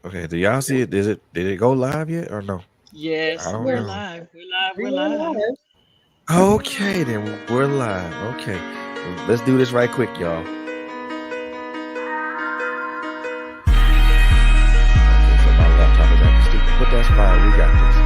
Okay, do y'all see it? Did it go live yet or no? I Yes, don't we're We're know. live. We're live. We're we're live. live. Okay, then we're live. Okay, let's do this right quick, y'all. Okay, so my laptop is acting stupid, but that's fine. We got this.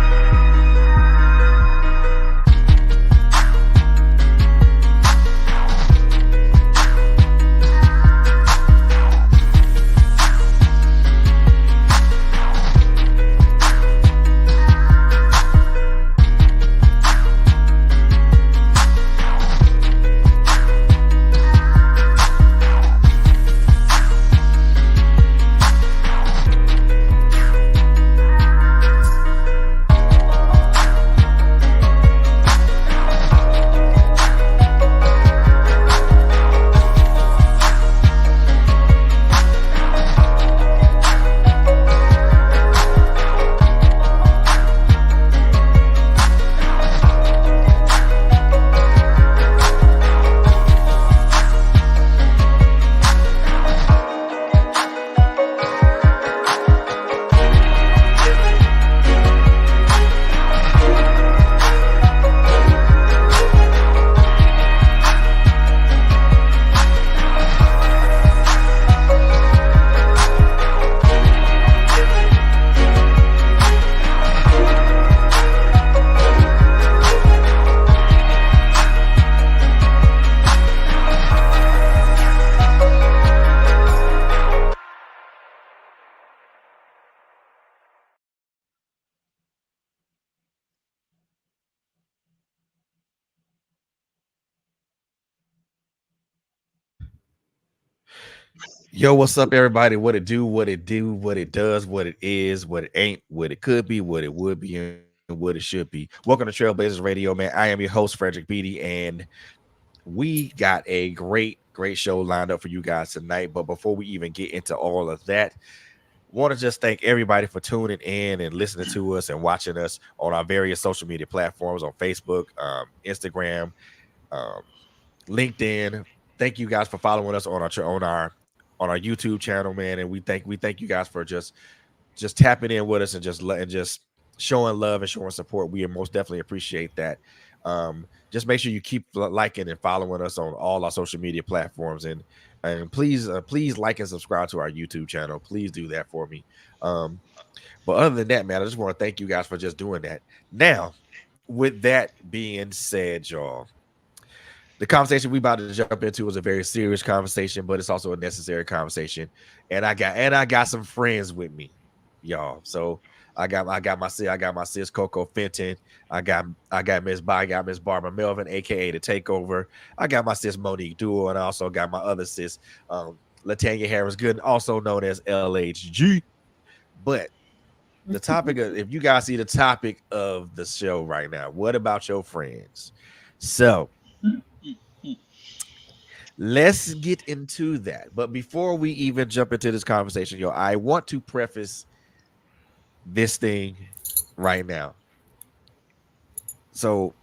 Yo, what's up, everybody? What it do? What it do? What it does? What it is? What it ain't? What it could be? What it would be? And what it should be. Welcome to Trailblazers Radio, man. I am your host, Frederick Beatty, and we got a great show lined up for you guys tonight. But before we even get into all of that, want to just thank everybody for tuning in and listening to us and watching us on our various social media platforms on Facebook, Instagram, um, LinkedIn. Thank you guys for following us on our YouTube channel, man. And we thank you guys for just tapping in with us and just showing love and showing support. We most definitely appreciate that. Just make sure you keep liking and following us on all our social media platforms, and please like and subscribe to our YouTube channel. Please do that for me. Um, but other than that, man, I just want to thank you guys for just doing that. Now, with that being said, y'all, the conversation we about to jump into is a very serious conversation, but it's also a necessary conversation. And I got some friends with me, y'all. So I got my sis Coco Fenton. I got Miss Barbara Melvin, aka the Takeover. I got my sis Monique Duo, and I also got my other sis, Latanya Harris Gooden, also known as LHG. But the topic of, if you guys see the topic of the show right now, what about your friends? So let's get into that. But before we even jump into this conversation, yo, I want to preface this thing right now. So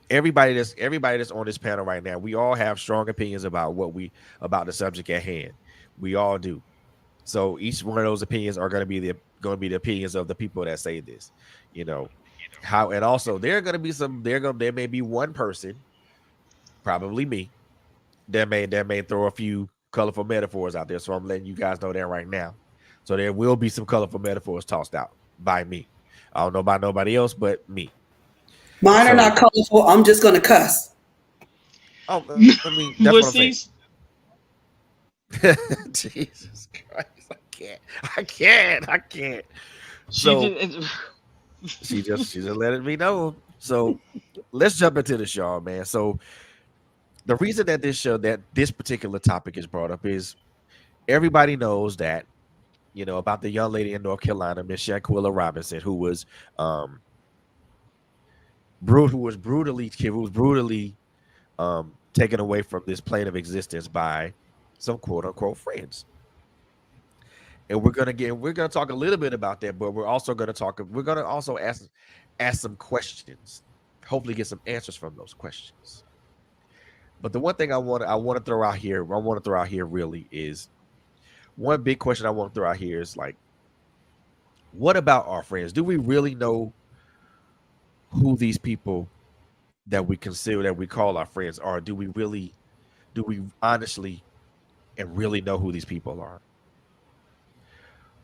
everybody that's on this panel right now, we all have strong opinions about about the subject at hand. We all do. So each one of those opinions are going to be the opinions of the people that say this. You know how, and also there are going to be there may be one person, probably me, that may throw a few colorful metaphors out there. So I'm letting you guys know that right now. So there will be some colorful metaphors tossed out by me. I don't know about nobody else, but me. Mine are So, not colorful. I'm just gonna cuss. oh, I mean, that's what I'm Well, saying. see, Jesus Christ, I can't, I can't. she So just. she just letting me know. So let's jump into this, y'all, man. So the reason that this particular topic is brought up is everybody knows that, about the young lady in North Carolina, Miss Shaquilla Robinson, um who was brutally taken away from this plane of existence by some quote unquote friends. And we're gonna talk a little bit about that, but we're gonna also ask some questions, hopefully get some answers from those questions. But the one thing I want to throw out here really is one big question I want to throw out here is like, What about our friends? Do we really know who these people that we consider that we call our friends are? Do we honestly and really know who these people are?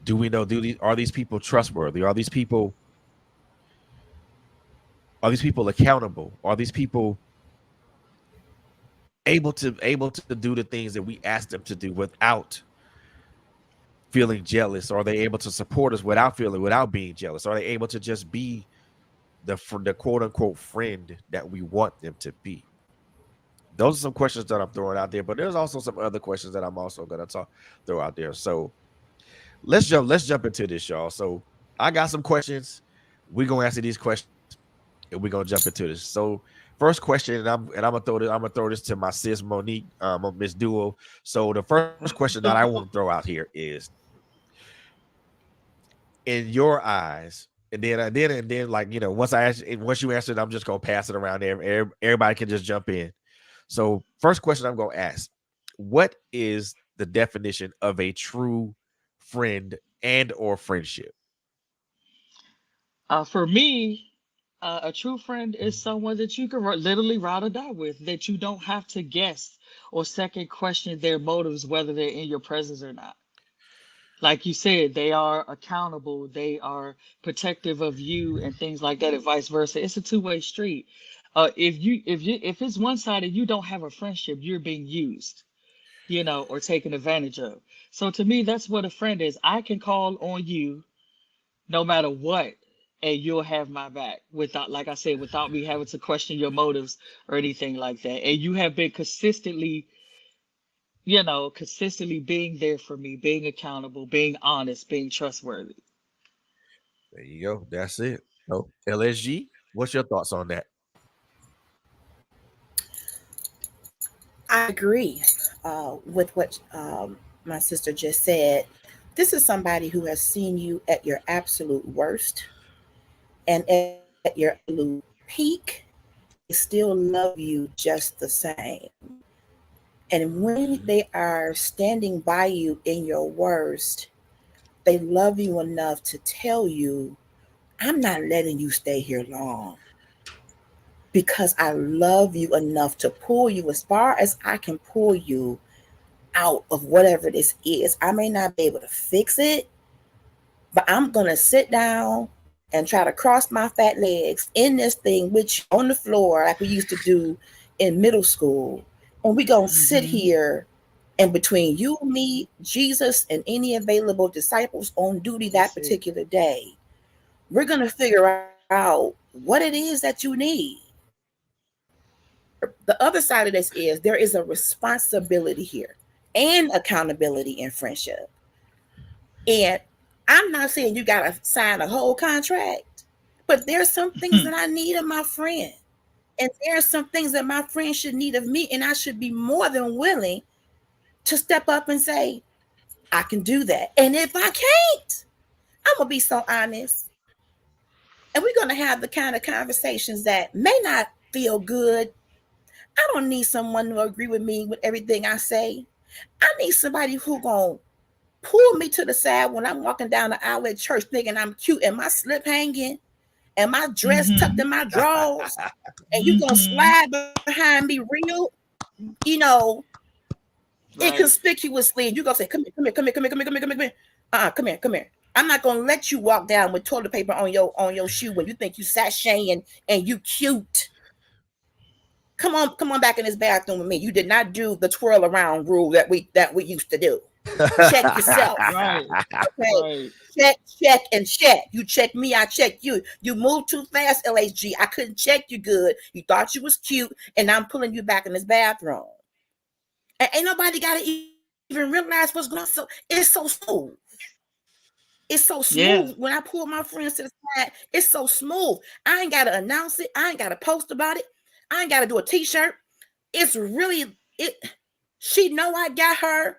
Do we know do these are these people trustworthy? Are these people accountable? Are these people able to do the things that we ask them to do without feeling jealous? Are they able to support us without being jealous? Are they able to just be the quote unquote friend that we want them to be? Those are some questions that I'm throwing out there, but there's also some other questions that I'm also gonna throw out there. So let's jump into this, y'all. So I got some questions. We're gonna answer these questions and we're gonna jump into this. So first question, I'm gonna throw this to my sis Monique, Miss Duo. So the first question that I want to throw out here is, in your eyes, and then like once you answer it, I'm just gonna pass it around there. Everybody can just jump in. So first question I'm gonna ask: what is the definition of a true friend and or friendship? For me, a true friend is someone that you can literally ride or die with, that you don't have to guess or second question their motives, whether they're in your presence or not. Like you said, they are accountable, they are protective of you, and things like that, and vice versa. It's a two-way street. If it's one sided, you don't have a friendship. You're being used, or taken advantage of. So to me, that's what a friend is. I can call on you no matter what, and you'll have my back without, like I said, without me having to question your motives or anything like that. And you have been consistently being there for me, being accountable, being honest, being trustworthy. There you go. That's it. So LSG, what's your thoughts on that? I agree with what my sister just said. This is somebody who has seen you at your absolute worst and at your absolute peak, and they still love you just the same. And when Mhm. they are standing by you in your worst, they love you enough to tell you, I'm not letting you stay here long because I love you enough to pull you as far as I can pull you out of whatever this is. I may not be able to fix it, but I'm going to sit down and try to cross my fat legs in this thing with you on the floor like we used to do in middle school. And we're going to sit Hmm. here, and between you, me, Jesus, and any available disciples on duty that That's it. particular day, we're going to figure out what it is that you need. The other side of this is there is a responsibility here and accountability in friendship. And I'm not saying you got to sign a whole contract, but there's some things that I need of my friend. And there are some things that my friend should need of me. And I should be more than willing to step up and say, I can do that. And if I can't, I'm going to be so honest. And we're going to have the kind of conversations that may not feel good. I don't need someone to agree with me with everything I say. I need somebody who going to pull me to the side when I'm walking down the aisle at church thinking I'm cute and my slip hanging and my dress tucked Hmm. in my drawers, and you gonna Hmm. slide behind me real, you know, Right. inconspicuously, and you gonna say, come here, come here, come here, come here, come here, come here, come here, come here, come here. I'm not gonna let you walk down with toilet paper on your shoe when you think you sashaying and you cute. Come on back in this bathroom with me. You did not do the twirl around rule that we used to do. Check yourself. Right. Okay. Right. Check, and check. You check me, I check you. You moved too fast, LHG. I couldn't check you good. You thought you was cute, and I'm pulling you back in this bathroom. And ain't nobody got to even realize what's going on. So it's so smooth. It's so smooth. Yeah. When I pull my friends to the side, it's so smooth. I ain't got to announce it. I ain't got to post about it. I ain't got to do a T-shirt. It's really it. She know I got her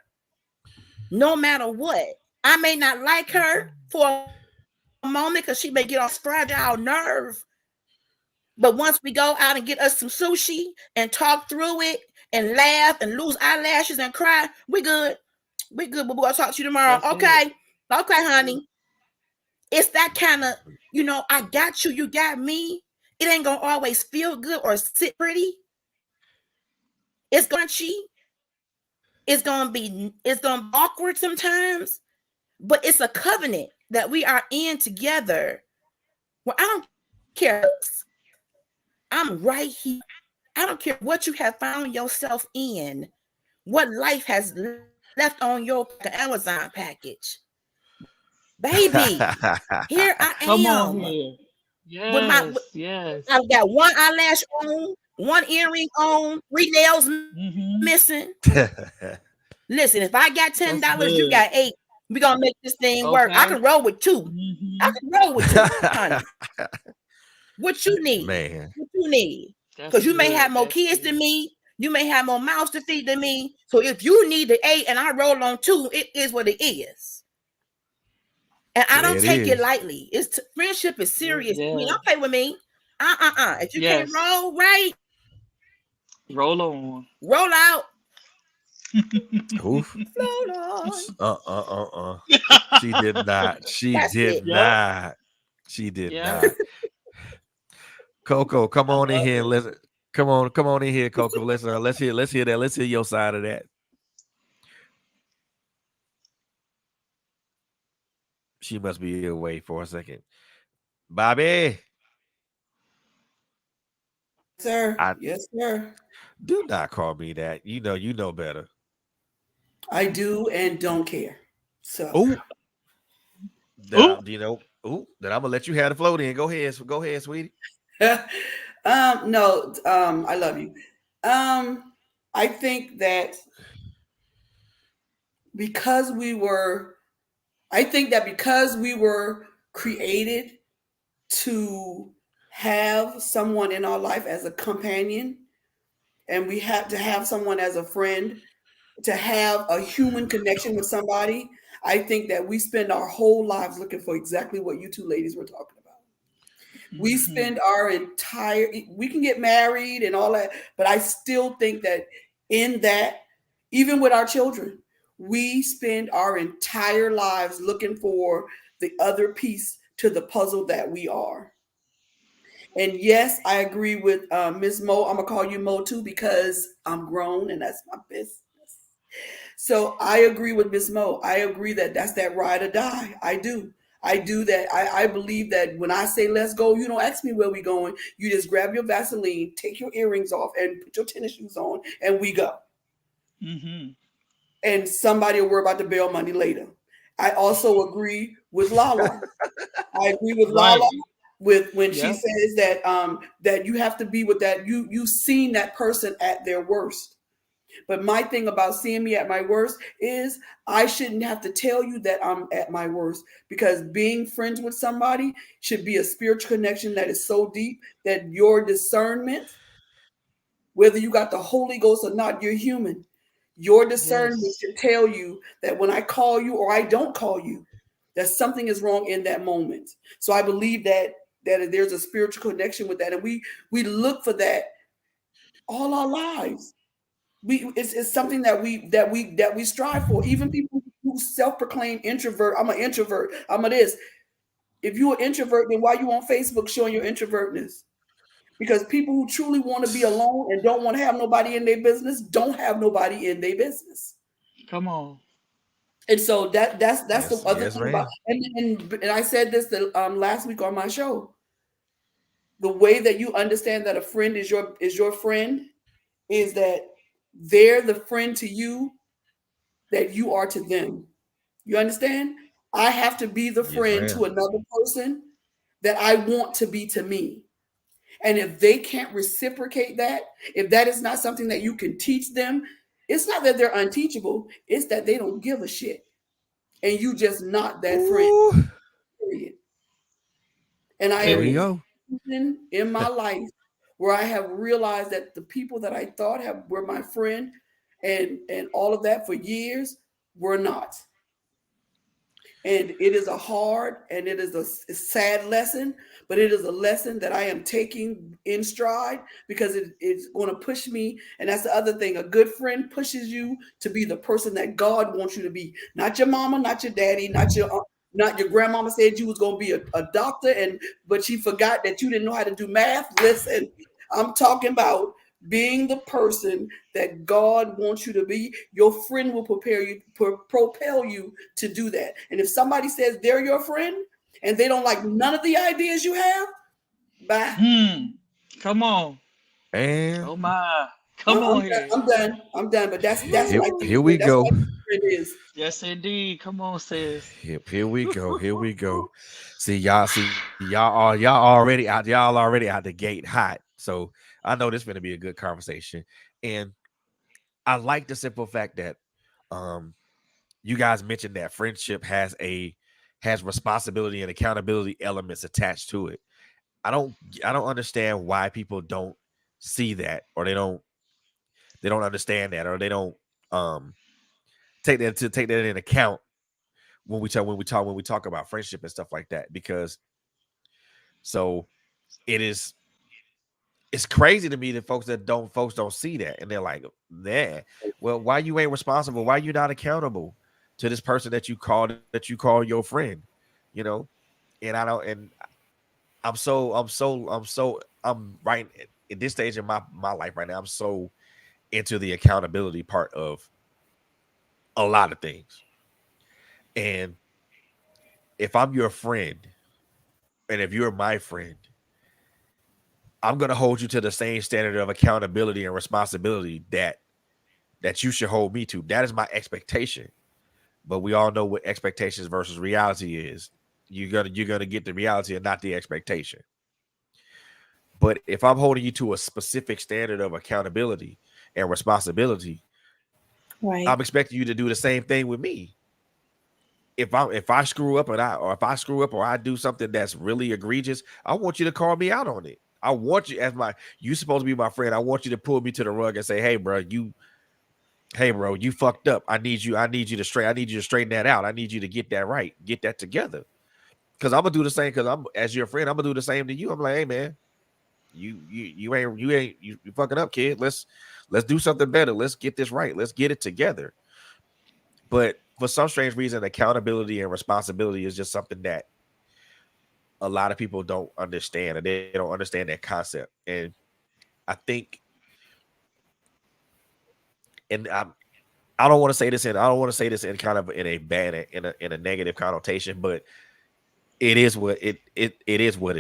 no matter what. I may not like her for a moment because she may get on this fragile nerve. But once we go out and get us some sushi and talk through it and laugh and lose eyelashes and cry, we good. We good, boo boo. I'll talk to you tomorrow. That's it. Okay. Okay, honey. It's that kind of, I got you, you got me. It ain't gonna always feel good or sit pretty. It's gonna crunchy. It's gonna be awkward sometimes, but it's a covenant that we are in together. Well, I don't care. I'm right here. I don't care what you have found yourself in, what life has left on your Amazon package. Baby, here I Come on am here. with my. Yes, yes. I've got one eyelash on, one earring on, three nails Mm-hmm. missing. Listen, if I got $10, That's you got good. 8. We're gonna make this thing work. I can Okay. roll with 2. I Mm-hmm. can roll with 2, honey. What you need? Man. What you need? That's Because you may good. have more That's kids than good. me. You may have more mouths to feed than me. So if you need the 8 and I roll on 2, it is what it is. And I There don't it take it is. lightly. Friendship is serious. I mean, Yeah. don't play with me. If you can't Yes. roll right, Roll on. roll out, Oof. float on. She did not. She That's did it. Yep. not. She did Yep. not. Coco, come I on in love here and it. listen. Come on in here, Coco. Let's hear that. Let's hear your side of that. She must be away for a second. Bobby, Yes, sir. I Yes, sir. do not call me that. You know better. I do and don't care. So, Oh, that Oh, I'm, you know, oh, that I'm gonna let you have the flow then. Go ahead, sweetie. no, I love you. Um, I think that because we were, I think that because we were created to have someone in our life as a companion, and we have to have someone as a friend, to have a human connection with somebody, I think that we spend our whole lives looking for exactly what you two ladies were talking about. We mm-hmm. spend our entire, we can get married and all that, but I still think that in that, even with our children, we spend our entire lives looking for the other piece to the puzzle that we are. And yes, I agree with Ms. Mo. I'm gonna call you Mo too because I'm grown and that's my business. So I agree with Miss Mo. I agree that that's that ride or die. I do. I do that. I believe that when I say let's go, you don't ask me where we going. You just grab your Vaseline, take your earrings off, and put your tennis shoes on, and we go. Mm-hmm. And somebody will worry about the bail money later. I also agree with Lala. I agree with Lala Right. with when she Yep. says that that you have to be with that you've seen that person at their worst. But my thing about seeing me at my worst is I shouldn't have to tell you that I'm at my worst because being friends with somebody should be a spiritual connection that is so deep that your discernment, whether you got the Holy Ghost or not, you're human. Your discernment Yes. should tell you that when I call you or I don't call you, that something is wrong in that moment. So I believe that there's a spiritual connection with that, and we look for that all our lives. It's something that we strive for. Even people who self-proclaim introvert, I'm an introvert, I'm a this. If you're an introvert, then why you on Facebook showing your introvertness? Because people who truly want to be alone and don't want to have nobody in their business don't have nobody in their business. Come on. And so that's the Yes, other yes, thing about, ma'am. and I said this last week on my show. The way that you understand that a friend is your friend is that they're the friend to you that you are to them. You understand? I have to be the Yes, friend to ma'am. another person that I want to be to me. And if they can't reciprocate that, if that is not something that you can teach them, it's not that they're unteachable, it's that they don't give a shit. And you just not that friend, Ooh, period. And I there have we Period. go. been in my life where I have realized that the people that I thought were my friend and all of that for years were not. And it is a hard and it is a sad lesson, but it is a lesson that I am taking in stride because it's going to push me. And that's the other thing. A good friend pushes you to be the person that God wants you to be, not your mama, not your daddy, not your uncle. Not your grandmama said you was gonna be a doctor, and but she forgot that you didn't know how to do math. Listen, I'm talking about being the person that God wants you to be. Your friend will prepare you, propel you to do that. And if somebody says they're your friend and they don't like none of the ideas you have, bye. Hmm. Come on. And Oh my. I'm, Come I'm on done. here. I'm done. I'm done. But that's here, what I think. here we That's go. what I think a friend is. Yes, indeed. Come on, sis. Here we go. Here we go. Y'all already out the gate hot. So I know this is gonna be a good conversation. And I like the simple fact that um you guys mentioned that friendship has responsibility and accountability elements attached to it. I don't I don't understand why people don't see that, or they don't understand that, or they don't um take that in account when we talk about friendship and stuff like that. Because so it is it's crazy to me that folks don't see that, and they're like, nah, well, why you ain't responsible? Why you not accountable to this person that you call your friend? You know, and I don't, and I'm right in this stage of my life right now. I'm so into the accountability part of a lot of things. And if I'm your friend, and if you're my friend, I'm gonna hold you to the same standard of accountability and responsibility that you should hold me to. That is my expectation. But we all know what expectations versus reality is. You're gonna get the reality and not the expectation. But if I'm holding you to a specific standard of accountability and responsibility, Right. I'm expecting you to do the same thing with me. If I screw up if I screw up or I do something that's really egregious, I want you to call me out on it. I want you as my you supposed to be my friend. I want you to pull me to the rug and say, hey bro, you fucked up. I need you to straighten that out. I need you to get that right. Get that together. Cause I'm gonna do the same, because I'm as your friend, I'm gonna do the same to you. I'm like, hey man, you fucking up, kid. Let's do something better. Let's get this right. Let's get it together. But for some strange reason, accountability and responsibility is just something that a lot of people don't understand, and they don't understand that concept. And I think, and I don't want to say this in kind of in a bad, in a negative connotation, but it is what it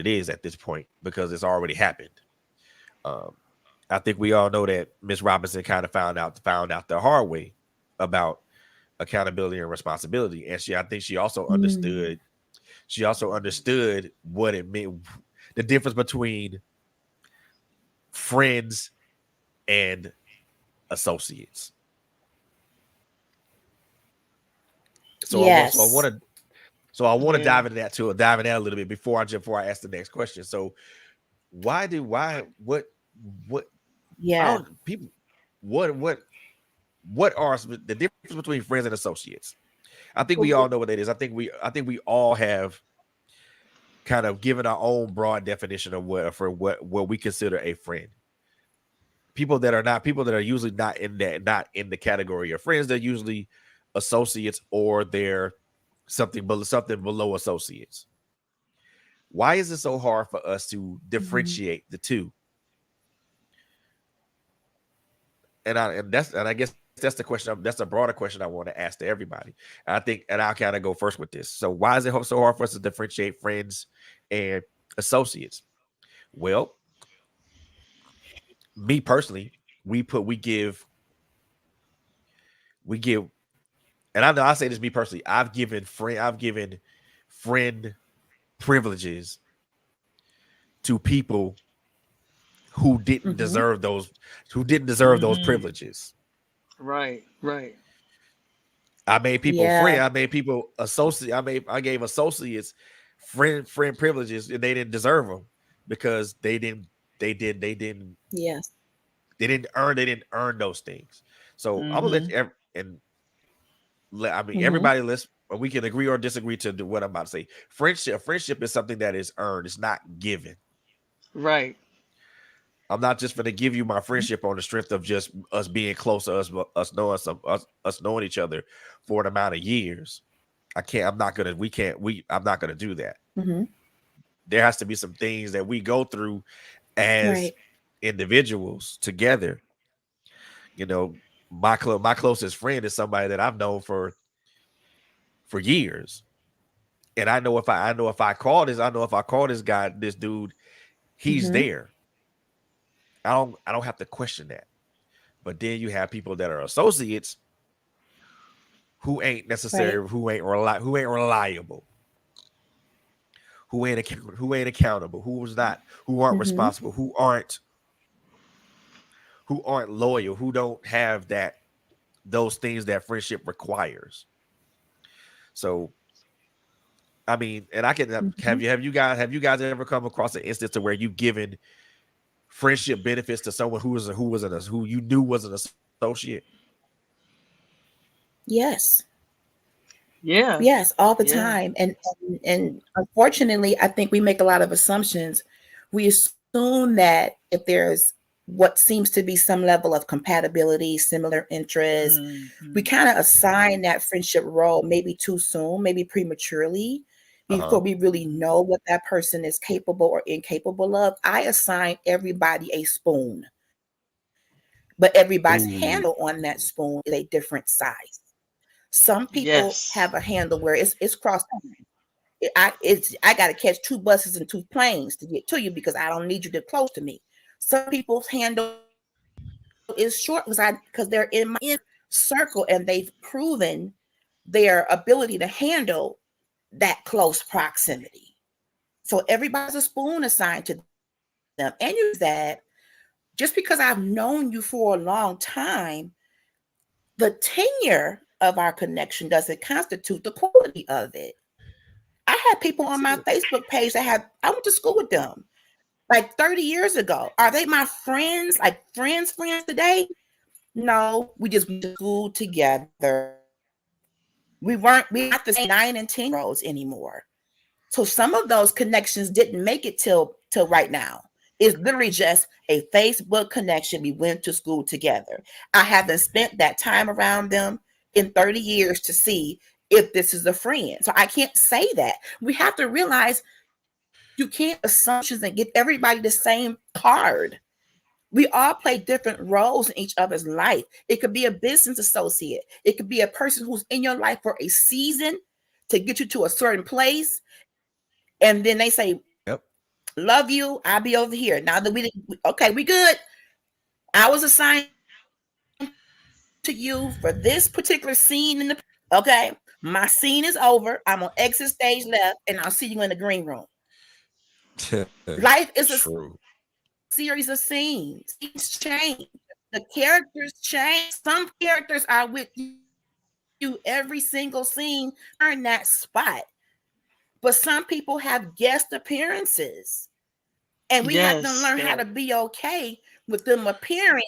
is at this point, because it's already happened. Um, I think we all know that Miss Robinson kind of found out the hard way about accountability and responsibility, and I think Mm. she also understood what it meant, the difference between friends and associates. So I want Yes. to Yeah. dive into that a little bit before I ask the next question. So why what I Yeah. don't people what are the difference between friends and associates? I think we all know what that is. I think we all have kind of given our own broad definition of what we consider a friend. People that are usually not in the category of friends. They're usually associates, or they're something below associates. Why is it so hard for us to Mhm. differentiate the two? And I guess that's the question. That's a broader question I want to ask to everybody. And I'll kind of go first with this. So why is it so hard for us to differentiate friends and associates? Well, me personally, we give, and I know I say this, me personally, I've given friend privileges to people who didn't Mhm. deserve those Mm-hmm. privileges. Right. Right. I made people Yeah. friend. I made people associate. I gave associates friend privileges, and they didn't deserve them, because they didn't Yes. they didn't earn those things. So I'm gonna Mm-hmm. I mean, Mhm. everybody, let's, we can agree or disagree to what I'm about to say. Friendship is something that is earned. It's not given. Right. I'm not just going to give you my friendship on the strength of just us being close, us knowing each other for an amount of years. I can't. I'm not gonna. We can't. We. I'm not gonna do that. Mm-hmm. There has to be some things that we go through as Right. individuals together. You know, my closest friend is somebody that I've known for years, and I know if I call this guy, this dude, he's Mm-hmm. there. I don't have to question that. But then you have people that are associates who ain't necessary, Right. who ain't reliable, who ain't accountable, who's not, who aren't Mm-hmm. responsible, who aren't loyal, who don't have that those things that friendship requires. So I mean, and I can Mm-hmm. have you guys ever come across an instance to where you've given friendship benefits to someone who you knew was an associate? Yes. Yeah. Yes, all the Yeah. time. And unfortunately, I think we make a lot of assumptions. We assume that if there's what seems to be some level of compatibility, similar interests, we Hmm. kind of assign that friendship role maybe too soon, maybe prematurely, Uh-huh. before we really know what that person is capable or incapable of. I assign everybody a spoon, but everybody's handle Ooh. on that spoon is a different size. Some people have a Yes. handle where it's cross time. I got to catch two buses and two planes to get to you because I don't need you to close to me. Some people's handle is short because they're in my circle and they've proven their ability to handle that close proximity. So everybody's a spoon assigned to them. And you that just because I've known you for a long time, the tenure of our connection doesn't constitute the quality of it. I had people on That's my it. Facebook page that had I went to school with them like 30 years ago. Are they my friends? Like friends today? No, we just went to school together. We not the same 9 and 10-year-olds anymore. So some of those connections didn't make it till right now. It's literally just a Facebook connection. We went to school together. I haven't spent that time around them in 30 years to see if this is a friend. So I can't say that. We have to realize you can't make assumptions and get everybody the same card. We all play different roles in each other's life. It could be a business associate. It could be a person who's in your life for a season to get you to a certain place. And then they say, Yep. love you. I'll be over here. Now that okay, we good. I was assigned to you for this particular scene in the play. Okay. My scene is over. I'm on exit stage left and I'll see you in the green room. Life is a series of True. scenes. Scenes change. The characters change. Some characters are with you every single scene, turn that spot. But some people have guest appearances. And we have to learn how to be Yes. okay That. with them appearing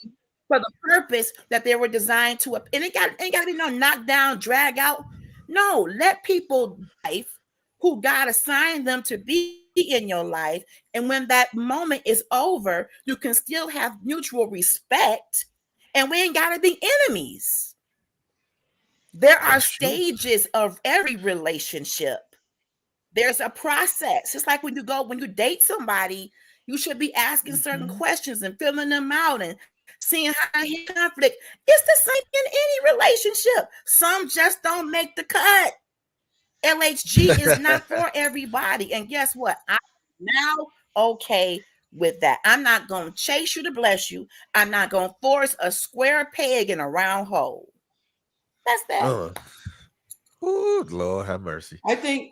for the purpose that they were designed to. And it ain't got to be no knockdown, drag out. No, let people life who God assigned them to be in your life. And when that moment is over, you can still have mutual respect. And we ain't got to be enemies. There are That's true. stages of every relationship. There's a process. It's like when you date somebody, you should be asking certain Hmm. questions and filling them out and seeing how they handle conflict. It's the same in any relationship. Some just don't make the cut. LHG is not for everybody. And guess what? I'm now okay with that. I'm not going to chase you to bless you. I'm not going to force a square peg in a round hole. That's that. uh. Ooh, Lord have mercy. I think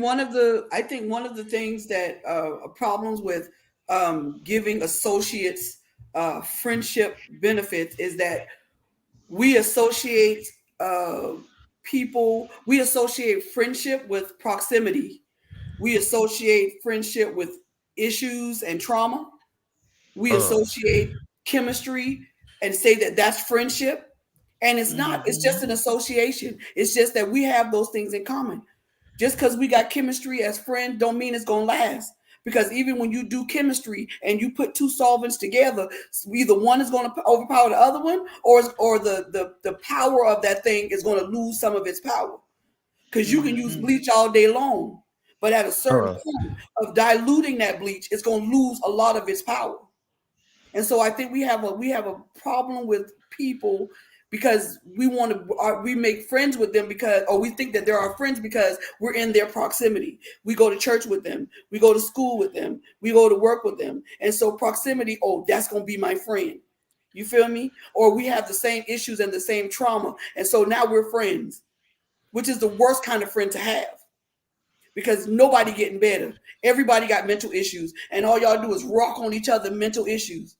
one of the things that problems with giving associates friendship benefits is that we associate uh, we associate friendship with proximity. We associate friendship with issues and trauma. We Uh. associate chemistry and say that that's friendship. And it's not, it's just Hmm. an association. It's just that we have those things in common. Just because we got chemistry as friends don't mean it's going to last. Because even when you do chemistry and you put two solvents together, either one is going to overpower the other one, or the power of that thing is going to lose some of its power. because you can use Hmm. bleach all day long, but at a certain Huh. point of diluting that bleach, it's going to lose a lot of its power. And so I think we have a problem with people because we make friends with them because, or we think that they're our friends because we're in their proximity. We go to church with them, we go to school with them, we go to work with them, and so proximity. Oh, that's gonna be my friend. You feel me? Or we have the same issues and the same trauma, and so now we're friends, which is the worst kind of friend to have because nobody getting better. Everybody got mental issues, and all y'all do is rock on each other mental issues.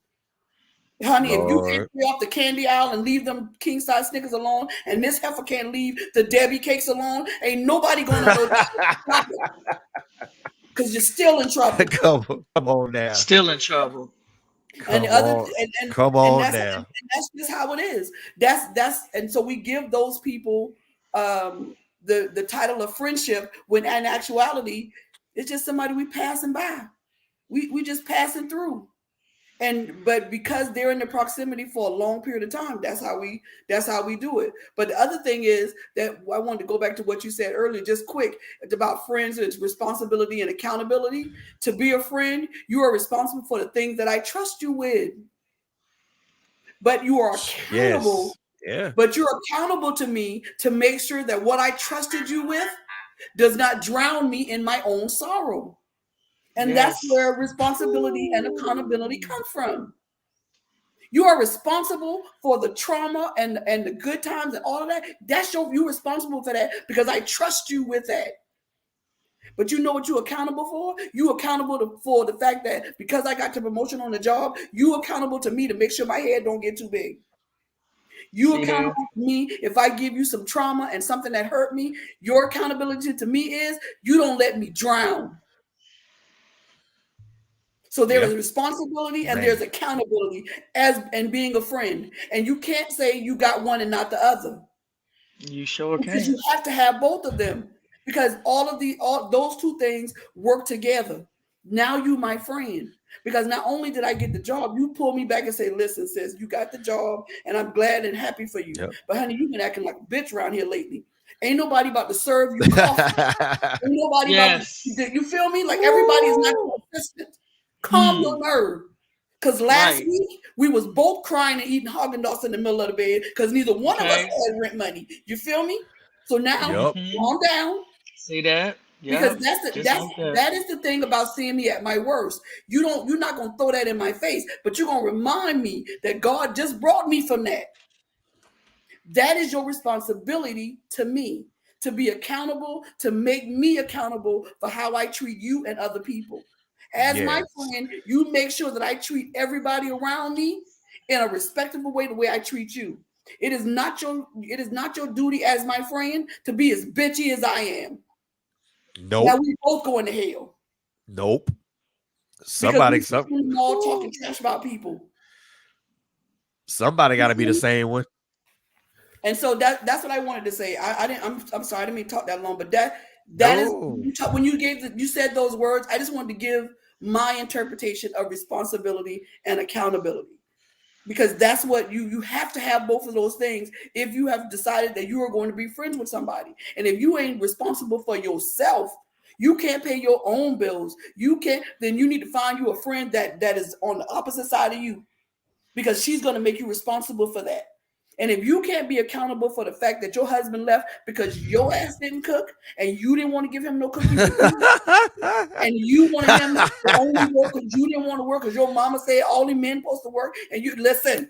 Honey, if you can't Lord. stay off the candy aisle and leave them king size Snickers alone, and this heifer can't leave the Debbie cakes alone, ain't nobody going on no chocolate because you're still in trouble. Come on now. Still in trouble. And the Come other on. and and Come and on that's now. and that's just how it is. That's and so we give those people the title of friendship when in actuality it's just somebody we passing by. We just passing through. And but because they're in the proximity for a long period of time, that's how we do it. But the other thing is that I wanted to go back to what you said earlier, just quick. It's about friends. It's responsibility and accountability. To be a friend, you are responsible for the things that I trust you with, but you are accountable. Yes. Yeah. But you're accountable to me to make sure that what I trusted you with does not drown me in my own sorrow. And that's where Yes. responsibility and accountability Whew. come from. You are responsible for the trauma and the good times and all of that. You're responsible for that because I trust you with that. But you know what you're accountable for? You accountable for the fact that because I got the promotion on the job, you accountable to me to make sure my head don't get too big. You See there? accountable to me if I give you some trauma and something that hurt me. Your accountability to me is you don't let me drown. So there Yeah. is responsibility and Man. there's accountability as and being a friend. And you can't say you got one and not the other You sure because you can. have to have both of them because all those two things work together. Now you my friend because not only did I get the job, you pull me back and say, "Listen, sis, you got the job, and I'm glad and happy for you. Yep. But honey, you've been acting like a bitch around here lately. Ain't nobody about to serve you coffee. Ain't nobody about to. Yes. You feel me? Like everybody is not Woo. consistent. Calm Hmm. your nerve." Because last Right. week we was both crying and eating Haagen Dazs in the middle of the bed because neither one of us Okay. had rent money. You feel me? So now Yup. Hmm. calm down See that? because Yep. that's the, Just that's like that. that is the thing about seeing me at my worst. You're not gonna throw that in my face, but you're gonna remind me that God just brought me from that. That is your responsibility to me to be accountable, to make me accountable for how I treat you and other people. As my Yes. friend, you make sure that I treat everybody around me in a respectable way, the way I treat you. It is not your duty as my friend to be as bitchy as I am. Now Nope. we both going to hell Nope. because Somebody, we some, sitting in the mall talking whew, trash about people. somebody You got to be feel the me? same one. And so that's what I wanted to say. I didn't. I'm sorry. I didn't mean to talk that long, but that is No. when you said those words. I just wanted to give my interpretation of responsibility and accountability because that's what you have to have both of those things if you have decided that you are going to be friends with somebody. And if you ain't responsible for yourself, you can't pay your own bills. You can't. Then you need to find you a friend that is on the opposite side of you because she's going to make you responsible for that. And if you can't be accountable for the fact that your husband left because your ass didn't cook and you didn't want to give him no cookies to eat, and you wanted him to only work because you didn't want to work because your mama said only men supposed to work, and you listen,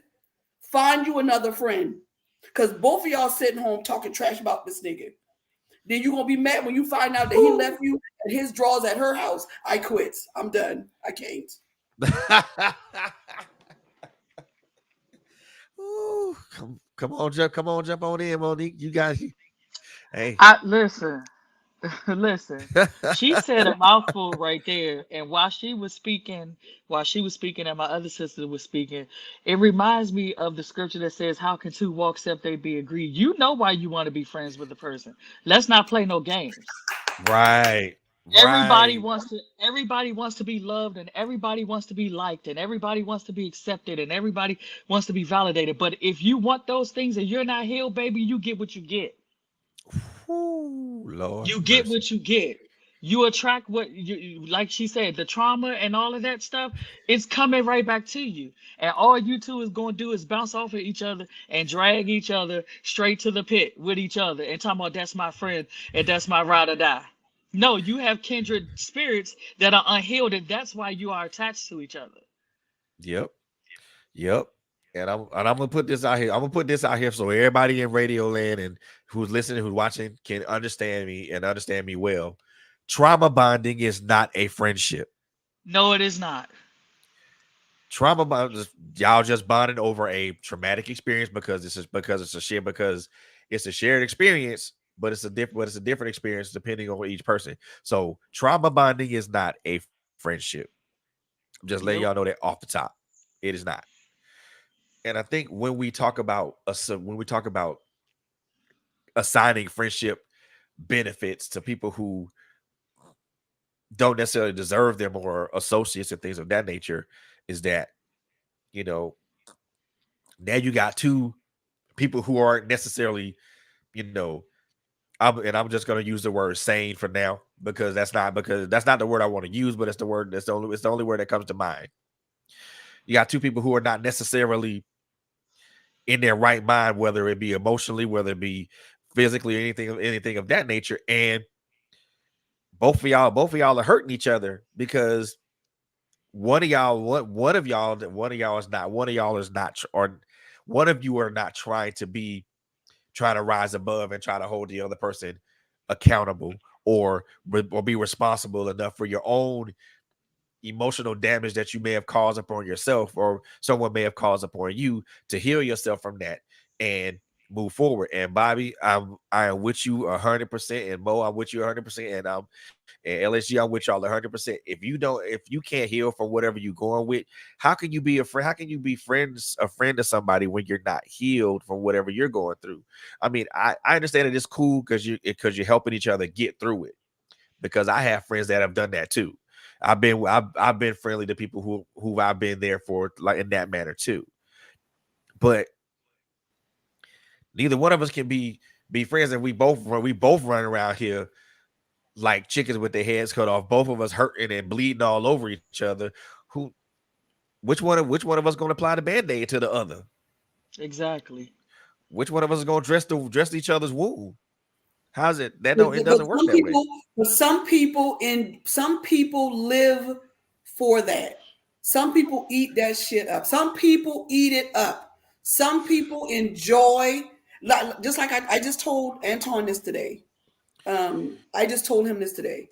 find you another friend because both of y'all sitting home talking trash about this nigga. Then you're gonna be mad when you find out that he left you and his drawers at her house. I quit. I'm done. I can't. Ooh, come on, jump on in, Monique. You guys, hey. I listen. Listen, she said a mouthful right there, and while she was speaking, and my other sister was speaking, it reminds me of the scripture that says, "How can two walk except they be agreed?" You know why you want to be friends with the person. Let's not play no games. Right, Everybody right. wants to. Everybody wants to be loved, and everybody wants to be liked, and everybody wants to be accepted, and everybody wants to be validated. But if you want those things and you're not healed, baby, you get what you get. Whoo, Lord You get mercy. what you get. You attract what like she said, the trauma and all of that stuff, it's coming right back to you. And all you two is going to do is bounce off of each other and drag each other straight to the pit with each other and talking about that's my friend and that's my ride or die. No, you have kindred spirits that are unhealed, and that's why you are attached to each other. Yep. Yep. And I'm gonna put this out here. I'm gonna put this out here so everybody in radio land and who's listening, who's watching, can understand me and understand me well. Trauma bonding is not a friendship. No, it is not. Trauma bond, y'all just bonding over a traumatic experience because it's a shared experience, but it's a different experience depending on each person. So trauma bonding is not a friendship. I'm just letting y'all know Nope. that off the top. It is not. And I think when we talk about assigning friendship benefits to people who don't necessarily deserve them or associates and things of that nature, is that, you know, now you got two people who aren't necessarily, you know, I'm just gonna use the word sane for now because that's not the word I want to use, but it's the only word that comes to mind. You got two people who are not necessarily in their right mind, whether it be emotionally, whether it be physically, anything of that nature, and both of y'all are hurting each other because one of y'all is not, or one of you are not trying to rise above and try to hold the other person accountable or be responsible enough for your own emotional damage that you may have caused upon yourself or someone may have caused upon you, to heal yourself from that and move forward. And Bobby, I am with you 100%, and Mo, I'm with you 100%, and LSG, I'm with y'all 100%. If you can't heal from whatever you're going with, how can you be a friend? How can you be a friend to somebody when you're not healed from whatever you're going through? I mean, I understand that it's cool because you're helping each other get through it, because I have friends that have done that too. I've been friendly to people who I've been there for, like, in that manner too. But neither one of us can be friends, and we both run around here like chickens with their heads cut off. Both of us hurting and bleeding all over each other. Who which one of us going to apply the band-aid to the other? Exactly. Which one of us is going to dress each other's wound? How's it? That But, don't It but doesn't work some that way. people, some people live for that. Some people eat that shit up. Some people eat it up. Some people enjoy, just like I just told Anton this today. I just told him this today.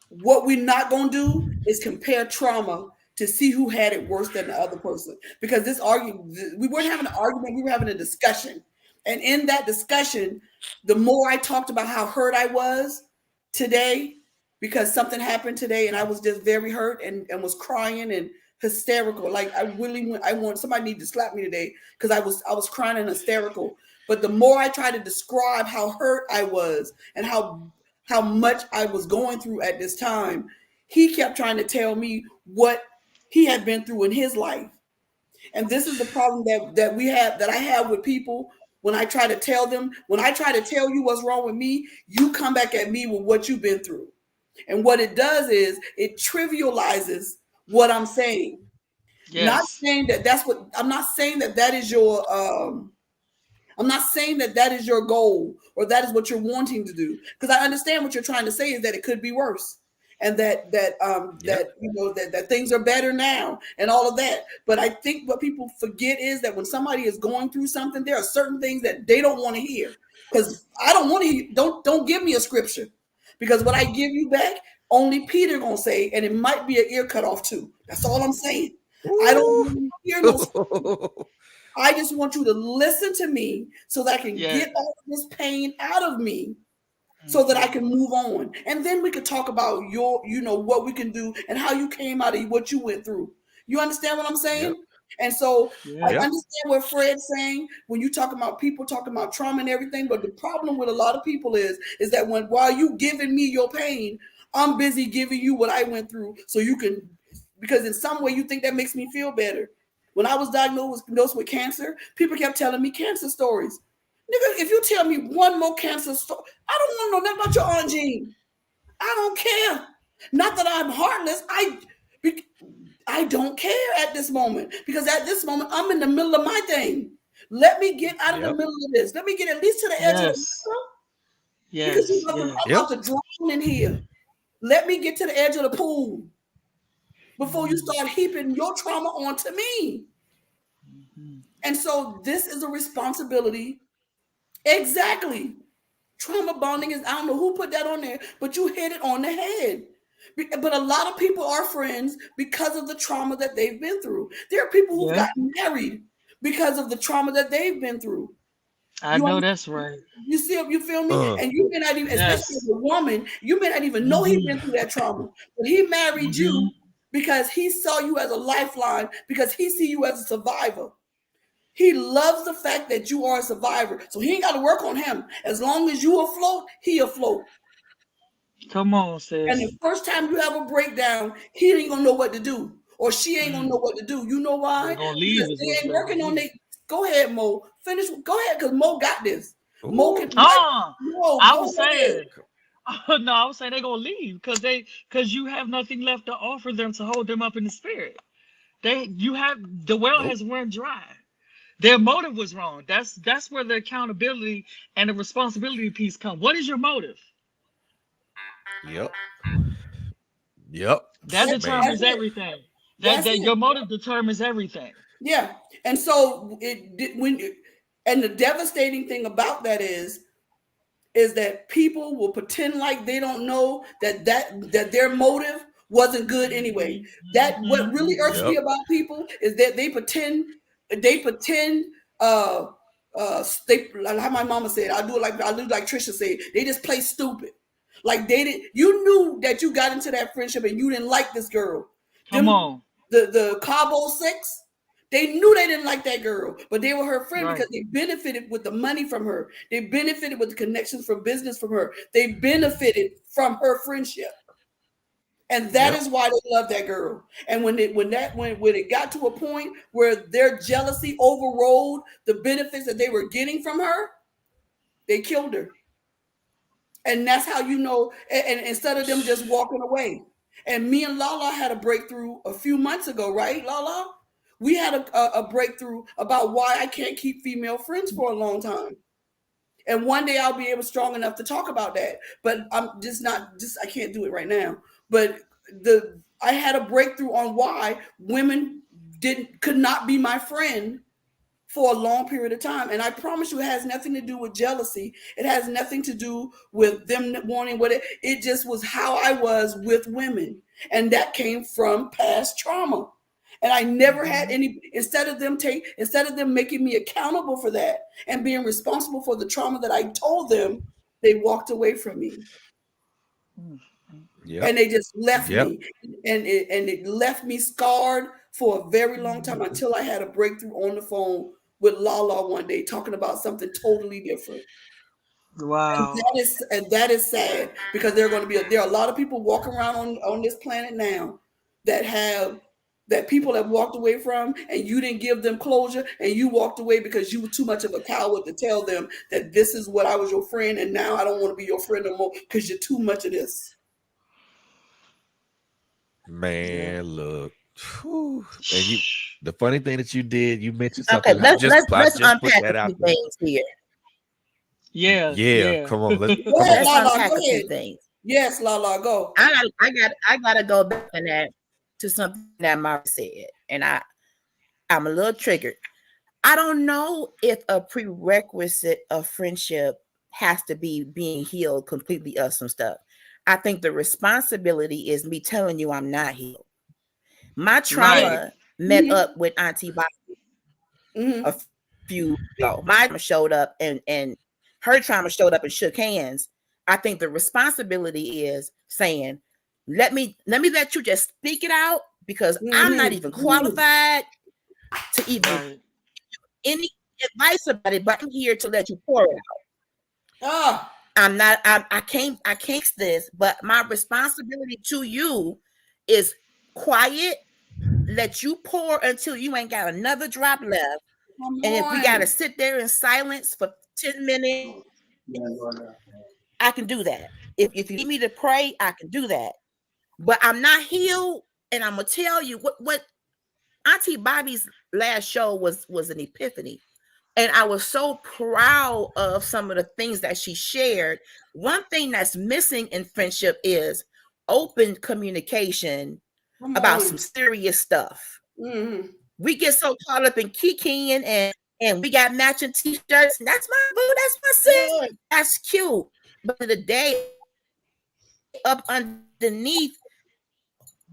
What we're not going to do is compare trauma to see who had it worse than the other person. Because this argument, we weren't having an argument, we were having a discussion. And in that discussion, the more I talked about how hurt I was today, because something happened today and I was just very hurt and was crying and hysterical. Like I want somebody need to slap me today because I was crying and hysterical. But the more I tried to describe how hurt I was and how much I was going through at this time, he kept trying to tell me what he had been through in his life. And this is the problem that I have with people. When I try to tell them, when I try to tell you what's wrong with me, you come back at me with what you've been through. And what it does is it trivializes what I'm saying. Not Yes. saying that that's what I'm not saying that that is your I'm not saying that that is your goal or that is what you're wanting to do, because I understand what you're trying to say is that it could be worse, and Yep. that things are better now and all of that. But I think what people forget is that when somebody is going through something, there are certain things that they don't want to hear, because I don't want to hear. Don't give me a scripture, because what I give you back, only Peter gonna say, and it might be an ear cut off too. That's all I'm saying. I don't Ooh. want to hear no. I just want you to listen to me so that I can Yeah. get all of this pain out of me so that I Hmm. can move on. And then we could talk about what we can do and how you came out of what you went through. You understand what I'm Yep. saying? And so I Yeah. Yep. understand what Fred's saying when you talk about people talking about trauma and everything. But the problem with a lot of people is that while you giving me your pain, I'm busy giving you what I went through so you can, because in some way you think that makes me feel better. When I was diagnosed with cancer, people kept telling me cancer stories. Nigga, if you tell me one more cancer story, I don't want to know nothing about your Aunt Jean. I don't care. Not that I'm heartless. I don't care at this moment, because at this moment I'm in the middle of my thing. Let me get out of the Yep. middle of this. Let me get at least to the edge of the Yes. water, because Yes. I'm Yes. Yep. about to drown in here. Let me get to the edge of the pool before you Mhm. start heaping your trauma onto me. Mhm. And so this is a responsibility. Exactly. Trauma bonding is, I don't know who put that on there, but you hit it on the head. But a lot of people are friends because of the trauma that they've been through. There are people who've Yeah, gotten married because of the trauma that they've been through. I You know understand? that's right. You see, you feel me? Uh, And you may not even, especially as Yes. a woman, you may not even know he's been Mhm. through that trauma. But he married Mhm. you because he saw you as a lifeline, because he see you as a survivor. He loves the fact that you are a survivor. So he ain't got to work on him. As long as you afloat, he afloat. Come on, And the sis. first time you have a breakdown, he ain't gonna know what to do, or she ain't gonna Mm. know what to do. You know They're why? gonna Because leave is they what ain't they're gonna working on do. it. Go ahead, Mo. Finish. Go ahead, because Mo got this. Mo ooh. can like Uh, Mo. I Go was ahead. saying, no, I was saying they're gonna leave because you have nothing left to offer them to hold them up in the spirit. You have the well Nope. has run dry. Their motive was wrong. That's where the accountability and the responsibility piece come. What is your motive? Yep. Yep. That That's determines it. everything. That's That it. your motive determines everything. Yeah. And so it did when, and the devastating thing about that is that people will pretend like they don't know that their motive wasn't good anyway. Mhm, That what mhm, really irks mhm. me Yep. about people is that they pretend uh they, like how my mama said, I do like Trisha said, they just play stupid. Like they did, you knew that you got into that friendship and you didn't like this girl. Come Them on. the Cabo Six, they knew they didn't like that girl, but they were her friend Right. because they benefited with the money from her. They benefited with the connections from business from her. They benefited from her friendship. And that Yep. is why they love that girl. And when it got to a point where their jealousy overrode the benefits that they were getting from her, they killed her. And that's how you know. And instead of them just walking away, and me and Lala had a breakthrough a few months ago, right, Lala? We had a breakthrough about why I can't keep female friends for a long time. And one day I'll be able strong enough to talk about that. But I'm just not just I can't do it right now. But the I had a breakthrough on why women didn't could not be my friend for a long period of time. And I promise you, it has nothing to do with jealousy. It has nothing to do with them wanting what it just was how I was with women. And that came from past trauma. And I never had Mhm. any, instead of them making me accountable for that and being responsible for the trauma that I told them, they walked away from me Mm, mm. Yep. and they just left Yep. me. And it left me scarred for a very long time Mhm. until I had a breakthrough on the phone with Lala one day talking about something totally different. And Wow. that is sad, because there are a lot of people walking around on this planet now that have that people have walked away from, and you didn't give them closure, and you walked away because you were too much of a coward to tell them that this is what I was your friend, and now I don't want to be your friend no more because you're too much of this. Yeah. Man, look. Whew. And the funny thing that you did, you mentioned Okay, something. I let's just put unpack a that out few there. things here. Yeah. Yeah, Yeah. come on. Go Come ahead, on. Let's Lala. unpack Go a few ahead. things. Yes, Lala, go. I gotta go back on that to something that Mara said, and I'm a little triggered. I don't know if a prerequisite of friendship has to be being healed completely of some stuff. I think the responsibility is me telling you I'm not healed. My Right. trauma met Mm-hmm. up with Auntie Bob Mm-hmm. a few ago. My trauma showed up and her trauma showed up and shook hands. I think the responsibility is saying, let you just speak it out, because I'm not even Mm-hmm. qualified to even Right. any advice about it, but I'm here to let you pour it out. Ah, I'm not, I can't this, but my responsibility to you is quiet, let you pour until you ain't got another drop left, Come And if we got to on. sit there in silence for 10 minutes, I can do that. If you need me to pray, I can do that. But I'm not healed. And I'm going to tell you what Auntie Bobby's last show was an epiphany. And I was so proud of some of the things that she shared. One thing that's missing in friendship is open communication Come about some on. serious stuff. Mm-hmm. We get so caught up in kikiing and we got matching t-shirts. And that's my boo, that's my sis. Yeah. That's cute. But the day up underneath,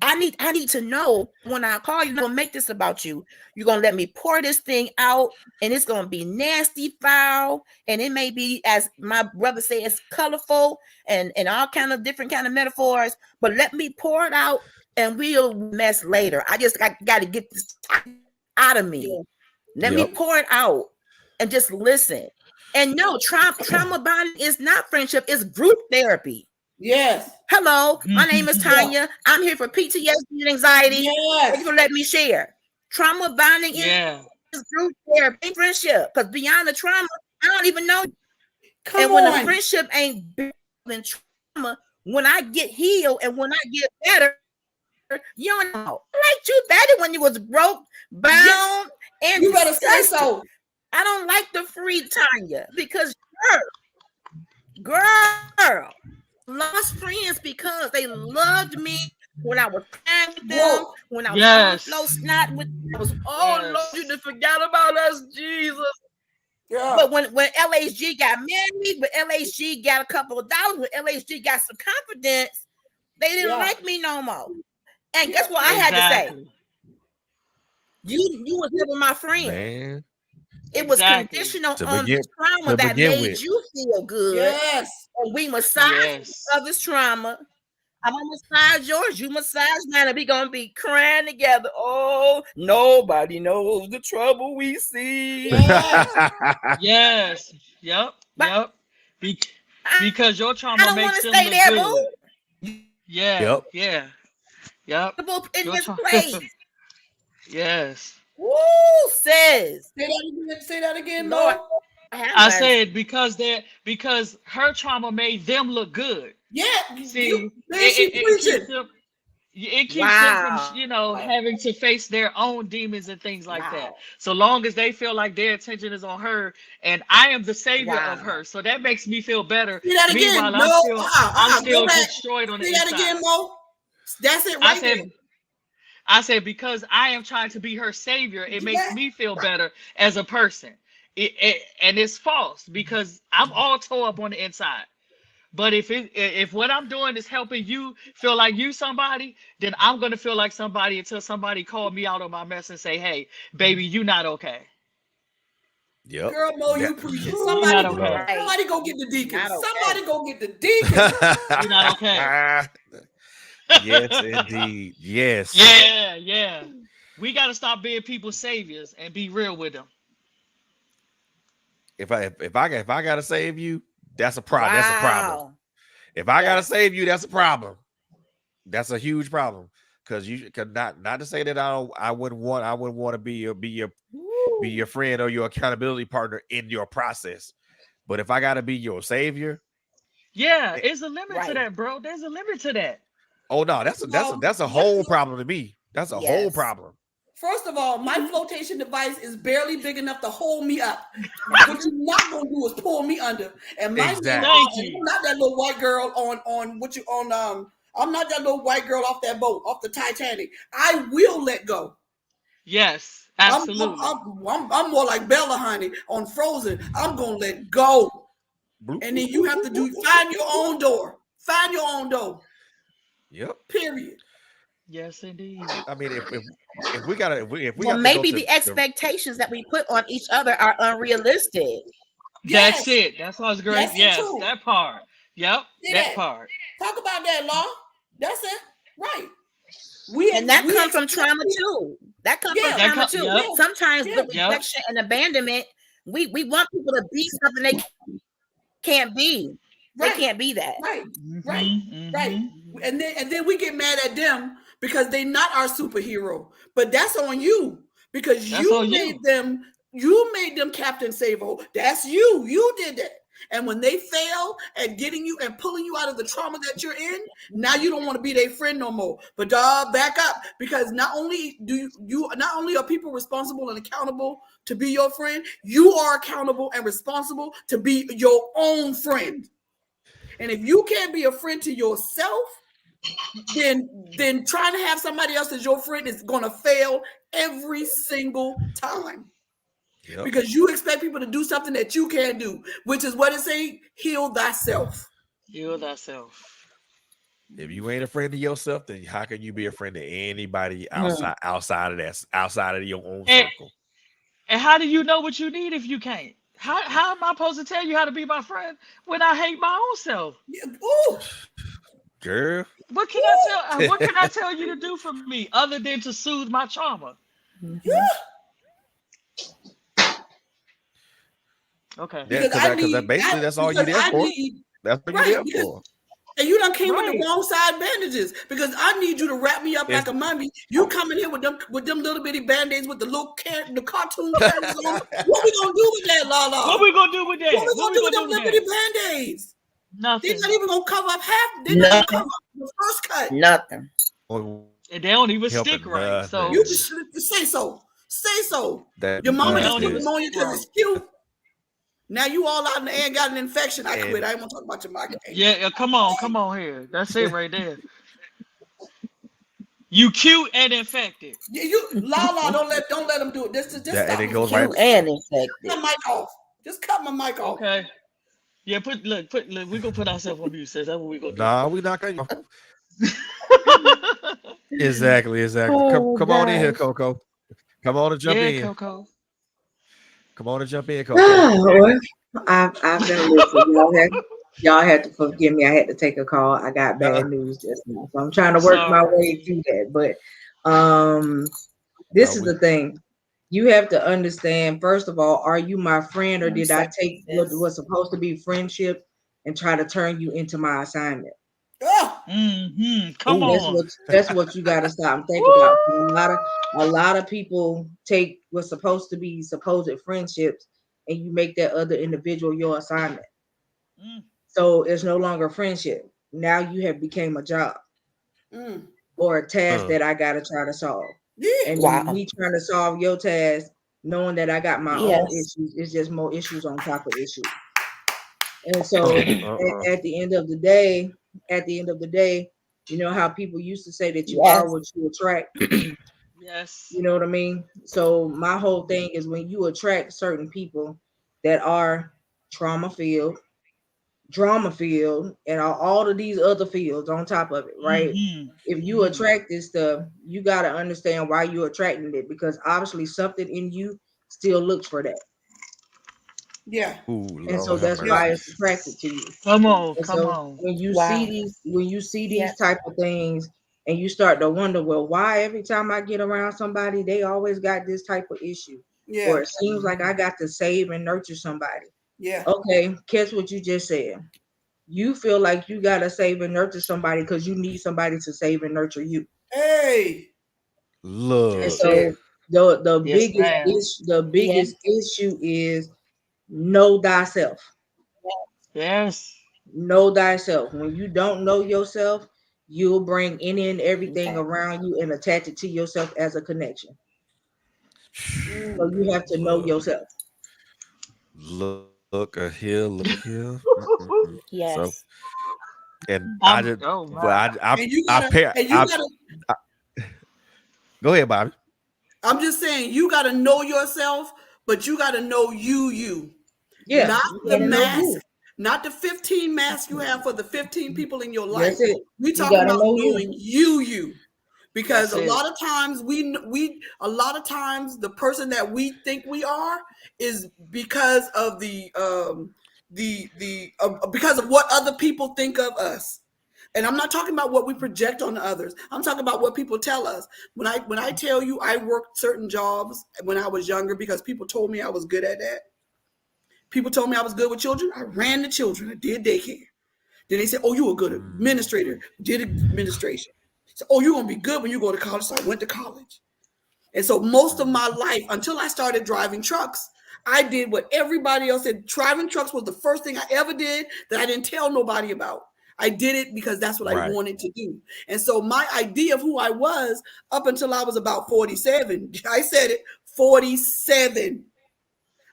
I need to know when I call you, I'm gonna make this about you. You're gonna let me pour this thing out, and it's gonna be nasty, foul, and it may be, as my brother says, colorful and all kind of different kind of metaphors. But let me pour it out, and we'll mess later. I just got to get this out of me. Yeah. Let me Yep. pour it out and just listen. And no, trauma bonding is not friendship; it's group therapy. Yes. Hello, my name is Tanya. I'm here for PTSD and anxiety. Thank you Yes. for letting me share. Trauma bonding Yeah. is group therapy, friendship. Because beyond the trauma, I don't even know. Come And when the on. friendship ain't built in trauma, when I get healed and when I get better, you don't know. I liked you better when you was broke, bound, and You better say disgusted. so. I don't like the free Tanya because girl, lost friends because they loved me when I was crying with them, Whoa. when I was Yes. overflow snot with them. I was, oh Yes. Lord, you didn't forget about us, Jesus. Yeah. But when LHG got married, when LHG got a couple of dollars, when LHG got some confidence, they didn't Yeah. like me no more. And Yeah. guess what I had to say? Exactly. You was never my friend. Man, It was Exactly. conditional to on begin the trauma to that begin made with. you feel good. Yes. And we massage Yes. each other's trauma. I'm gonna massage yours, you massage mine, and we gonna be crying together. Oh, nobody knows the trouble we see. Yes. Yes. Yep. But Yep. Be- I, because your I trauma don't want makes to them stay look there, good. boo. Yeah. Yep. Yeah. Yep. In Your this trauma. place. Yes. Woo, says Say that again, Lord Mo. have I mercy. said because her trauma made them look good. Yeah. See, Man, she it keeps preaching. them. It keeps them from, Wow. having to face their own demons and things like that. Wow. So long as they feel like their attention is on her, and I am the savior of Wow. her, so that makes me feel better. Say that again. Meanwhile, No. I'm Go still back. destroyed on the Say that inside. again, Mo. That's it I right there. said, I said because I am trying to be her savior, it makes Yeah. me feel better as a person. And it's false because I'm all tore up on the inside. But if what I'm doing is helping you feel like you somebody, then I'm gonna feel like somebody until somebody call me out on my mess and say, "Hey, baby, you not okay. Yep. Girl, Mo, That- you preaching. You Somebody not go, okay. Right. somebody go get the deacon. Not okay. Somebody go get the deacon. You not okay." Yes, indeed. Yes. Yeah, yeah. We gotta stop being people's saviors and be real with them. If I gotta save you, that's a problem. That's a problem. Wow. If I gotta Yes. save you, that's a problem. That's a huge problem. Because you could not to say that I wouldn't want to be your friend or your accountability partner in your process. But if I gotta be your savior, Yeah, eh, there's a limit to Right. that, bro. There's a limit to that. oh no, that's a whole problem to me. That's a whole Yes. problem. First of all, my flotation device is barely big enough to hold me up. What you're not gonna do is pull me under. And my name, Exactly. Thank and you. I'm not that little white girl on what you on I'm not that little white girl off that boat, off the Titanic. I will let go. Yes, I'm absolutely. I'm more like Bella, honey, on Frozen. I'm gonna let go. Bloop. And then you have to find your own door. Find your own door. Yep. Period. Yes, indeed. I mean, if we gotta if we Well, have to go maybe to the expectations that we put on each other are unrealistic. That's Yes. it. That's what's great. That's it Yes, too. that part. Yep, See that that? part. Talk about that, Law. That's it. Right. We And that we comes from expect trauma people- too. That comes Yeah. from That trauma co- too. yep, Sometimes Yeah. with yep. rejection and abandonment, we want people to be something they can't be. They Right. can't be that. Right. Mhm, Right. mhm. And then we get mad at them because they're not our superhero. But that's on you because That's you on made you. them You made them Captain Save-A-Hole. That's you. You did that. And when they fail at getting you and pulling you out of the trauma that you're in, now you don't want to be their friend no more. But back up, because not only not only are people responsible and accountable to be your friend, you are accountable and responsible to be your own friend. And if you can't be a friend to yourself, then trying to have somebody else as your friend is going to fail every single time. Yep. Because you expect people to do something that you can't do, which is what it say, heal thyself. Heal thyself. If you ain't a friend of yourself, then how can you be a friend to anybody outside of your own circle? And how do you know what you need if you can't? How am I supposed to tell you how to be my friend when I hate my own self? Ooh. Girl. What can I tell you to do for me other than to soothe my trauma? Yeah. Okay. Because that's all you're there for. That's what you're there for. And you done came with the wrong side bandages, because I need you to wrap me up like a mummy. You coming here with them little bitty band-aids with the the cartoon characters on. What we gonna do with that, Lala? What we gonna do with that? What we gonna do with them little bitty band-aids? Nothing. They're not even gonna cover up half. They're not gonna cover up the first cut. Nothing. And they don't even stick right. So you just say so. Say so. Your mama just put pneumonia because it's cute. Now you all out in the air and got an infection. I quit. I ain't gonna talk about your migraine. Yeah, come on here. That's it right there. You cute and infected. Yeah, La, don't let them do it. Just and stop. It goes cute right and infected. Cut my mic off. Just cut my mic off. Okay. Yeah, look, we gonna put ourselves on mute. Says that's what we gonna do. Nah, we not gonna. Exactly. Come on in here, Coco. Come on and jump in. Coco. Come on and jump in, Coco. I've been listening. Y'all had to forgive me. I had to take a call. I got bad news just now, so I'm trying to work my way through that. But this is the thing. You have to understand, first of all, are you my friend, or did I take what was supposed to be friendship and try to turn you into my assignment? Come on. That's what you got to stop and think about. A lot of people take what's supposed to be supposed friendships, and you make that other individual your assignment. So it's no longer friendship. Now you have became a job or a task that I got to try to solve. And me trying to solve your task, knowing that I got my own issues, it's just more issues on top of issues. And so at the end of the day, you know how people used to say that you are what you attract. Yes. You know what I mean? So my whole thing is, when you attract certain people that are trauma filled, drama field, and all of these other fields on top of it, right? If you attract this stuff, you got to understand why you're attracting it, because obviously something in you still looks for that. Yeah. And so that's why it's attracted to you. Come on. When you see these type of things, and you start to wonder, well, why every time I get around somebody, they always got this type of issue? Yeah. Or it seems like I got to save and nurture somebody. Yeah. Okay, catch what you just said. You feel like you gotta save and nurture somebody because you need somebody to save and nurture you. Hey, look. And so the biggest issue is know thyself. Yes. Know thyself. When you don't know yourself, you'll bring any and everything around you and attach it to yourself as a connection. So you have to know yourself. Look here. Yes. So, and go ahead, Bobby. I'm just saying, you got to know yourself, but you got to know you. Yeah. Not the mask, not the 15 masks you have for the 15 people in your life. We talking about knowing you. Because a lot of times the person that we think we are is because of because of what other people think of us. And I'm not talking about what we project on others. I'm talking about what people tell us. When I tell you I worked certain jobs when I was younger because people told me I was good at that. People told me I was good with children. I ran the children. I did daycare. Then they said, "Oh, you a good administrator." Did administration. So, "Oh, you're gonna be good when you go to college." So I went to college. And so most of my life, until I started driving trucks, I did what everybody else did. Driving trucks was the first thing I ever did that I didn't tell nobody about. I did it because that's what I Right. wanted to do. And so my idea of who I was up until I was about 47, I said it, 47.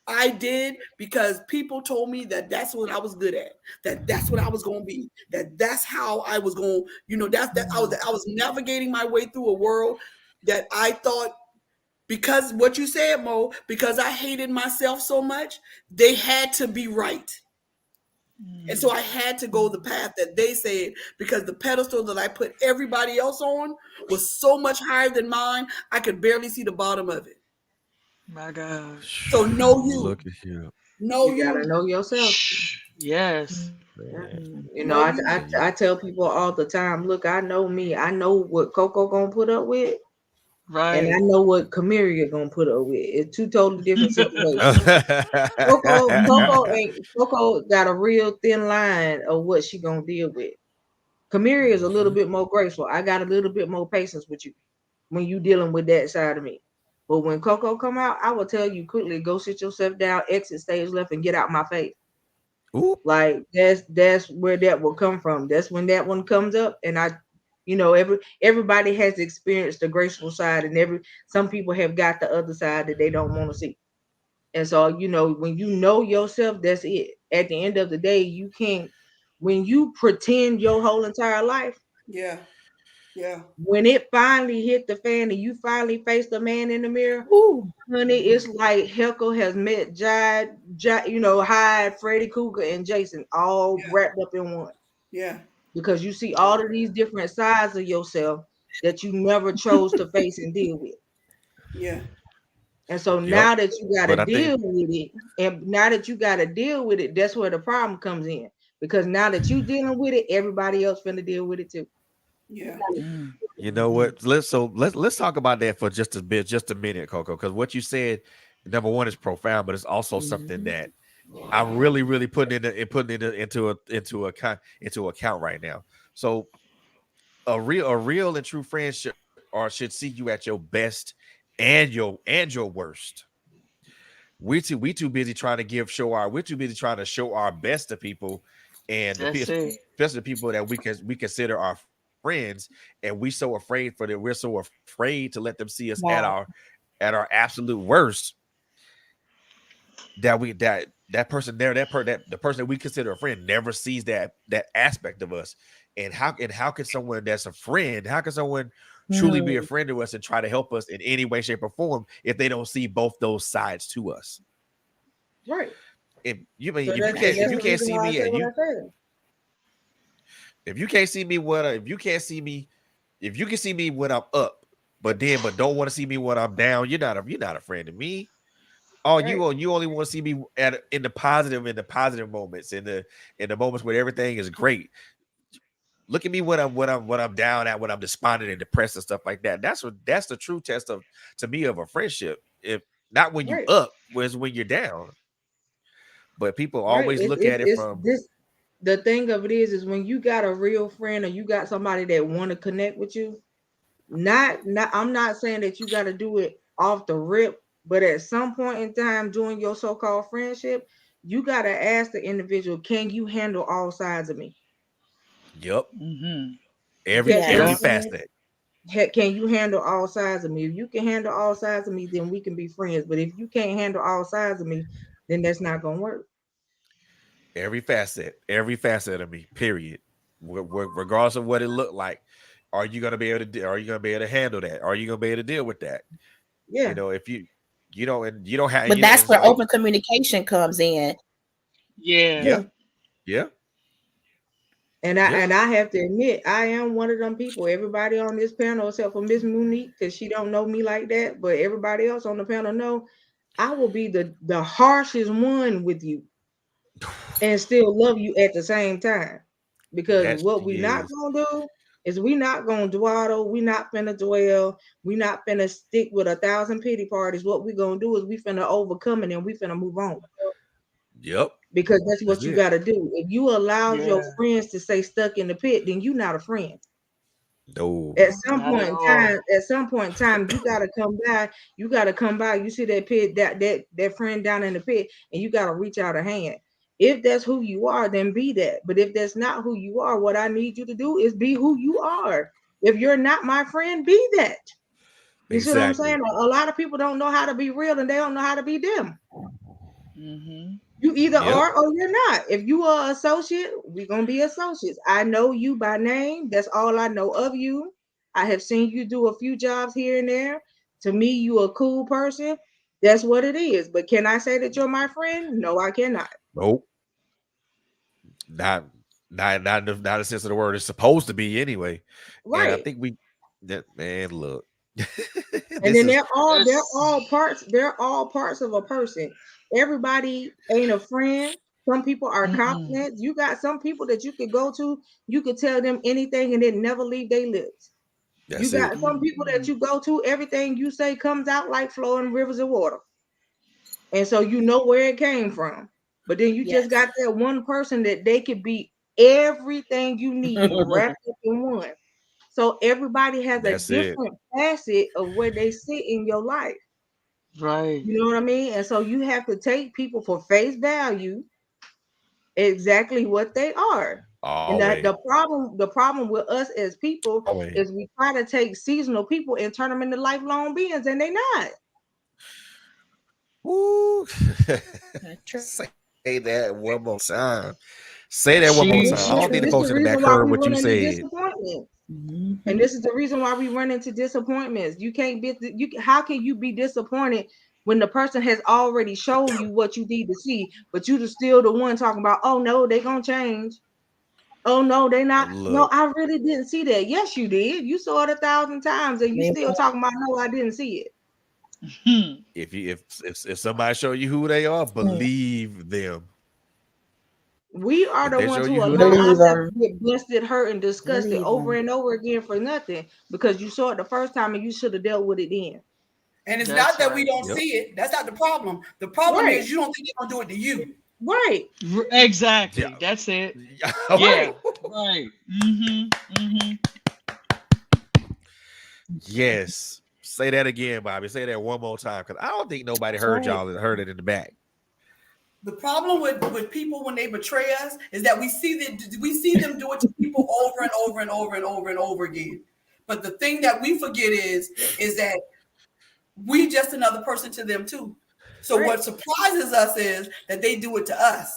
I did because people told me that that's what I was good at, that that's what I was going to be, that that's how I was going, that's that I was navigating my way through a world that I thought, because what you said, Mo, because I hated myself so much, they had to be right. And so I had to go the path that they said, because the pedestal that I put everybody else on was so much higher than mine, I could barely see the bottom of it. My God. So know you, Look at you, know You gotta you, know yourself. Yes. Yeah. man. You know, know I, you. I I tell people all the time, look, I know me. I know what Coco gonna put up with, and I Right. know what Cameria gonna put up with. It's two totally different situations. Coco got a real thin line of what she gonna deal with. Cameria is a little Mhm. bit more graceful. I got a little bit more patience with you when you dealing with that side of me. But when Coco come out, I will tell you quickly, go sit yourself down, exit stage left, and get out my face. Ooh. Like that's where that will come from. That's when that one comes up, and everybody has experienced the graceful side, and some people have got the other side that they don't want to see. And so when you know yourself, that's it. At the end of the day, you can't. When you pretend your whole entire life, Yeah, yeah, when it finally hit the fan and you finally face the man in the mirror, Ooh. honey, it's like Heckle has met Hyde, Freddy Cougar, and Jason all yeah, wrapped up in one. yeah, Because you see all of these different sides of yourself that you never chose to face and deal with. yeah, And so Yep. now that you got to But I think deal with it, and now that you got to deal with it, that's where the problem comes in. Because now that you dealing with it, everybody else finna deal with it too. yeah, Mm. you know what. Let's talk about that for just a bit, just a minute, Coco. Because what you said, number one, is profound, but it's also something Mhm. that I'm really, really putting into account right now. So a real and true friendship or should see you at your best and your worst. We too busy trying to we're too busy trying to show our best to people, and That's it. especially the people that we consider our friends, and we're so afraid to let them see us Wow. at our absolute worst, that we that person there that the person that we consider a friend never sees that aspect of us. And how can someone that's a friend, how can someone truly be a Mm. friend to us and try to help us in any way, shape, or form if they don't see both those sides to us? Right. If you mean So if you that can't and if that's you the can't reason see why I me said and what you I said. if you can't see me what if you can't see me if you can see me when I'm up, but don't want to see me when I'm down, you're not a friend to me. Oh, Right. you only want to see me in the positive moments, in the moments where everything is great. Look at me when I'm down at when I'm despondent and depressed and stuff like that. That's the true test of to me of a friendship. If not when you Right. up, was when you're down. But people Right. always look at it It's from this the thing of it is when you got a real friend or you got somebody that want to connect with you, not I'm not saying that you got to do it off the rip, but at some point in time during your so-called friendship, you got to ask the individual, can you handle all sides of me? yep, Mm-hmm. every Yep. Yes. facet, Can you handle all sides of me? If you can handle all sides of me, then we can be friends. But if you can't handle all sides of me, then that's not gonna work. every facet of me. Period. Regardless of what it looked like, are you gonna be able to handle that? Are you gonna be able to deal with that? Yeah, If you don't and you don't have But and that's it's where like, open communication comes in. Yeah. yeah, yeah. yeah, And I yeah. and I have to admit, I am one of them people. Everybody on this panel, except for Miss Monique, because she don't know me like that, but everybody else on the panel know I will be the harshest one with you and still love you at the same time. Because That's what we not yes. gonna do is we not gonna dwaddle, we not finna dwell, we not finna stick with 1,000 pity parties. What we gonna do is we finna overcome it and we finna move on. Yep. Because that's That's what you it. gotta do. If you allow your Yeah. friends to stay stuck in the pit, then you're not a friend. No. At some Not point at in all. time, you gotta come by. You gotta come by. You see that pit, that friend down in the pit, and you gotta reach out a hand. If that's who you are, then be that. But if that's not who you are, what I need you to do is be who you are. If you're not my friend, be that. You see what I'm Exactly. saying? A lot of people don't know how to be real and they don't know how to be them. Mm-hmm. You either Yep. are or you're not. If you are an associate, we're gonna be associates. I know you by name. That's all I know of you. I have seen you do a few jobs here and there. To me, you a cool person. That's what it is. But can I say that you're my friend? No, I cannot. Nope. Not not the sense of the word it's supposed to be anyway. And I Right. think we that man, look. And This then is It's they're all parts of a person. Everybody ain't a friend. Some people are mm-mm. confident. You got some people that you could go to, you could tell them anything and it never leave their lips. You that's got it. some people that Mm-mm. you go to, everything you say comes out like flowing rivers of water. And so you know where it came from. But then you just Yes. got that one person that they could be everything you need wrapped up in one. So everybody has a That's it. different facet of where they sit in your life. Right. You know what I mean? And so you have to take people for face value exactly what they are. And that Always. the problem with us as people Always. is we try to take seasonal people and turn them into lifelong beings, and they not. Woo. That's true. Say that one more time. Say that one more She time. I And don't she think the this is folks the in the back reason why heard we what run you into said. disappointment. And Mhm. this is the reason why we run into disappointments. You can't be how can you be disappointed when the person has already shown you what you need to see, but you still the one talking about, oh no, they gonna change. Oh no, they not. No, Look, I really didn't see that. Yes, you did. You saw it 1,000 times, and you Amen. still talking about no, I didn't see it. hmm. if somebody show you who they are, Mm. believe them. We are If the they show ones you who who allow they are, Believe ourselves them. to get busted, hurt, and disgusted Believe over them. and over again for nothing because you saw it the first time and you should have dealt with it then. And it's not That's that we right. don't yep. see it. That's not the problem. The problem Right, is you don't think they're gonna do it to you. right, Yeah. Exactly. That's it. Yeah. right. Yeah. Right. Mm-hmm. Mm-hmm. Yes. Say that again, Bobby. Say that one more time. Because I don't think nobody That's heard right. y'all and heard it in the back. The problem with people when they betray us is that we see them do it to people over and over and over and over and over again. But the thing that we forget is that we just another person to them too. So Right. what surprises us is that they do it to us,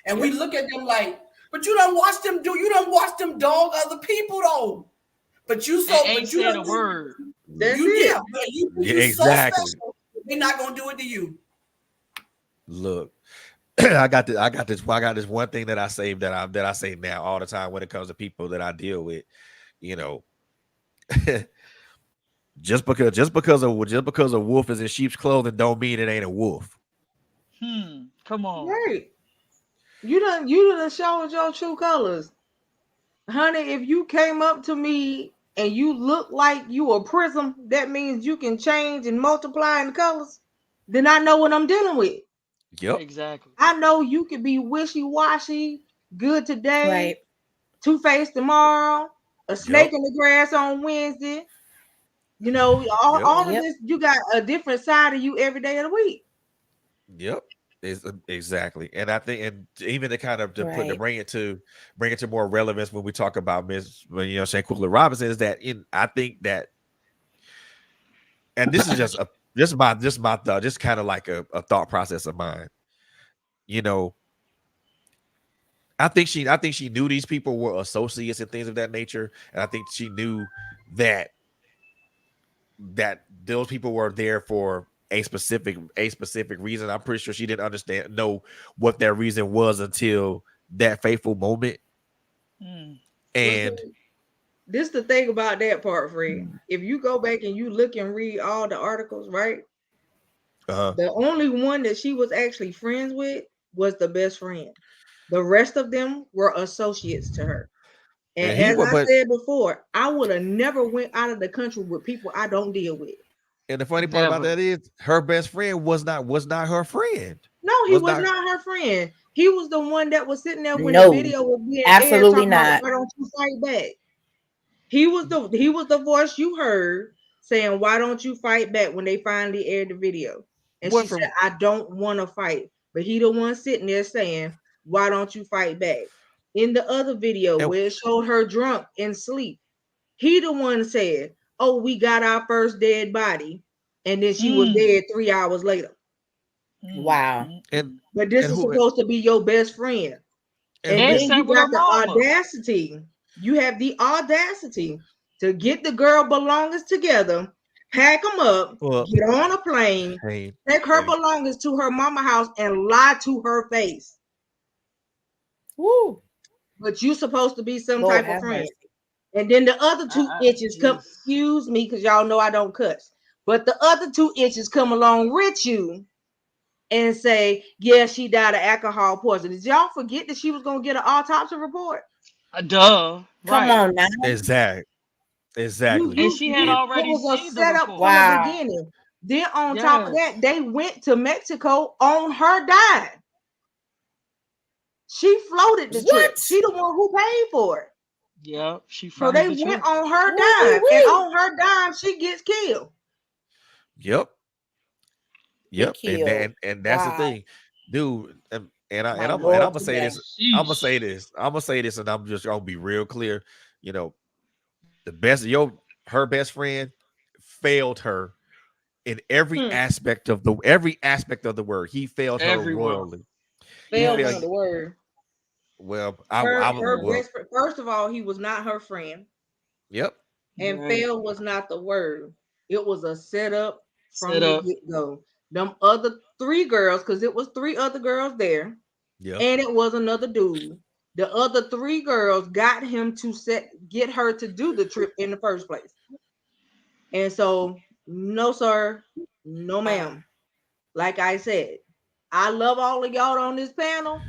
and we Yep. look at them like, "But you don't watch them dog other people though." And ain't But you said don't a think word. That's yeah, it. but you think Yeah, you so exactly. special. They're not gonna do it to you. Look, I got this one thing that I say that I say now all the time when it comes to people that I deal with. You know, just because a wolf is in sheep's clothing don't mean it ain't a wolf. Come on. Right. You done showed your true colors. Honey, if you came up to me and you look like you a prism, that means you can change and multiply in colors. Then I know what I'm dealing with. Yep. Exactly. I know you could be wishy-washy, good today, Right. two-faced tomorrow, a snake Yep. in the grass on Wednesday. You know, Yep. all of Yep. this, you got a different side of you every day of the week. Yep. Is exactly, and I think, and even to kind of to Right. bring it to more relevance when we talk about Miss, Shanquilla Robinson is that I think that, and this is just my thought, just kind of like a thought process of mine. You know, I think she knew these people were associates and things of that nature, and I think she knew that those people were there for a specific reason. I'm pretty sure she didn't know what that reason was until that fateful moment. Mm. Well, And see, this the thing about that part, Fred. If you go back and you look and read all the articles, right? uh The only one that she was actually friends with was the best friend. The rest of them were associates to her. And and he as was, I but said before, I would have never went out of the country with people I don't deal with. and the funny part about Never. that is her best friend was not her friend. No, he Was was not. not her friend. He was the one that was sitting there when the No. video was being aired Absolutely talking about not. why don't you fight back? He was the voice you heard saying, "Why don't you fight back?" when they finally aired the video. And What she said, from "I don't want to fight." But he the one sitting there saying, "Why don't you fight back?" In the other video and, where it showed her drunk and sleep, he the one said, "Oh, we got our first dead body," and then she was Mm, dead 3 hours later. Wow. and But this and is who supposed to be your best friend. and And and and then sat you with her got the mama. audacity. You have the audacity to get the girl belongings together, pack them up, well, get on a plane, hey, take her and belongings to her mama house, and lie to her face. Woo. But you supposed to be some Lord type of have friend. mercy. And then the other two itches come, Jeez. excuse me, because y'all know I don't cuss. But the other two itches come along with you and say, yeah, she died of alcohol poisoning. Did y'all forget that she was gonna get an autopsy report? Duh. Come Right. on now. exactly. And she had And It already was a seen the setup report. from the Wow. beginning. Then on top of Yes. that, they went to Mexico on her dime. She floated the trip. What? She the one who paid for it. Yep. She So furnished they the went trip. on her Woo dime, and wee. on her dime, she gets killed. yep, Get yep, killed. and that's the Wow. thing, dude. My And I'm Lord gonna say today. this. I'm gonna Sheesh. say this. I'm gonna say this, and I'm just gonna be real clear. You know, the best her best friend failed her in Hmm. every aspect of the word. He failed her Everywhere. royally. He Fail failed. wasn't Yes. the word. Well, Her well, best friend. First of all, he was not her friend, yep, and Right. fail was not the word. It was a setup Set from the up. get go. Them other three girls, because it was three other girls there, yep, and it was another dude. The other three girls got him to get her to do the trip in the first place. And so, no, sir, no, ma'am. Like I said, I love all of y'all on this panel,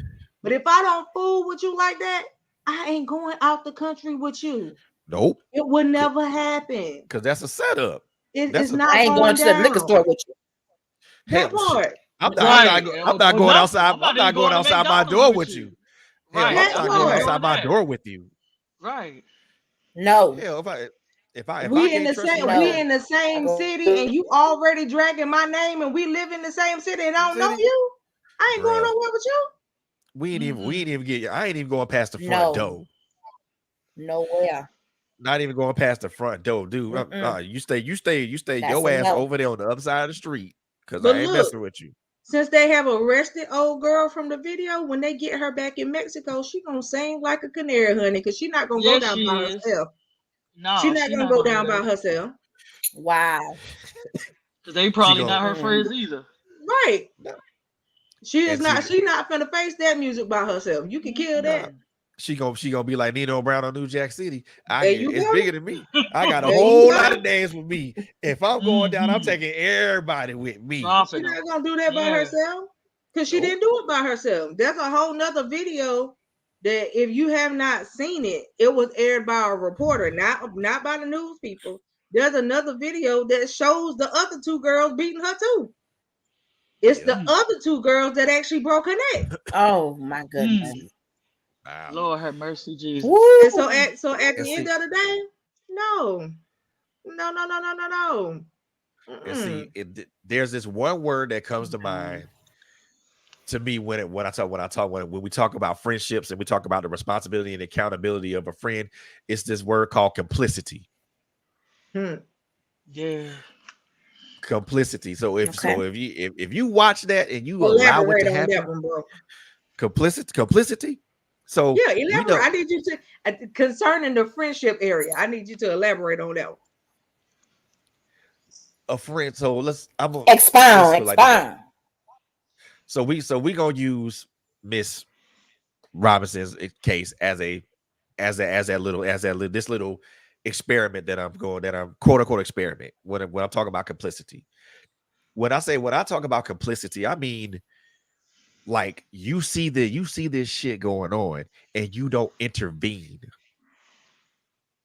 but if I don't fool with you like that, I ain't going out the country with you. nope, It would never happen. because that's a setup. It That's is a I not ain't going going to the liquor down. store with you. That hell shit. part. Right. I'm not Or going nothing. outside. I'm I'm not even not going going to outside my McDonald's door with with you. you. Hell, Right. I'm That I'm not not going even part. outside going my there. door with you. Right. No. Hell, if I We in can't the trust you same like we that, No. in the I same go city, and you already dragging my name, and we live in the same city, and I don't know city, you. I ain't going bro. nowhere with you. We ain't Mm-mm. even get. I ain't even going past the front no. door. Nowhere. Not even going past the front door, dude. Mm-mm. You stay That's your a ass no. over there on the other side of the street, because But I ain't look, messing with you. since they have arrested old girl from the video, when they get her back in Mexico, she gonna sing like a canary, honey, because she not gonna go Yes, down by she is. herself. She No, not she gonna not go gonna do down by that. herself. Wow. Cause they She probably gonna not her Mm-mm. friends either. Right. no, She is and not. She not finna face that music by herself. You can kill nah, that. she gonna be like Nino Brown on New Jack City. There you It's go. bigger than me. I got a There you whole lot go. of names with me. If I'm going down, I'm Mm-hmm. taking everybody with me. She Dropping them. not gonna do that by Yeah. herself because she Nope. didn't do it by herself. There's a whole nother video that if you have not seen it, it was aired by a reporter, not by the news people. There's another video that shows the other two girls beating her too. It's Yep. the Mm, other two girls that actually broke her neck. Oh my mm. goodness. Wow. Lord have mercy, Jesus. And so Woo. at And the end see, of the day, no, no. and see, there's this one word that comes to Mm. mind to me when we talk about friendships and we talk about the responsibility and accountability of a friend. It's this word called complicity. Hmm. Yeah. Complicity. Okay. If you watch that and you allow it Elaborate to on that happen, one, bro. complicity. So Yeah, we elaborate. know I need you to concerning the friendship area. I need you to elaborate on that one. a friend. So let's Expound. put it like this. Expound. So we gonna use Miss Robinson's case as this little experiment that I'm quote unquote experiment when I'm talking about complicity. When I talk about complicity, I mean like you see this shit going on and you don't intervene.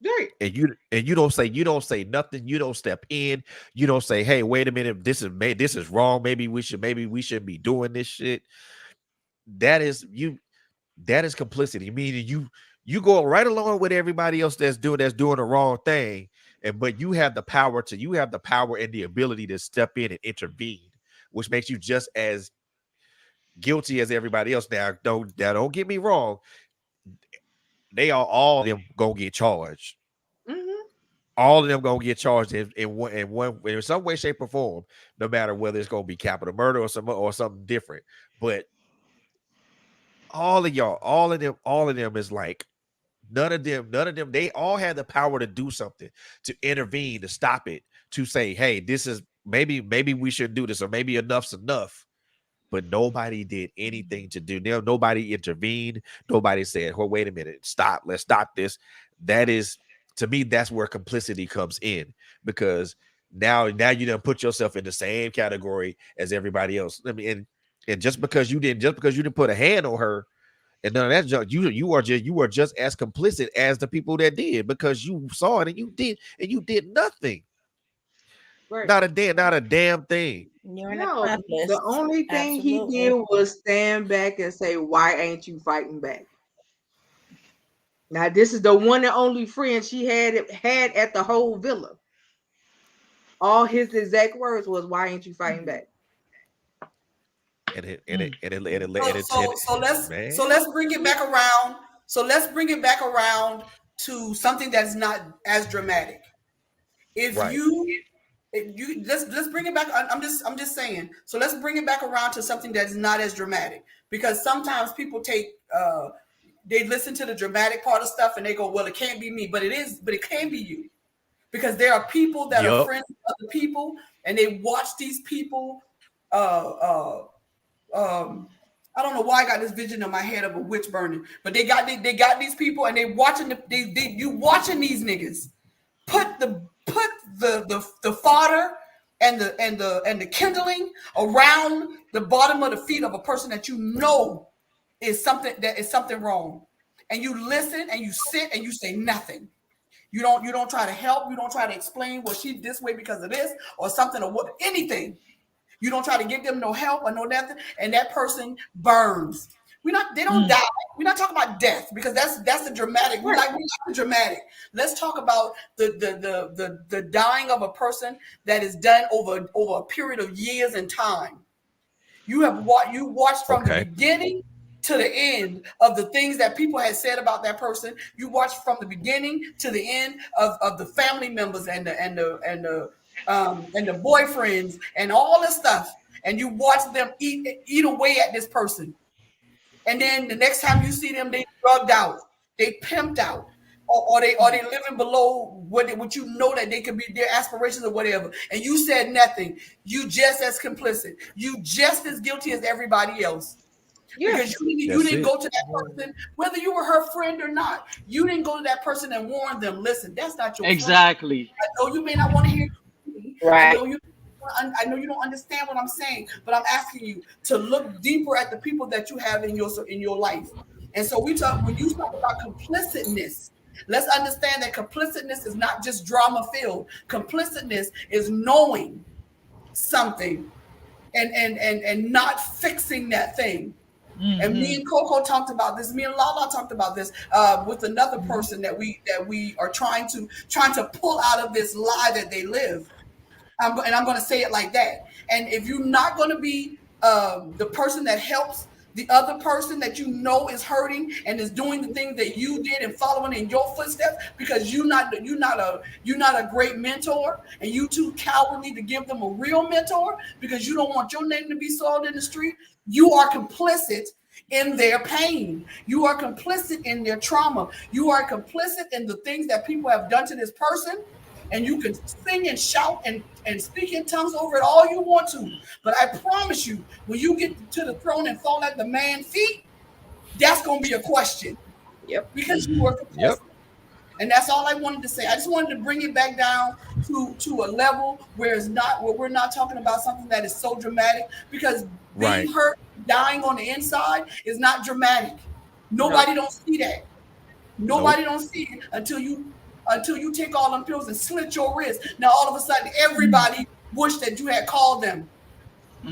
Right. And you don't say nothing, you don't step in, you don't say, hey, wait a minute, this is wrong. Maybe we should be doing this shit. That is complicity, meaning You go right along with everybody else that's doing the wrong thing, and but you have the power and the ability to step in and intervene, which makes you just as guilty as everybody else. Now don't get me wrong, they are all of them gonna get charged. Mm-hmm. All of them gonna get charged in some way, shape, or form, no matter whether it's gonna be capital murder or something different. But all of y'all, all of them is like none of them, they all had the power to do something, to intervene, to stop it, to say, hey, this is maybe we should do this, or maybe enough's enough. But nobody did anything to do. Nobody intervened. Nobody said, "Oh, wait a minute, stop. Let's stop this." That is, to me, that's where complicity comes in, because now you done put yourself in the same category as everybody else. I mean, and just because you didn't put a hand on her and none of that junk, you are just as complicit as the people that did, because you saw it and you did nothing, Right. not a damn thing. You're an No, the accomplice. only thing he did Absolutely. was stand back and say, "Why ain't you fighting back?" Now, this is the one and only friend she had at the whole villa. All his exact words was, "Why ain't you fighting back?" And it and it Mm. and it and it, So and it, and so it, so let's man, so let's bring it back around. So let's bring it back around to something that's not as dramatic. If right. you let's bring it back. I'm just saying. So let's bring it back around to something that's not as dramatic, because sometimes people they listen to the dramatic part of stuff and they go, well, it can't be me, but it is, but it can be you, because there are people that are Yup. friends of other people, and they watch these people. Uh, uh, um, I don't know why I got this vision in my head of a witch burning, but they got these people, and they watching you watching these niggas put the fodder and the kindling around the bottom of the feet of a person that you know is something wrong, and you listen and you sit and you say nothing. You don't try to help. You don't try to explain, well, she this way because of this or something, or what, anything. You don't try to give them no help or no nothing, and that person burns. They don't Mm. die. We're not talking about death, because that's the dramatic. We Right. like the dramatic. Let's talk about the dying of a person that is done over a period of years and time. You watched from the Okay. beginning to the end of the things that people had said about that person. You watched from the beginning to the end of the family members and the boyfriends and all this stuff. And you watch them eat away at this person. And then the next time you see them, they drugged out, they pimped out, or they living below what you know that they could be their aspirations or whatever. And you said nothing. You just as complicit. You just as guilty as everybody else. Yeah. Because you That's didn't it. go to that person, whether you were her friend or not. You didn't go to that person and warn them. Listen, that's not your friend. Exactly. I know you may not want to hear me. I Right. know you. I know you don't understand what I'm saying, but I'm asking you to look deeper at the people that you have in your life. And so when you talk about complicitness, let's understand that complicitness is not just drama filled. Complicitness is knowing something and not fixing that thing. And me Mm-hmm. and Coco talked about this. Me and Lala talked about this with another person that we are trying to pull out of this lie that they live. And I'm going to say it like that. And if you're not going to be the person that helps the other person that you know is hurting and is doing the things that you did and following in your footsteps, because you're not a great mentor, and you too cowardly to give them a real mentor because you don't want your name to be soiled in the street, you are complicit in their pain. You are complicit in their trauma. You are complicit in the things that people have done to this person, and you can sing and shout and speak in tongues over it all you want to. But I promise you, when you get to the throne and fall at the man's feet, that's going to be a question, Yep. because you were Yep. complicit. And that's all I wanted to say. I just wanted to bring it back down to a level where we're not talking about something that is so dramatic, because being Right. hurt, dying on the inside is not dramatic. No. Nobody don't see that. Nope. Nobody don't see it until you take all them pills and slit your wrist. Now all of a sudden everybody wish that you had called them.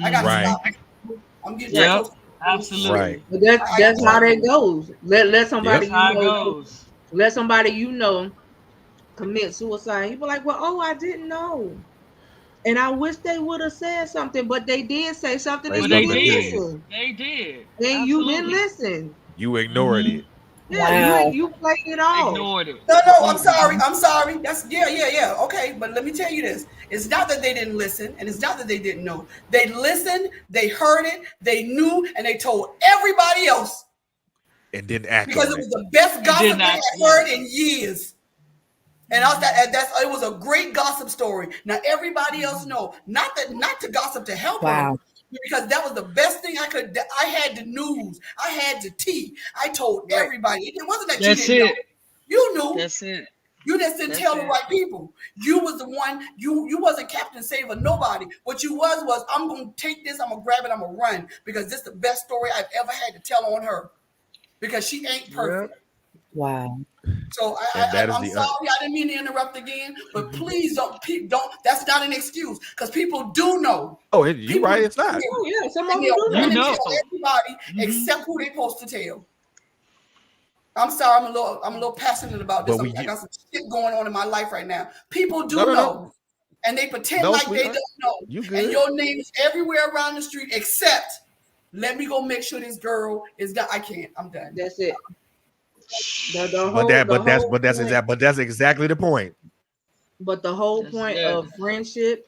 I gotta Mm-hmm. Right. stop. I'm getting too Right. Yep. close. Absolutely. Right. But that's how that goes. Let somebody Yep. That's you how it know goes. let somebody you know commit suicide. You be like, well, oh, I didn't know. And I wish they would have said something, but they did say something Say and But you they something didn't to did. you. listen. They did. And you didn't Absolutely. listen. You ignored Mm-hmm. it. Yeah, Wow. you played it off. Ignored it No, no, I'm completely. sorry. I'm sorry. That's yeah. Okay, but let me tell you this. It's not that they didn't listen, and it's not that they didn't know. They listened, they heard it, they knew, and they told everybody else And didn't act because on it it. was the best And did gossip they not. had heard Yes. in years. And also Mm-hmm. that's it was a great gossip story. Now everybody else Mm-hmm. know, not to gossip to help her, Wow. because that was the best thing I could. I had the news, I had the tea. I told Right. everybody. It wasn't that you That's didn't know. it. You knew. That's it. You just didn't That's tell the it. right people. You was the one. You wasn't Captain Save or nobody. What you was I'm gonna take this. I'm gonna grab it. I'm gonna run because this is the best story I've ever had to tell on her because she ain't Yeah. perfect. Wow. So And that is I'm the sorry I didn't mean to interrupt again, but please don't. That's not an excuse because people do know. Oh, you People right. do It's not. Oh know, yeah, some and of them do they'll You run know. and know. tell everybody Mm-hmm. except who they supposed to tell. I'm sorry, I'm a little passionate about But this. we I you got some shit going on in my life right now. People no do no know, no and they pretend no like they sweetheart. don't know. You And good. your name is everywhere around the street except. Let me go make sure this girl is done. I can't. I'm done. That's it. The, But that the but that's whole but that's point, exact but that's exactly the point. but the whole Just point yeah. of friendship,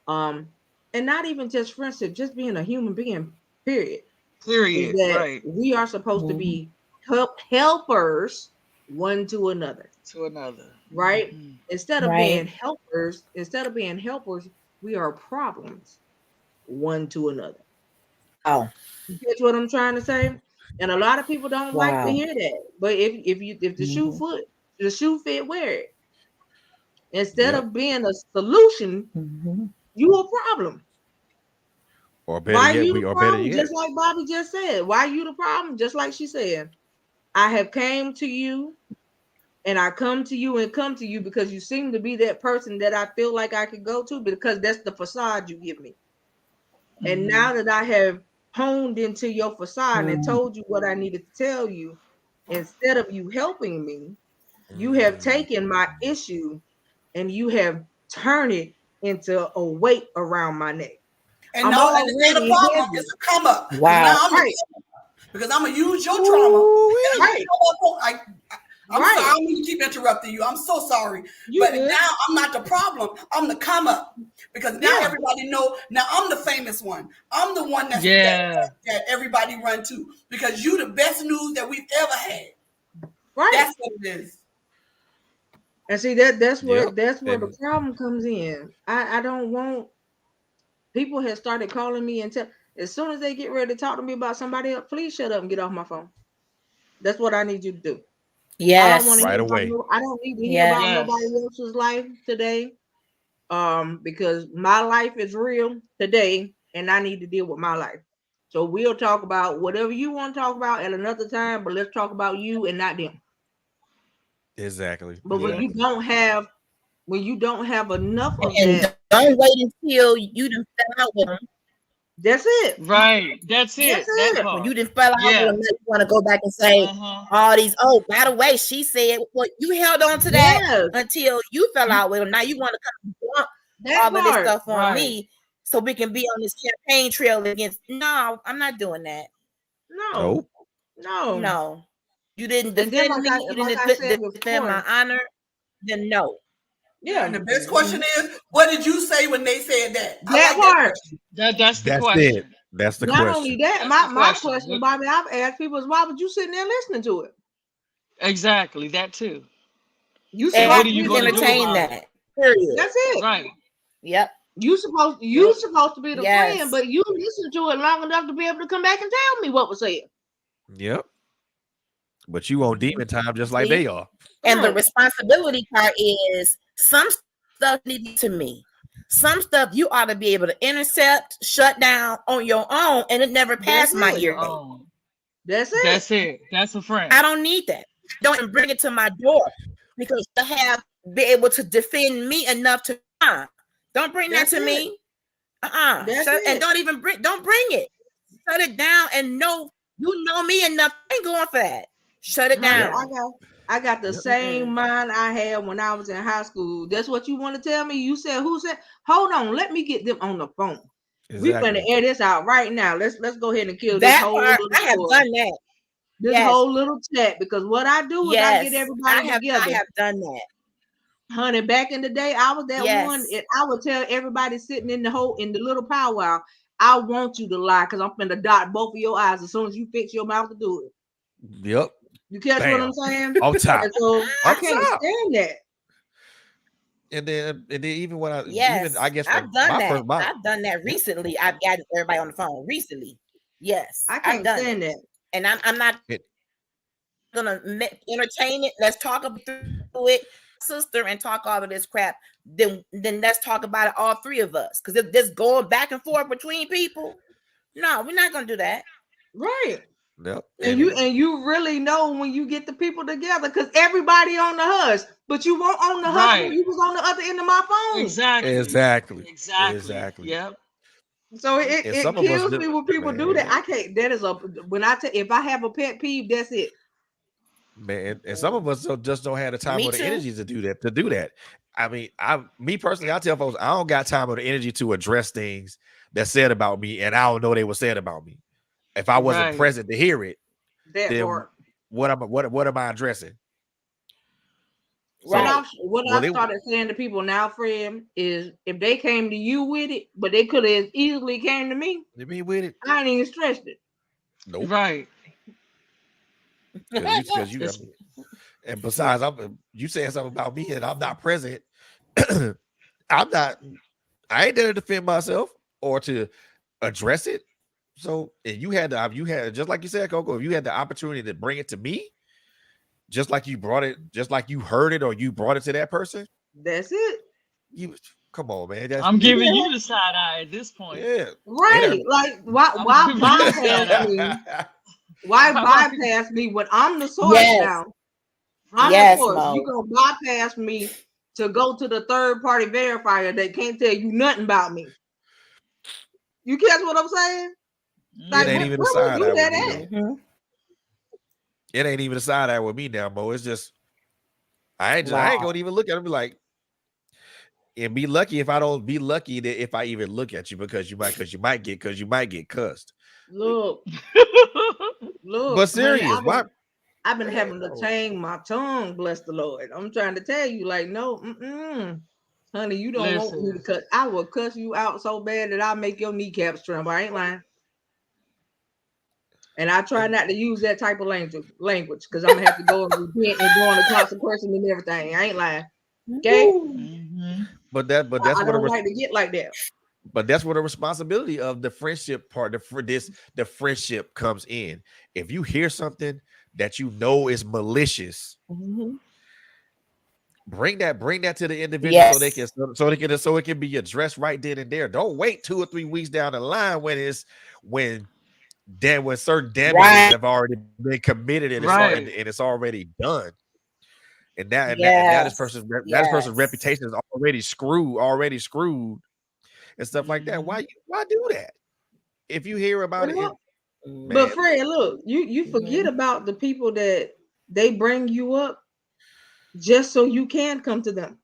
um, and not even just friendship, just being a human being, period, is Period. that Right. we are supposed to Mhm. be helpers one to another, To another. right? Mm-hmm. Right. Instead of being helpers, we are problems one to another. Oh, You get what I'm trying to say? And a lot of people don't like to wow. hear that. But if the Mhm. the shoe fit, wear it. Instead Yep. of being a solution, Mhm. you a problem. Or better Why yet, you we the or better problem? yet. Just like Bobby just said. Why you the problem? Just like she said. I have came to you and I come to you and come to you because you seem to be that person that I feel like I could go to because that's the facade you give me. And Mm-hmm. now that I have honed into your facade and Mm. told you what I needed to tell you, instead of you helping me, you have Mm. taken my issue and you have turned it into a weight around my neck. And I'm no, and this ain't a already problem. heavy. It's a come up because now Wow. I'm the Right, because I'm gonna use your trauma and I'm Ooh-wee. gonna right, come up on. I'm sorry. right. I don't mean to keep interrupting you. I'm so sorry. You But good. now I'm not the problem. I'm the come up because now Yeah, everybody know. Now I'm the famous one. I'm the one Yeah. that everybody run to because you the best news that we've ever had. right. That's what it is. And see that's where Yep. that's where the And problem comes in. I don't want people have started calling me and tell as soon as they get ready to talk to me about somebody else, please shut up and get off my phone. That's what I need you to do. I don't want to Yes. hear right about away. I don't need to hear Yeah. about nobody Yes. else's life today. Because my life is real today and I need to deal with my life. So we'll talk about whatever you want to talk about at another time, but let's talk about you and not them. Exactly. But Exactly. when you don't have enough of And that, don't wait until you done fell out with them. that's it. Right. That's That's it. That it. When part. you done fell out with Yeah. them, you want to go back and say Uh-huh. all these. Oh, by the way, she said, well, you held on to that Yes, until you fell out with them. Now you want to come dump that all of this part. stuff on Right. me so we can be on this campaign trail against. No, I'm not doing that. No, Nope. no. No, you didn't And then defend me. You like didn't I said defend my before, honor. Then no. Yeah, yeah, and the best question is, what did you say when they said that? I that like that part. question. That's the That's it. question. That's the Not only question. that, That's the my question. question, What Bobby, I've asked people is why would you sitting there listening to it? exactly that too. You And what supposed are to you be Exactly. the gonna do friend. Entertain about it? that. Period. That's it. Right. Yep. You Yep. supposed to be the friend, Yes. but you listened to it long enough to be able to come back and tell me what was said. Yep. But you on demon time just like See? they are. And the Right. responsibility part is some stuff need to me. Some stuff you ought to be able to intercept, shut down on your own, and it never That's passed my On it. your ear gate. own. That's it. That's it. That's a friend. I don't need that. Don't even bring it to my door because you have be able to defend me enough to don't bring that That's to it. me. That's And it. don't bring it. shut it down and know you know me enough. I ain't going for that. Shut it Honey, Yep. down. I got the Yep. same mind I had when I was in high school. That's what you want to tell me? You said who said? Hold on, let me get them on the phone. We finna Exactly. air this out right now. Let's go ahead and kill this That whole part, little I have story, done that. this Yes. whole little chat. Because what I do is I get Yes. I everybody have together. done that. Honey, back in the day, I was that one. Yes. And I would tell everybody sitting in the little powwow, I want you to lie because I'm finna dot both of your eyes as soon as you fix your mouth to do it. Yep. You catch what I'm Bam. saying? Up top. And so I Up can't top. stand that. And then even when I Yes. guess I've done my that. first my I've done that recently. I've gotten everybody on the phone recently. Yes. I I've can't done stand it. that. And I'm not it, gonna entertain it. Let's talk through it, sister, and talk all of this crap. Then let's talk about it, all three of us. Because if this going back and forth between people, no, we're not gonna do that. Right. yep. And you really know when you get the people together because everybody on the hush, but you weren't on the hush when Right. you was on the other end of my phone. Exactly. Exactly. Yep. So it, And it some of us kills do, me when people do that. man. I can't. That is a when I tell if I have a pet peeve, that's it. Man, and some of us just don't have the time Me or the too. energy to do that. I mean, me personally, I tell folks I don't got time or the energy to address things that said about me, and I don't know they were said about me. If I wasn't Right. present to hear it, That then part. what am I addressing? What So, Right. I started saying to people now, Fred, is if they came to you with it, but they could have easily came to me, you mean with it? I ain't even stressed it. Nope. Right. Because you, I It's mean, and besides, you saying something about me and I'm not present. I'm not. I ain't there to defend myself or to address it. So, and you had just like you said, Coco. If you had the opportunity to bring it to me, just like you brought it, just like you heard it or you brought it to that person, That's it. you come on, man. That's I'm You giving didn't you the side eye at this point. yeah. It right. Like I'm why giving you the bypass side eye. me? Why Right. bypass me when I'm the source Yes. now? I'm the Right. Yes, source. You Mo. gonna bypass me to go to the third party verifier that can't tell you nothing about me. You catch what I'm saying? It Like ain't where, Mm-hmm. even a where we side do eye with that me at? though. Mm-hmm. It ain't even a side eye with me now, Mo. It's just I ain't Wow. gonna even look at it and be like, and be lucky if I don't be lucky that if I even look at you because you might get cussed. Look, But honey, serious, why? I've been having to No. tame my tongue, bless the Lord. I'm trying to tell you, like, no, honey, you don't want me to Listen. cut. I will cuss you out so bad that I'll make your kneecaps tremble. I ain't lying. And I try And not to use that type of language because I'm gonna have to go and repent and go on the consequences and everything. I ain't lying. Okay? Woo. Mm-hmm. I don't like to get like that. but that's where the responsibility of the friendship part the friendship comes in. If you hear something that you know is malicious, Mhm. bring that to the individual Yes. so it can be addressed right then and there. Don't wait 2 or 3 weeks down the line when when certain damages Right. have already been committed Right. and it's already done. And now Yes. this person's Yes. reputation is already screwed and stuff like that. Mm-hmm. Why do that? If you hear about You it, know? But man, Mm-hmm. Fred, look, you forget about the people that they bring you up just so you can come to them.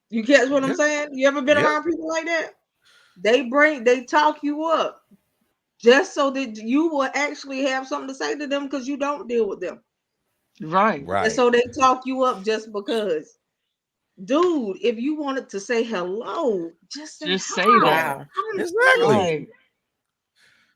You catch what I'm yeah, saying? You ever been yeah, around people like that? They talk you up just so that you will actually have something to say to them because you don't deal with them. Right. And right. so they talk you up just because. Dude, if you wanted to say hello, just say Just say hi. that. Wow. I'm Exactly. saying,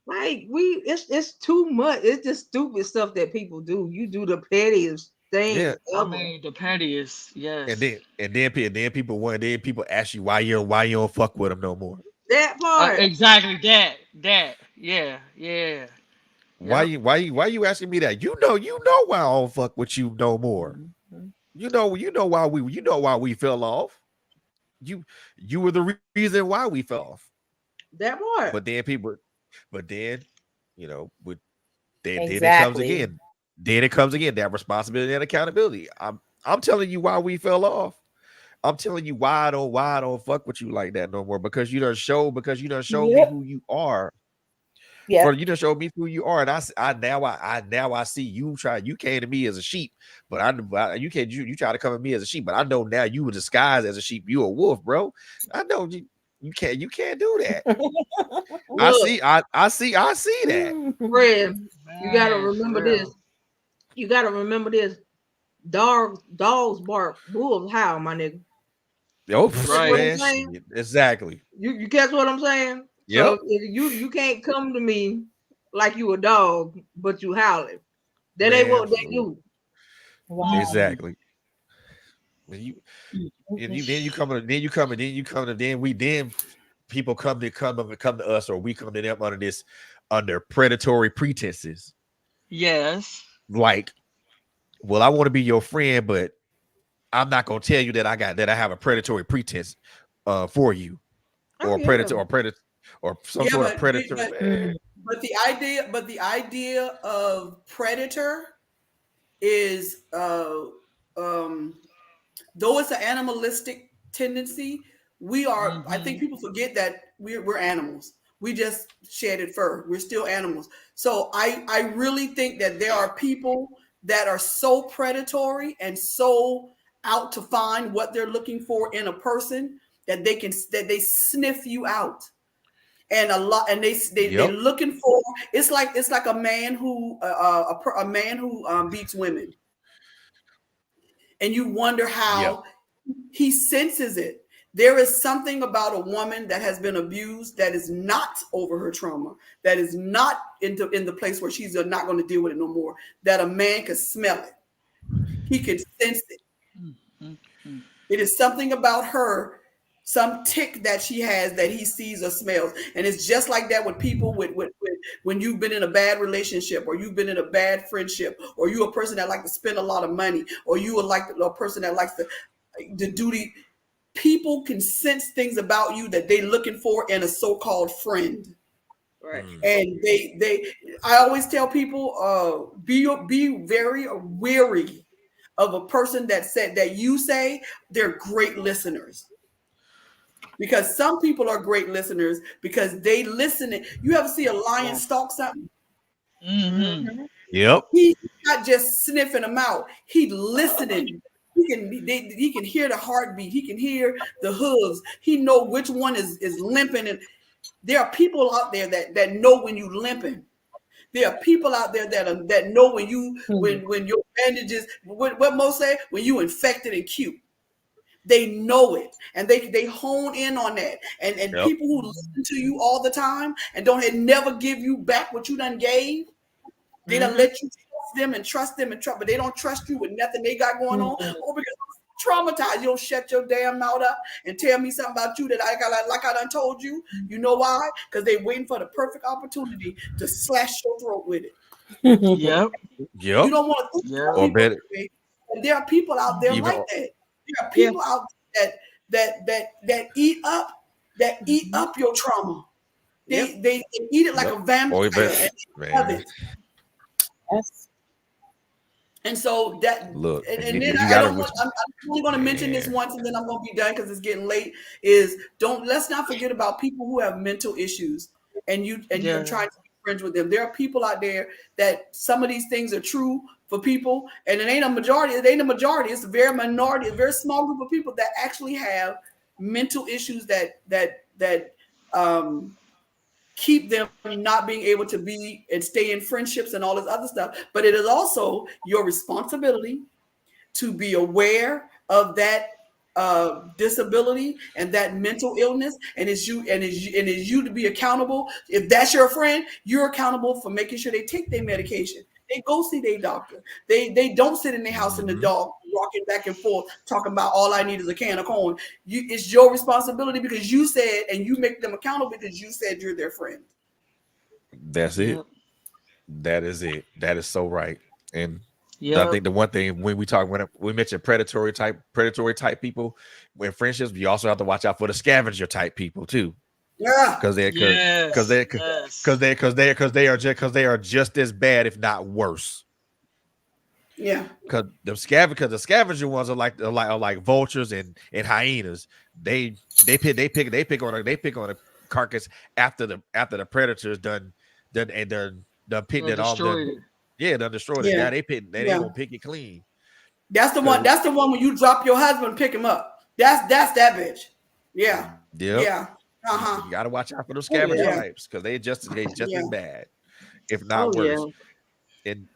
Right. like it's too much. It's just stupid stuff that people do. You do the pettiest Yeah. things I ever. mean, the pettiest. Yes. Then people ask you why you don't fuck with them no more. That part. Exactly that. That. Yeah. Yeah. Yep. Why you asking me that? You know why I don't fuck with you no more. Mhm. You know why we fell off. You you were the reason why we fell off. That part. But then people, but then you know, with then it comes Exactly. again. Then it comes again that responsibility and accountability. I'm telling you why we fell off. I'm telling you why I don't fuck with you like that no more because you done showed me Yep. who you are. Yeah. For you to show me who you are, and I see you try. You came to me as a sheep, but you can't. You try to come at me as a sheep, but I know now you were disguised as a sheep. You a wolf, bro. I know you. You can't do that. Look, I see that. friend, you gotta Man, for remember this. real. You gotta remember this. Dogs bark, wolves howl, my nigga. Oh, That's what Right. I'm man, saying. shit. Exactly. You catch what I'm saying? So Yep. if you can't come to me like you a dog, but you howling. That ain't Man, what they do. Wow. exactly. When then you come then people come to us, or we come to them under predatory pretenses. Yes. Like, well, I want to be your friend, but I'm not gonna tell you that I have a predatory pretense for you, Oh or yeah. predator or some Yeah, sort of predator. Man. but the idea of predator is um though it's an animalistic tendency, we are, I think Mm-hmm. people forget that we're animals. We just shedded fur. We're still animals. So I really think that there are people that are so predatory and so out to find what they're looking for in a person that they sniff you out. And a lot, and they're Yep. looking for, it's like a man who a man who beats women, and you wonder Yeah. how he senses it. There is something about a woman that has been abused that is not over her trauma, that is not in the place where she's not going to deal with it no more, that a man can smell it. He can sense it. Mm-hmm. It is something about her, some tick that she has that he sees or smells. And it's just like that with people with when you've been in a bad relationship, or you've been in a bad friendship, or you a person that like to spend a lot of money, or you are like a person that likes to do the, people can sense things about you that they're looking for in a so-called friend. Right. Mm. And they I always tell people, be very wary of a person that said that you say they're great listeners, because some people are great listeners because they listen. You ever see a lion Yes. stalk something? Mm-hmm. Mm-hmm. Yep. He's not just sniffing them out. He's listening. He can hear the heartbeat. He can hear the hooves. He know which one is limping. And there are people out there that know when you limping. There are people out there that know when when your bandages, what most say, when you infected and cute. They know it, and they hone in on that. And Yep. people who listen to you all the time and don't and never give you back what you done gave, they don't Mm-hmm. let you trust them and trust, but they don't trust you with nothing they got going on. Oh, because I'm traumatized. You don't shut your damn mouth up and tell me something about you that I got, like I done told you. You know why? Because they waiting for the perfect opportunity to slash your throat with it. Yep. You Yep. don't want to think about Yep. Or people better, that way. And there are people out there even like that. There are Yeah. people out there that eat Mm-hmm. up your trauma. Yep. They eat it like yep. a vampire, Or better, and they love man. it. That's And so that, Look, and and then you I gotta don't want. I'm only going to mention this man. once, and then I'm going to be done because it's getting late. Is don't let's not forget about people who have mental issues, and you're Yeah. trying to be friends with them. There are people out there that some of these things are true for people, and it ain't a majority. It ain't a majority. It's a very minority, a very small group of people that actually have mental issues that keep them not being able to be and stay in friendships and all this other stuff. But it is also your responsibility to be aware of that disability and that mental illness, and it's you to be accountable. If that's your friend, you're accountable for making sure they take their medication. They go see their doctor. They don't sit in their house in the Mhm. dark rocking back and forth talking about all I need is a can of corn. It's your responsibility because you said, and you make them accountable because you said you're their friend. That's it. Yep. That is it. That is so right. And I Yep. think the one thing when we mention predatory type people in friendships, we also have to watch out for the scavenger type people too, Yeah, because they because Yes. they Yes. because they are just as bad, if not worse. yeah. Because the scavenger ones are like vultures and hyenas. They pick on a carcass after the predator's done the pit That that all destroyed the it. yeah, they destroyed it. Yeah. Now they ain't Yeah. gonna pick it clean. That's the one. 'Cause- That's the one when you drop your husband and pick him up. That's that bitch. Yeah. Yep. Yeah. You Uh-huh. got to watch out for those Oh scavenger yeah. Yeah. types because they just Yeah. as bad, if not Oh yeah. worse. And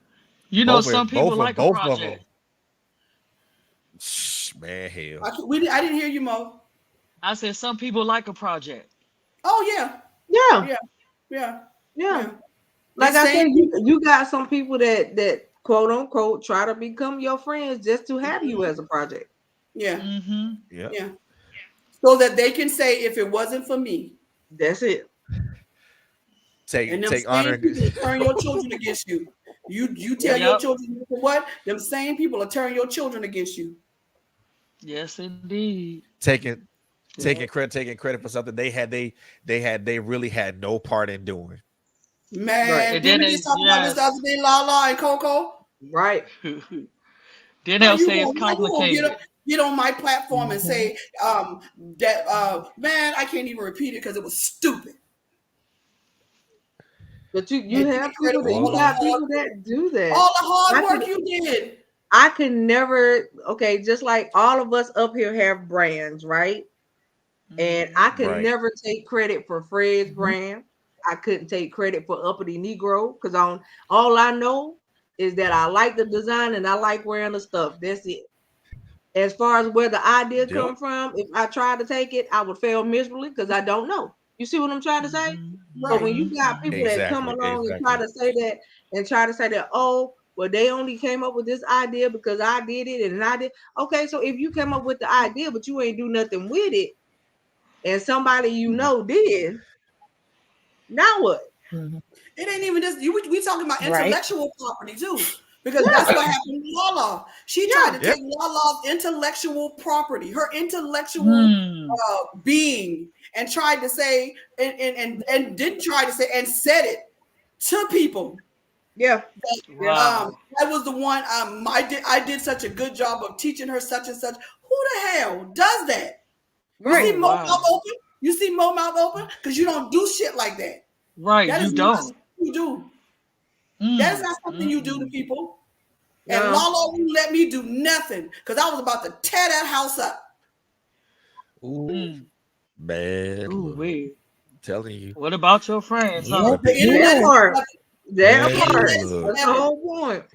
You know, some people like a both of them. project. Man, hell. I didn't hear you, Mo. I said some people like a project. Oh yeah. Yeah. Yeah. Yeah. Yeah. Yeah. Like These I said, same people. you got some people that quote unquote try to become your friends just to have you as a project. Yeah. Mm-hmm. Yeah. Yeah. So that they can say, if it wasn't for me, That's it. and them Take honor. same people will turn your children against you. You tell your Yep. children for what? Them same people will turn your children against you. Yes, indeed. taking Yeah. taking credit for something they really had no part in doing. Right. Man, And didn't then we they just talk about this the other day, Lala and Coco? Right. then How they'll you say it's gonna complicated. get on my platform and Mhm. say that man, I can't even repeat it because it was stupid. But you And have take credit people for that Well, you all the got hard people that do that. all the hard I work could you did. I can never okay, just like all of us up here have brands, right? And I Mhm. could right. never take credit for Fred's Mhm. brand. I couldn't take credit for Uppity Negro because on all I know is that I like the design and I like wearing the stuff. That's it. As far as where the idea Yep. come from, if I tried to take it, I would fail miserably because I don't know. You see what I'm trying to say? Mhm. So Right. when you Mhm. got people Mhm. that come along and try to say that oh, well, they only came up with this idea because I did it and I did. Okay, so if you came up with the idea, but you ain't do nothing with it, and somebody you know did, now what? Mhm. It ain't even this. We talking about Right. intellectual property too, because Yeah, that's what happened with Lala. She tried yeah, to Yep. take Lala's intellectual property, her intellectual Mm. being, and tried to say and didn't try to say and said it to people. yeah, yeah. Wow. I was the one. I did such a good job of teaching her such and such. Who the hell does that? You Right. see Oh Mo Mouth wow. open? You see Mo Mouth open? Because you don't do shit like that. Right. That You is not don't. something you do. That is Mm. not something you do to Mm-mm. people. And No. Lala wouldn't let me do nothing because I was about to tear that house up. Ooh, Mm. bad Ooh look. wee. Telling you. What about your friends, Yeah. huh? The The pe- internet That Yeah. is part. That the bad part. internet is look. That's the forever. whole point.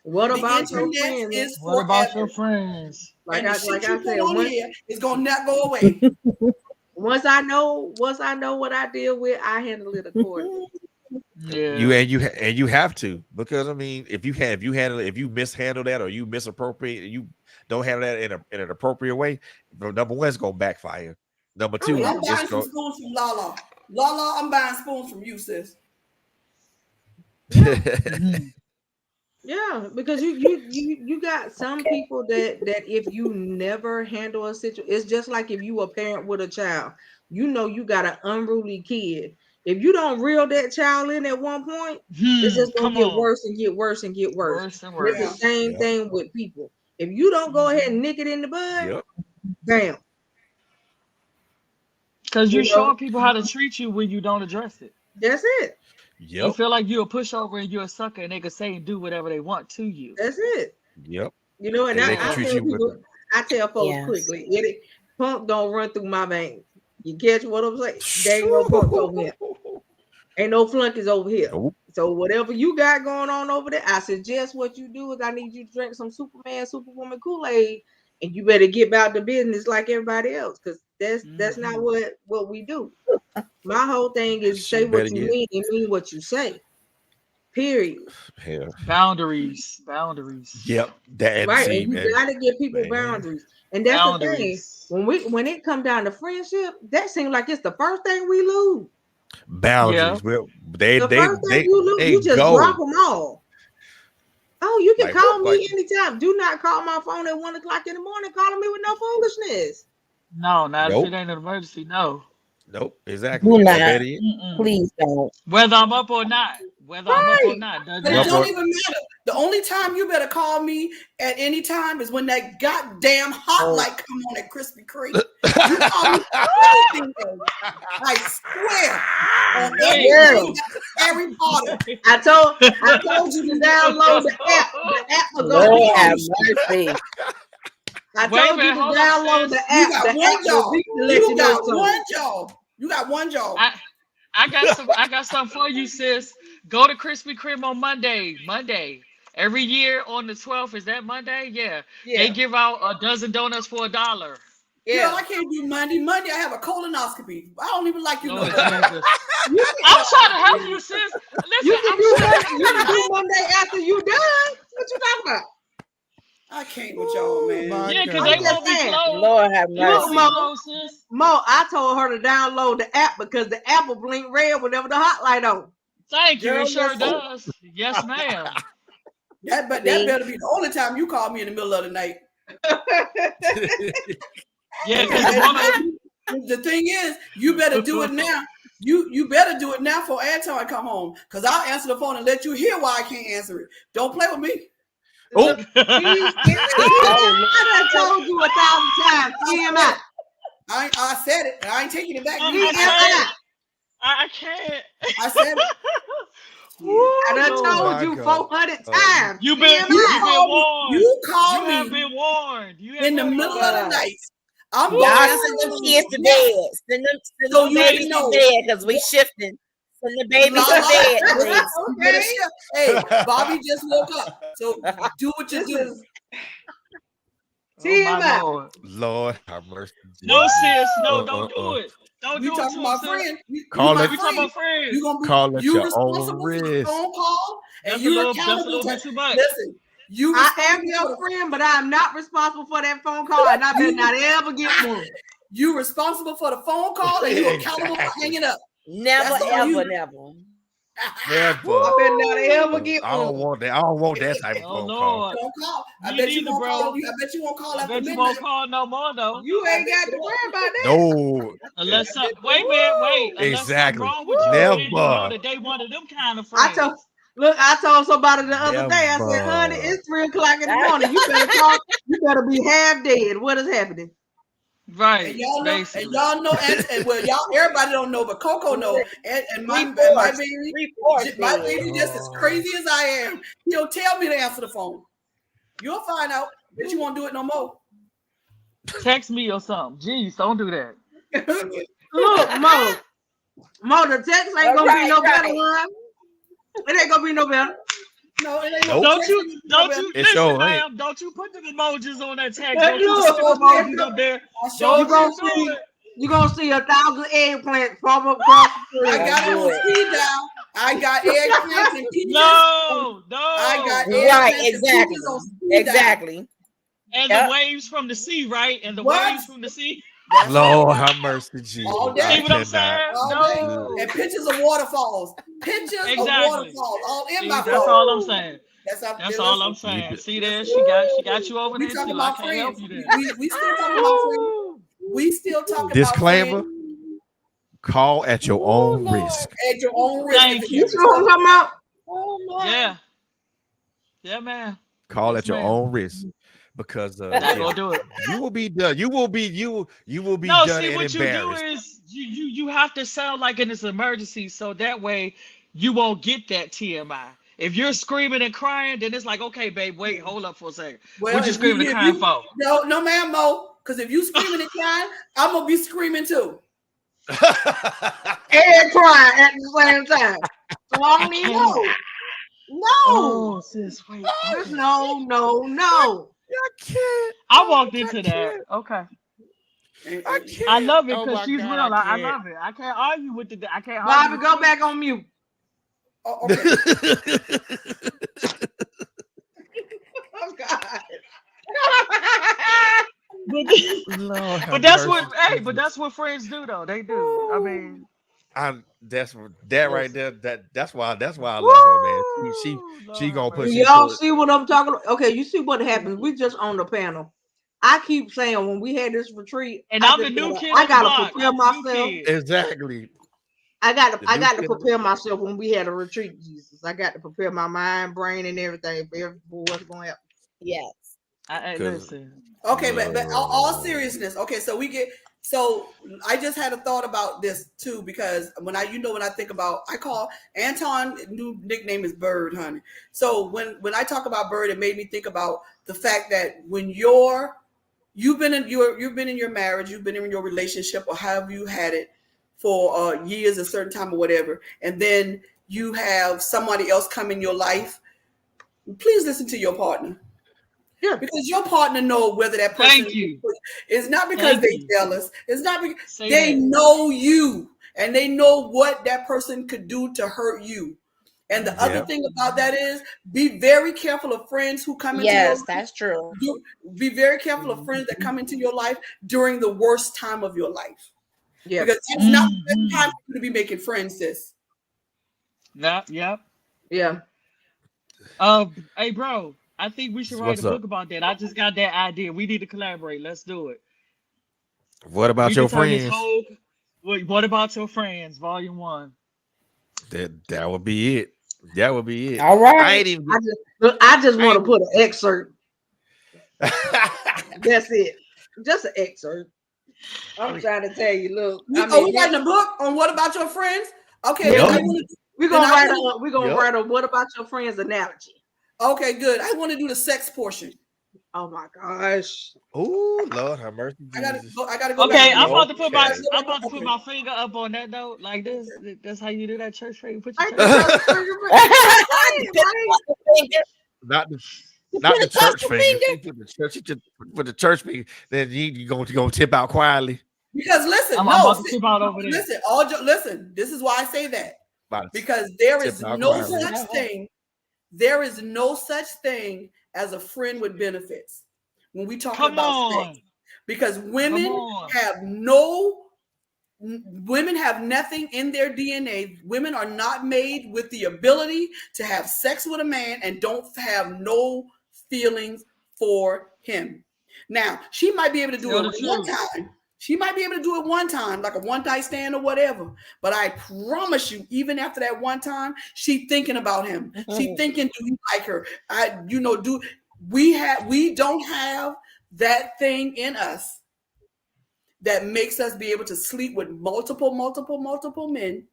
What The about your internet friends? is What about your forever. friends? And the shit Like you I put said, on here is gonna not go away. once I know what I deal with, I handle it accordingly. Yeah. You have to, because I mean, if you mishandle that or you misappropriate, you don't handle that in an appropriate way, number one, it's gonna backfire. Number Oh Well, two, yeah. I'm it's buying some going spoons from Lala. Lala, I'm buying spoons from you, sis. Yeah. Mhm. Yeah, because you got some people that if you never handle a situation, it's just like if you a parent with a child, you know you got an unruly kid. If you don't reel that child in at one point, it's Hmm. just gonna Come get on. worse and get worse and get worse. Worse and And it's the Yeah. worse. same Yep. thing with people. If you don't go ahead and Mhm. nick it in the bud, Yep. bam, Because you you're know, showing people how to treat you when you don't address it. that's it. You Yep. feel like you're a pushover and you're a sucker, and they can say and do whatever they want to you. That's it. Yep. You know, and And they can I Yeah. treat tell you with people, I tell folks Yes. quickly, punk don't run through my veins. You catch what I'm saying? There ain't no punks over here. Ain't no flunkies over here. Nope. So whatever you got going on over there, I suggest what you do is I need you to drink some Superman, Superwoman Kool-Aid, and you better get about the business like everybody else, because that's not Hmm. what we do. My whole thing is say Shit, better what you get mean and mean what you say. Period. hell. Boundaries. Boundaries. Yep. That and Right. see, And you and gotta give people man, boundaries. And that's the thing. Boundaries. When it come down to friendship, that seems like it's the first thing we lose. Yeah. boundaries. Well, The first thing you lose, they you just drop go them all. Oh, you can like call like me anytime. Do not call my phone at 1 o'clock in the morning calling me with no foolishness. No, not if it nope, ain't an emergency. No. nope, exactly. Do Or not. better yet, Mm-mm. Please don't. Whether I'm up or not. Whether I'm up or Right. not. But Doesn't it up don't matter. or even matter. The only time you better call me at any time is when that goddamn hot Oh, light come on at Krispy Kreme. You call me anything else, I swear on Wait. everything Yeah. that's Harry Potter. I told you to download the app. The app will go Lord beep. have mercy. I Wait a told you minute, to hold on, download the sis. You app. got The one app will job. beep to let You you know got something. one job. You got one job. I got something for you, sis. Go to Krispy Kreme on Monday. Every year on the 12th, is that Monday? Yeah. They Yeah, give out a dozen donuts for $1. Girl, yeah. I can't do Monday. Monday, I have a colonoscopy. I don't even like you no Lord more. Jesus. You I'm trying to help you, sis. Listen, can I'm do trying to Monday. help You can do you. Monday after you done. What you talking about? I can't with y'all, man. My Yeah, because I'm they God. just won't be saying. closed. Lord have They won't Look, be mercy. Mo, closed, sis. I told her to download the app because the app will blink red whenever the hot light on. Thank you. Girl, It sure listen. does. Yes, ma'am. That See? better be the only time you call me in the middle of the night. Yeah, And, because and, one of and the thing is, you better do it now. You better do it now for Anton come home, because I'll answer the phone and let you hear why I can't answer it. Don't play with me. Oh, I done told you 1,000 times. TMI. I said it. I ain't taking it back. TMI. I can't. I said it. Woo, I done Lord. told My you God. 400 times. You've been TMI. warned. You call You have me been warned. You have in the been middle warned. of the night. I'm Woo. gonna Y'all answer send them the kids phone to now, bed. Send so them you babies can to know. bed because we shifting. Send the babies La to la. bed, Listen, please. you better Okay. shift. Hey, Bobby just woke up, so do what you This do. is Oh my TMI. Lord. Lord have mercy. No, Jesus. sis. No, don't do it. Don't We do it talking to him, about sis. friends. You Call my it, We talking friend. about friends. You gonna be call at you your own responsible for the risk. phone call, and That's a you're little accountable to. bit too much. Listen, you I am responsible your for friend, but I'm not responsible for that phone call, and I better not ever get one. you responsible for the phone call, and you accountable for Exactly. hanging up. Never, That's on ever, you. never. Never. I better not ever Woo. get I don't one. want that. I don't want that type of Oh phone call. Lord. Don't call. I Me bet you neither, won't bro. call. I bet you won't call I after bet you midnight. won't call no more though. You ain't got to worry about that. No. Unless wait, man, wait. Unless something Exactly. wrong with you, and then you know Never. that they one of them kind of I told friends. I told somebody the other day. I said, "Honey, Never. it's 3 o'clock in the morning. You better call. You better be half dead. What is happening?" And Right, y'all know, basically. and well, y'all everybody don't know, but Coco know, and my Three-fourths my dead. baby just as crazy as I am. He'll tell me to answer the phone. You'll find out that you won't do it no more. Text me or something. Jeez, don't do that. Look, Mo, the text ain't gonna be no better, Right. one. It ain't gonna be no better. No, it ain't no Nope. Don't text you, me, no don't better. you, It listen, sure ain't. ma'am, don't you put the emojis on that text. Don't you Look, put the emojis up there. I Don't showed you you gonna do see it. you gonna see 1,000 eggplants from across the I street. got it do on it. speed dial. I got eggplants and peaches. No, I got no. Right, eggplants and exactly. peaches on speed dial. Exactly. And Yep. the waves from the sea, right? And the What? waves from the sea. That's right. Lord have mercy, All Jesus. day. I See what I'm cannot. saying? All day. No. And pictures of waterfalls. Pictures of Exactly. waterfalls all in See, my that's phone. all I'm saying. That's how. That's all I'm Listen, You saying. d- See there, listen. she got you over We there talking too. I about can't help friends. you there. We still talking about friends. Woo! We still talking about Disclaimer: friends call at your Ooh, own Lord. risk. at your own risk. Thank You If see you. what I'm talking about? Oh my. Yeah. Yeah, man. Call Yes, at your ma'am. own risk, because That yeah, gonna do it. you will be done. You will be No, done see and what you do embarrassed. is you have to sound like it's an emergency, so that way you won't get that TMI. If you're screaming and crying, then it's like, okay, babe, wait, hold up for a second. What well, you screaming and if crying you for? no, ma'am, Mo, because if you screaming and crying, I'm gonna be screaming too. And crying at the same time. So I I don't even can't. know. No. Oh, sis, wait. Just Okay. no. I can't. I Oh, walked I into that. can't. Okay. I I can't. love it Oh because my she's God, real. I I can't. love it. I can't argue with the. I can't argue Bobby, with go you. back on mute. Oh, okay. Oh God. But, Lord but have that's mercy, what. Hey, but Jesus. that's what friends do, though. They do. I mean, That's that right listen. there. That's why I love her, man. Woo! She Lord have gonna Do put mercy. y'all see what I'm talking about? Okay, you see what happens. We just on the panel. I keep saying when we had this retreat, And I'm the new kid I on the gotta block. prepare I'm the new myself. kid. exactly. I got The to new kid. prepare myself when we had a retreat, Jesus. I got to prepare my mind, brain, and everything for what's going to happen. Yes. I Cause listen. Okay, but all uh, seriousness. Okay, so we get So I just had a thought about this too, because when I think about, I call Anton, new nickname is Bird, honey. So when I talk about Bird, it made me think about the fact that when you've been in your marriage, you've been in your relationship, or have you had it for years, a certain time or whatever, and then you have somebody else come in your life. Please listen to your partner. Yeah. Because your partner know whether that person Thank you. it's not because Thank they you. jealous. It's not because Say they that. know you and they know what that person could do to hurt you. And the other Yep. thing about that is be very careful of friends who come into your Yes, life. that's true. Be very careful of friends that come into your life during the worst time of your life. Yeah. Because that's not the best time Mm-hmm. for you to be making friends, sis. Yep. Yep. Yeah. Hey, bro. I think we should So write a what's up? book about that. I just got that idea. We need to collaborate. Let's do it. What about We your could turn this friends? whole. What about your friends? Volume 1. That would be it. That would be it. All I right. ain't even. I just I want to ain't. put an excerpt. That's it. Just an excerpt. I'm trying to tell you. Look, I Are mean, we writing a book on what about your friends? Okay, yeah, then I Yep. want to. we're Then gonna I write want a we're gonna Yep. write a what about your friends analogy. Okay, good. I want to do the sex portion. Oh my gosh. Oh Lord, have mercy, Jesus. I gotta go back Okay, to the. Okay. I'm about to put Okay. my finger up on that note like this. That's how you do that church finger. Put your Ain't church the finger. church finger, right? not the not the Depending on church the finger. finger. She put the church. She just put the church finger. Then you gonna tip out quietly. Because listen, I'm no, about to tip out over there. listen. This is why I say that, About to because there tip is out no quietly. such thing. There is no such thing as a friend with benefits when we talking Come about sex, on. because Come on. women have nothing in their DNA. Women are not made with the ability to have sex with a man and don't have no feelings for him. Now, she might be able to do Tell it the one truth. time. She might be able to do it one time, like a one night stand or whatever. But I promise you, even after that one time, she thinking about him. She thinking, do you like her? We don't have that thing in us that makes us be able to sleep with multiple men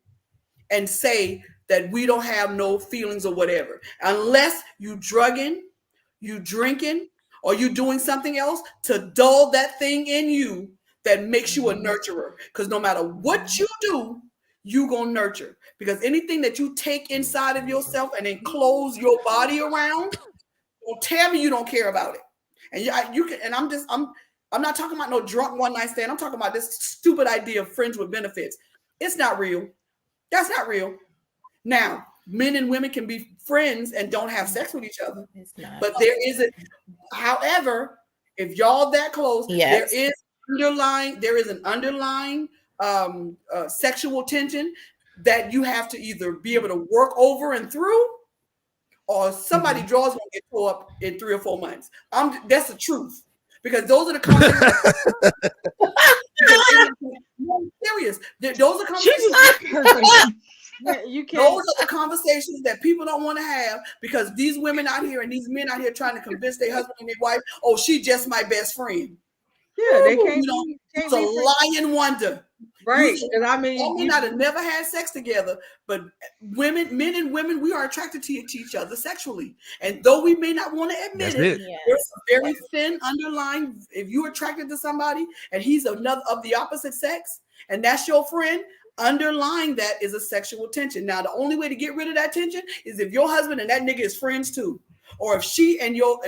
and say that we don't have no feelings or whatever, unless you drugging, you drinking, or you doing something else to dull that thing in you that makes you a nurturer. Because no matter what you do, you gonna nurture. Because anything that you take inside of yourself and enclose your body around, don't tell me you don't care about it. And you can. And I'm not talking about no drunk one night stand. I'm talking about this stupid idea of friends with benefits. It's not real. That's not real. Now, men and women can be friends and don't have sex with each other. It's not. But there is a, however, if y'all that close, Yes. there is an underlying sexual tension that you have to either be able to work over and through, or somebody draws gonna get tore up in 3 or 4 months. That's the truth, because those are the conversations. I'm serious. Those are conversations. Yeah, you Those can't. are the conversations that people don't want to have, because these women out here and these men out here trying to convince their husband and their wife, oh, she just my best friend. Yeah, they can't. You know, Can't it's a be friends. lying wonder. Right. You, And I y'all mean, may not have never had sex together, but men and women, we are attracted to each other sexually. And though we may not want to admit That's it, it. Yes. there's a very thin underlying. If you're attracted to somebody and he's another of the opposite sex, and that's your friend, underlying that is a sexual tension. Now, the only way to get rid of that tension is if your husband and that nigga is friends too, or if she and your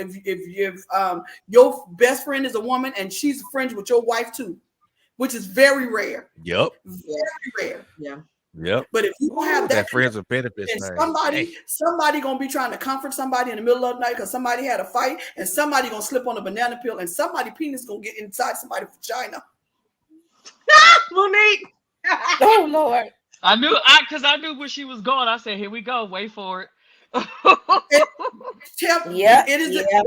your best friend is a woman and she's friends with your wife too, which is very rare. Yep. Very rare. yeah. Yep. But if you don't have that, That friends with benefits then thing. Hey. somebody gonna be trying to comfort somebody in the middle of the night because somebody had a fight, and somebody gonna slip on a banana peel, and somebody penis gonna get inside somebody's vagina. Monique. Oh Lord. I knew where she was going. I said, here we go. Wait for it. Yeah. It is. Yeah.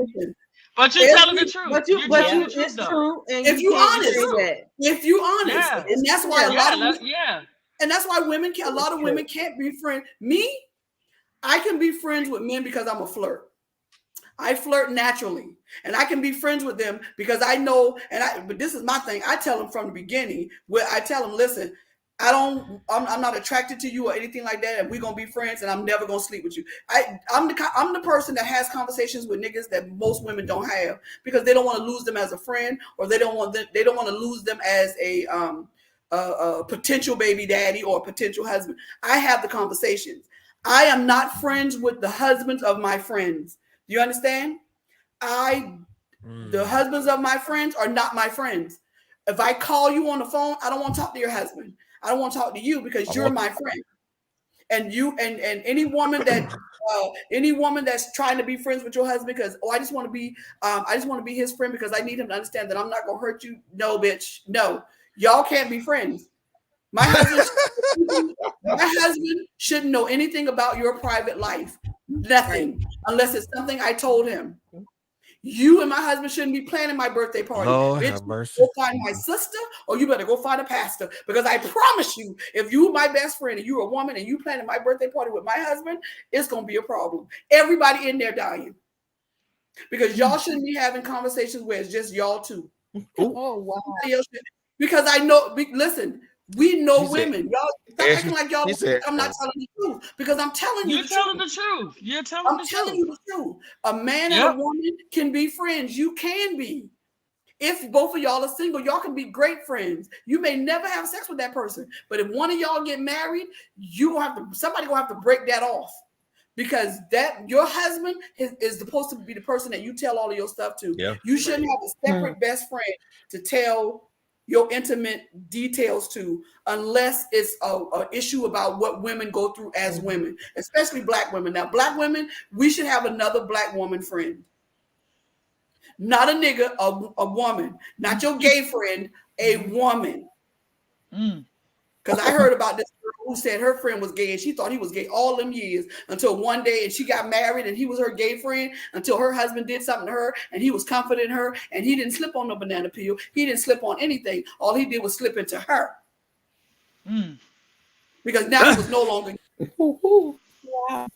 But you're telling the truth. But You're you, telling the it's truth, though. true, and If you you can't honest, say that. if you honest, Yeah. and that's why Yeah. and that's why a lot of women can't be friends. Me, I can be friends with men because I'm a flirt. I flirt naturally, and I can be friends with them because I know. But this is my thing. I tell them from the beginning. Where I tell them, listen, I'm not attracted to you or anything like that, and we're gonna be friends, and I'm never gonna sleep with you. I'm the person that has conversations with niggas that most women don't have because they don't want to lose them as a friend, or they don't want to lose them as a potential baby daddy or a potential husband. I have the conversations. I am not friends with the husbands of my friends. Do you understand? I The husbands of my friends are not my friends. If I call you on the phone, I don't want to talk to your husband. I don't want to talk to you I because you're want my friend. And you and any woman that's trying to be friends with your husband because I just want to be his friend because I need him to understand that I'm not gonna hurt you. No, bitch. No. Y'all can't be friends. My husband my husband shouldn't know anything about your private life. Right. Nothing. Unless it's something I told him. You and my husband shouldn't be planning my birthday party. Lord Bitch, have mercy. go find my sister or you better go find a pastor. Because I promise you, if you my best friend and you're a woman and you planning my birthday party with my husband, it's going to be a problem. Everybody in there dying. Because y'all shouldn't be having conversations where it's just y'all two. Ooh, Oh wow. Because I know, listen, we know she said, women. Y'all stop and acting like y'all she said, I'm not telling the truth because I'm telling you You're the telling truth. the truth. You're telling I'm the telling truth. you the truth. A man and a Yep. woman can be friends. You can be. If both of y'all are single, y'all can be great friends. You may never have sex with that person, but if one of y'all get married, somebody gonna have to break that off because that your husband is supposed to be the person that you tell all of your stuff to. yeah. You shouldn't have a separate best friend to tell your intimate details to unless it's a issue about what women go through as women, especially black women. Now, black women, we should have another black woman friend. Not a nigga, a woman. Not your gay friend, a woman. Mm. Because I heard about this girl who said her friend was gay and she thought he was gay all them years until one day and she got married and he was her gay friend until her husband did something to her and he was comforting her and he didn't slip on no banana peel. He didn't slip on anything. All he did was slip into her Mm. because now he was no longer. Wow.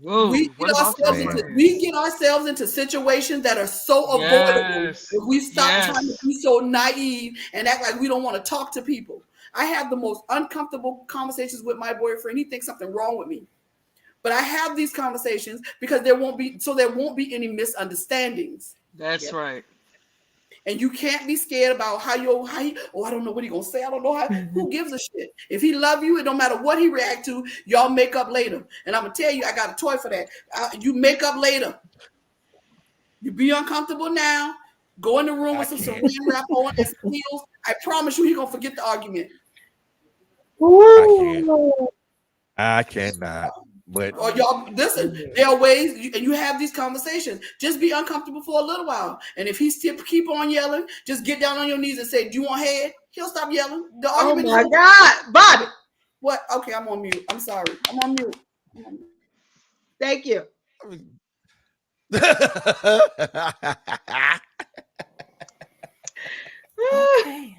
Whoa. What about your Man, We friends? get ourselves into situations that are so avoidable Yes. if we stop trying to Yes. be so naive and act like we don't want to talk to people. I have the most uncomfortable conversations with my boyfriend. He thinks something wrong with me. But I have these conversations because there won't be any misunderstandings. That's Yep. right. And you can't be scared about I don't know what he gonna say. I don't know how. Who gives a shit? If he love you, it don't matter what he react to. Y'all make up later. And I'm gonna tell you, I got a toy for that. You make up later. You be uncomfortable now. Go in the room I with some saran can't. wrap on and some heels. I promise you, he gonna forget the argument. I can't. Woo. I cannot. But Or y'all listen. Mhm. There are ways, and you have these conversations. Just be uncomfortable for a little while, and if he still keep on yelling, just get down on your knees and say, "Do you want head?" He'll stop yelling. The Oh argument is my over. God, Bobby, What? Okay, I'm on mute. I'm sorry. I'm on mute. thank you. I mean, Okay.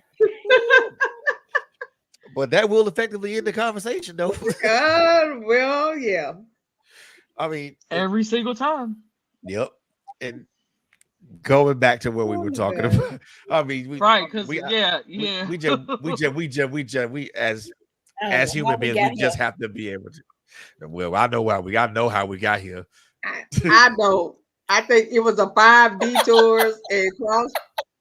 but that will effectively end the conversation, though. Well, yeah. I mean, Every single time. yep. And going back to what we Oh were my talking God. about, I mean, Right. Because, we yeah. we Yeah. we just we just we just we just we I don't as know how human we beings, got we here. just have to be able to. Well, I know why I know how we got here. I don't. I think it was a 5 detours and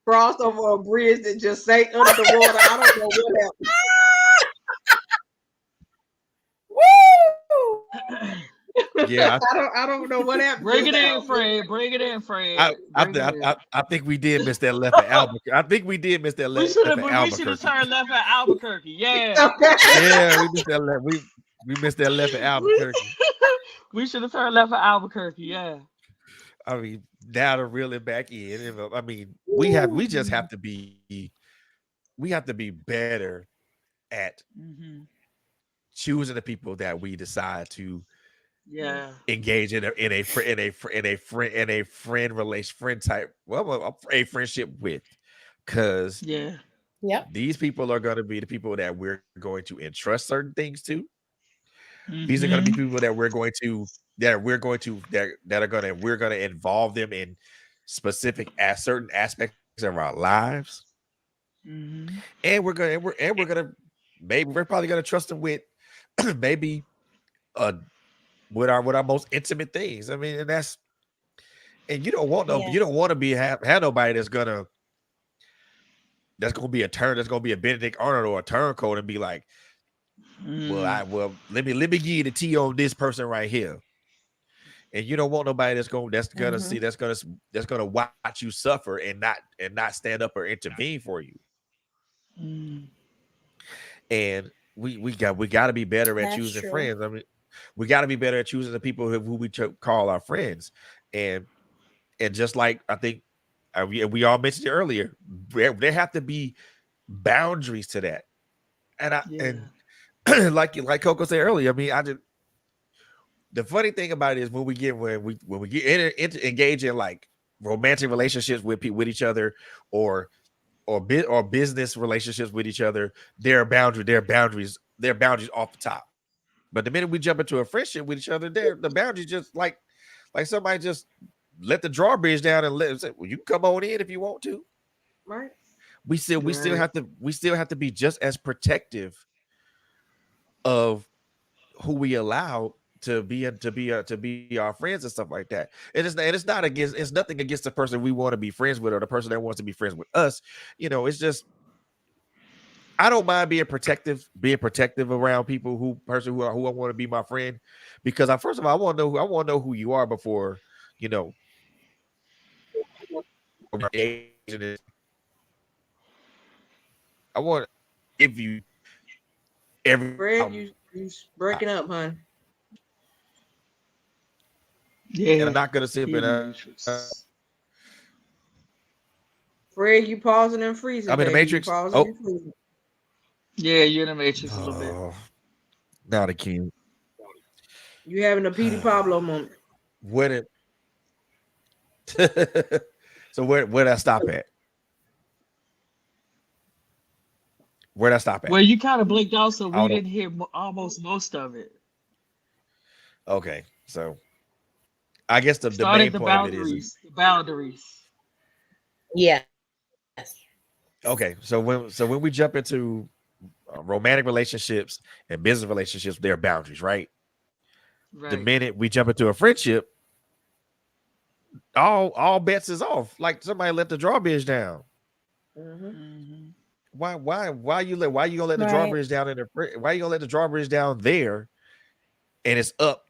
cross over a bridge that just sank under the water. I don't know what happened. Woo! Yeah, I don't know what happened Bring just it in, now. Fred. Bring it in, I Fred. I Bring it in. I think we did miss that left at Albuquerque. I think we did miss that left at We should have Albuquerque. turned left at Albuquerque. Yeah. Okay. Yeah, we missed that left. We missed that left at we Albuquerque. we should have turned left at Albuquerque. Yeah. I mean, now to reel it back in. I mean, we just Woo. have to be better at Hmm. choosing the people that we decide to Yeah. engage in a friend relation friend type a friendship with, because Yeah. Yep. these people are going to be the people that we're going to entrust certain things to. These are going to be Hmm. people that we're going to that that are gonna we're gonna involve them in specific as certain aspects of our lives, Mm-hmm. and we're gonna maybe we're probably gonna trust them with maybe uh with our most intimate things. I mean, and that's and you don't Yes. want to be have nobody that's gonna be a turn that's gonna be a Benedict Arnold or a turncoat and be like, Mm. let me give you the tea on this person right here. And you don't want nobody Mm-hmm. that's gonna watch you suffer and not stand up or intervene for you. Mm. And we got to be better at That's choosing true. friends. I mean, we got to be better at choosing the people who we call our friends. And just like I think we all mentioned it earlier, there have to be boundaries to that. And I Yeah. and like Coco said earlier, I mean, I just the funny thing about it is when we get engage in like romantic relationships with with each other or or business relationships with each other, there are boundaries off the top. But the minute we jump into a friendship with each other, there the boundaries just like somebody just let the drawbridge down and let say, well, you can come on in if you want to. Right. We still Right. have to be just as protective of who we allow to be our friends and stuff like that. And it's not against it's nothing against the person we want to be friends with or the person that wants to be friends with us. It's just I don't mind being protective around people who I want to be my friend, because I first of all I want to know who you are before you know engaging this. I want to give you everything Fred, about me, you breaking up, hon. and Yeah. I'm not gonna sit up He and in the Matrix. Fred, you pausing and I'm freezing, in the baby. You Matrix. pausing Oh, and freezing. Yeah, you're in the Matrix a little bit. oh, not a king. You having a Petey Pablo moment. Where did so where did I stop at? Where did I stop at? Well, you kind of blinked out, so I we don't know. didn't hear almost most of it. Okay, so I guess the Start main at the point of it is boundaries. The boundaries. Yes. okay. So when we jump into romantic relationships and business relationships, there are boundaries, right? The Right. minute we jump into a friendship, all bets is off. Like somebody let the drawbridge down. Hmm. Hmm. Why you gonna let the Right. drawbridge down why you gonna let the drawbridge down there and it's up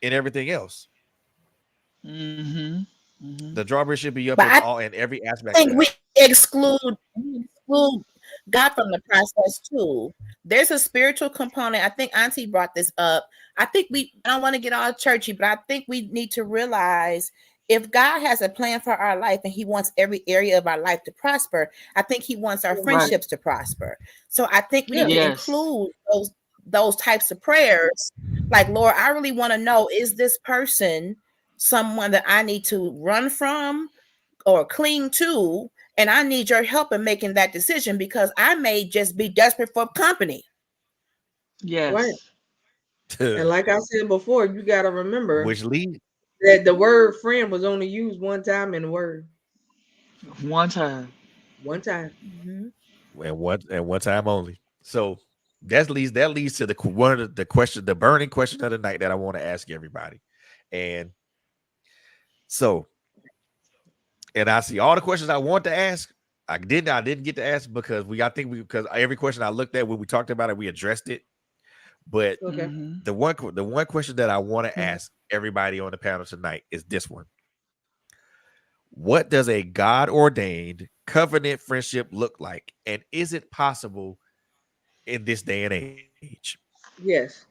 in everything else? Hmm. Hmm. The drawbridge should be up But I in every aspect of think that. we exclude God from the process too. There's a spiritual component. I think Auntie brought this up. I don't want to get all churchy, but I think we need to realize if God has a plan for our life and He wants every area of our life to prosper, I think He wants our Right. friendships to prosper. So I think we need Yeah. to Yes. include those types of prayers. Like, Lord, I really want to know, is this person someone that I need to run from or cling to, and I need your help in making that decision because I may just be desperate for company. Right. Yes. And like I said before, you got to remember Which lead that the word friend was only used one time in the word. One time. One time. Mm-hmm. and one time only. So that leads to one of the burning question of the night that I want to ask everybody. And so, and I see all the questions I want to ask. I didn't get to ask because because every question I looked at when we talked about it, we addressed it. But Okay. Hmm. the one question that I want to Mm-hmm. ask everybody on the panel tonight is this one: what does a God ordained covenant friendship look like, and is it possible in this day and age? Yes.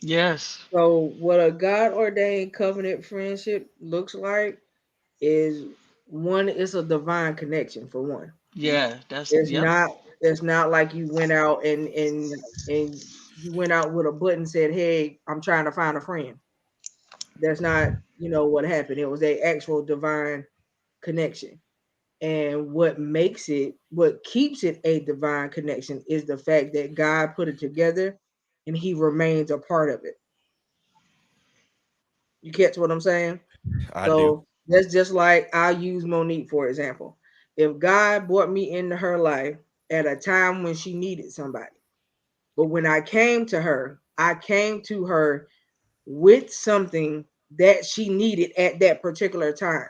Yes. So what a God ordained covenant friendship looks like is one, it's a divine connection for one. Yeah. That's It's yep. not it's not like you went out and you went out with a button and said, "Hey, I'm trying to find a friend." That's not, what happened. It was a actual divine connection. And what keeps it a divine connection is the fact that God put it together and he remains a part of it. You catch what I'm saying? I do. So that's just like I'll use Monique for example. If God brought me into her life at a time when she needed somebody, but when I came to her, I came to her with something that she needed at that particular time,